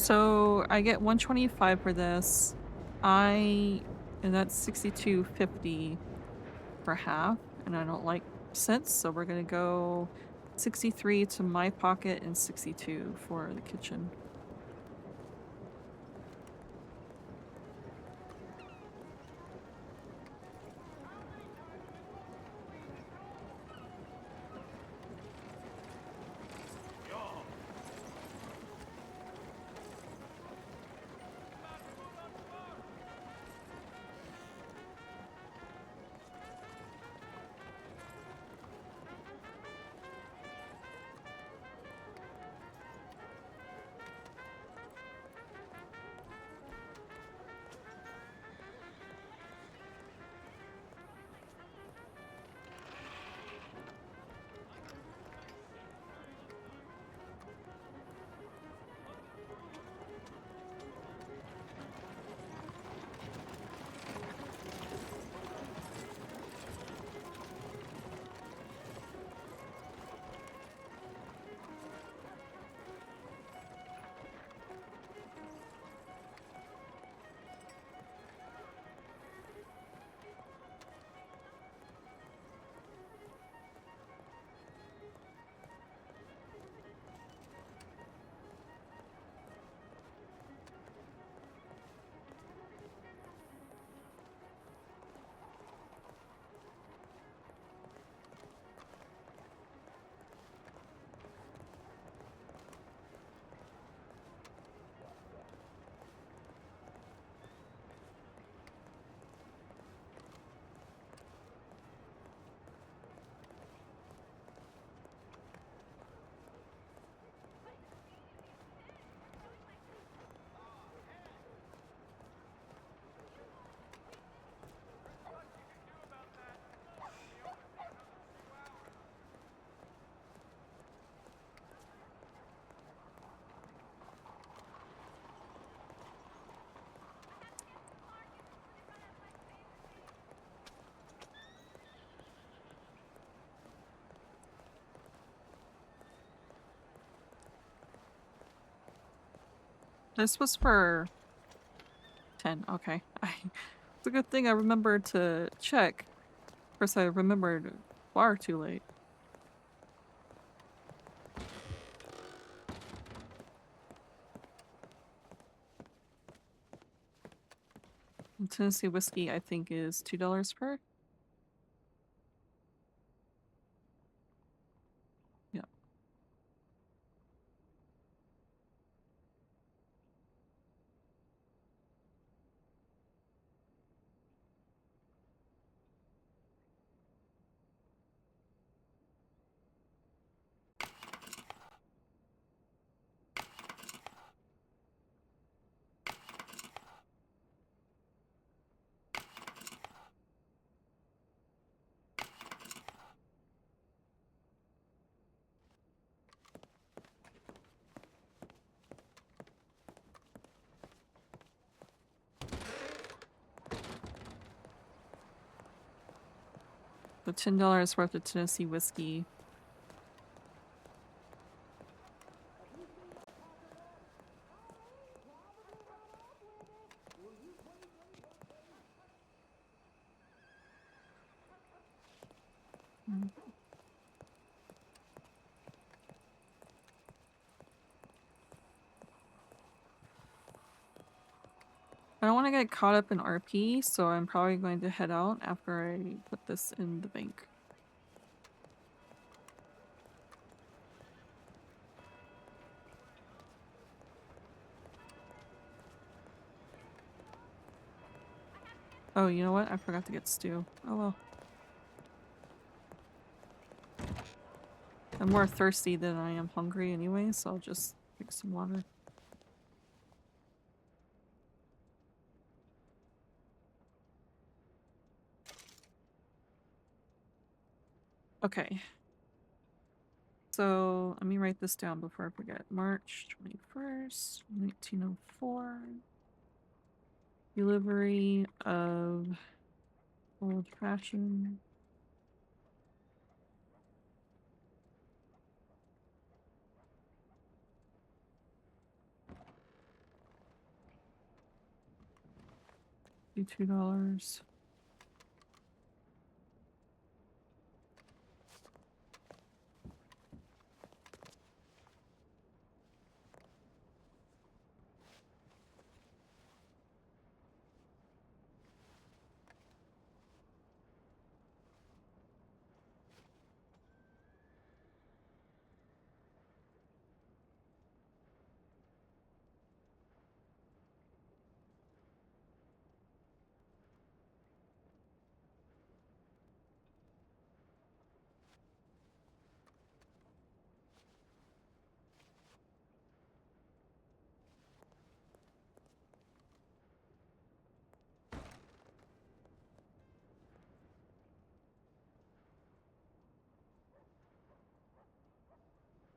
So I get 125 for this. And that's 62.50 for half, and I don't like cents, so we're gonna go 63 to my pocket and 62 for the kitchen. This was for 10. Okay. It's a good thing I remembered to check. Of course, I remembered far too late. And Tennessee whiskey, I think, is $2 per. Yeah. The $10 worth of Tennessee whiskey. I don't want to get caught up in RP, so I'm probably going to head out after I put this in the bank. Oh, you know what? I forgot to get stew. Oh well. I'm more thirsty than I am hungry anyway, so I'll just drink some water. Okay. So let me write this down before I forget. March 21st, 1904. Delivery of old fashioned. $52.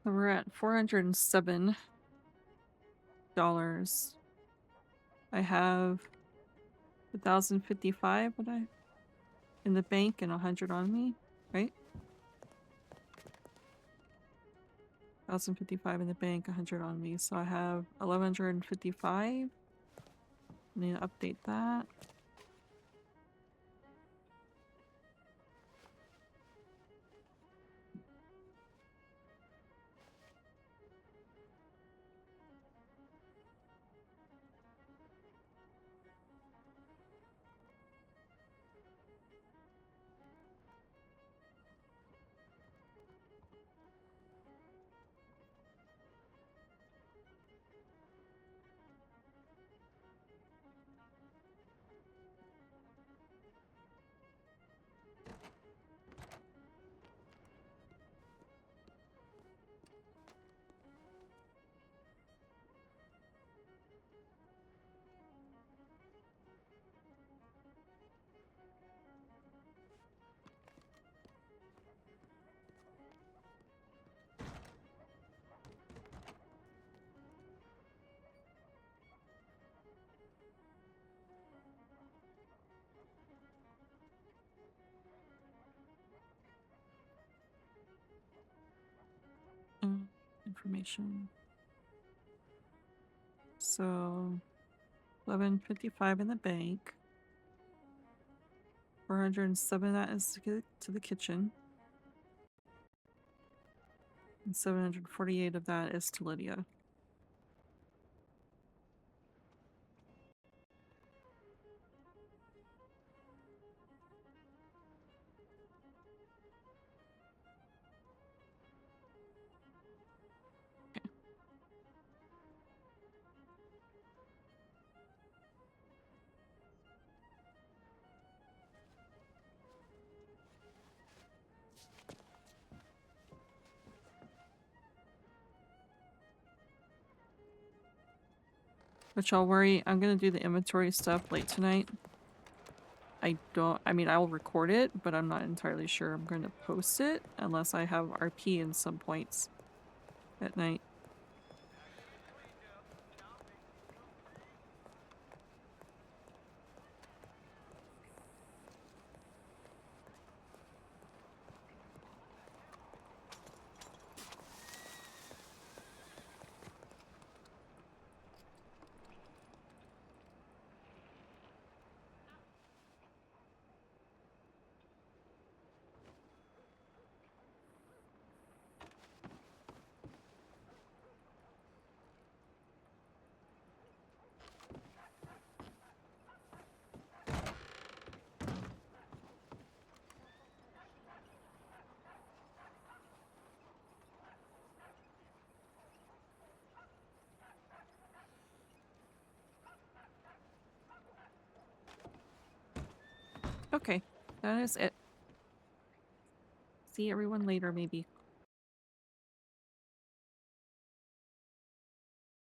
We're at $407. I have 1,055 in the bank and 100 on me, right? 1,055 in the bank, 100 on me. So I have 1,155. I need to update that. Information. So 1,155 in the bank. 407 that is to the kitchen. And 748 of that is to Lydia. Which I'll worry, I'm gonna do the inventory stuff late tonight. I mean, I'll record it, but I'm not entirely sure I'm going to post it unless I have RP in some points at night. Okay, that is it. See everyone later, maybe.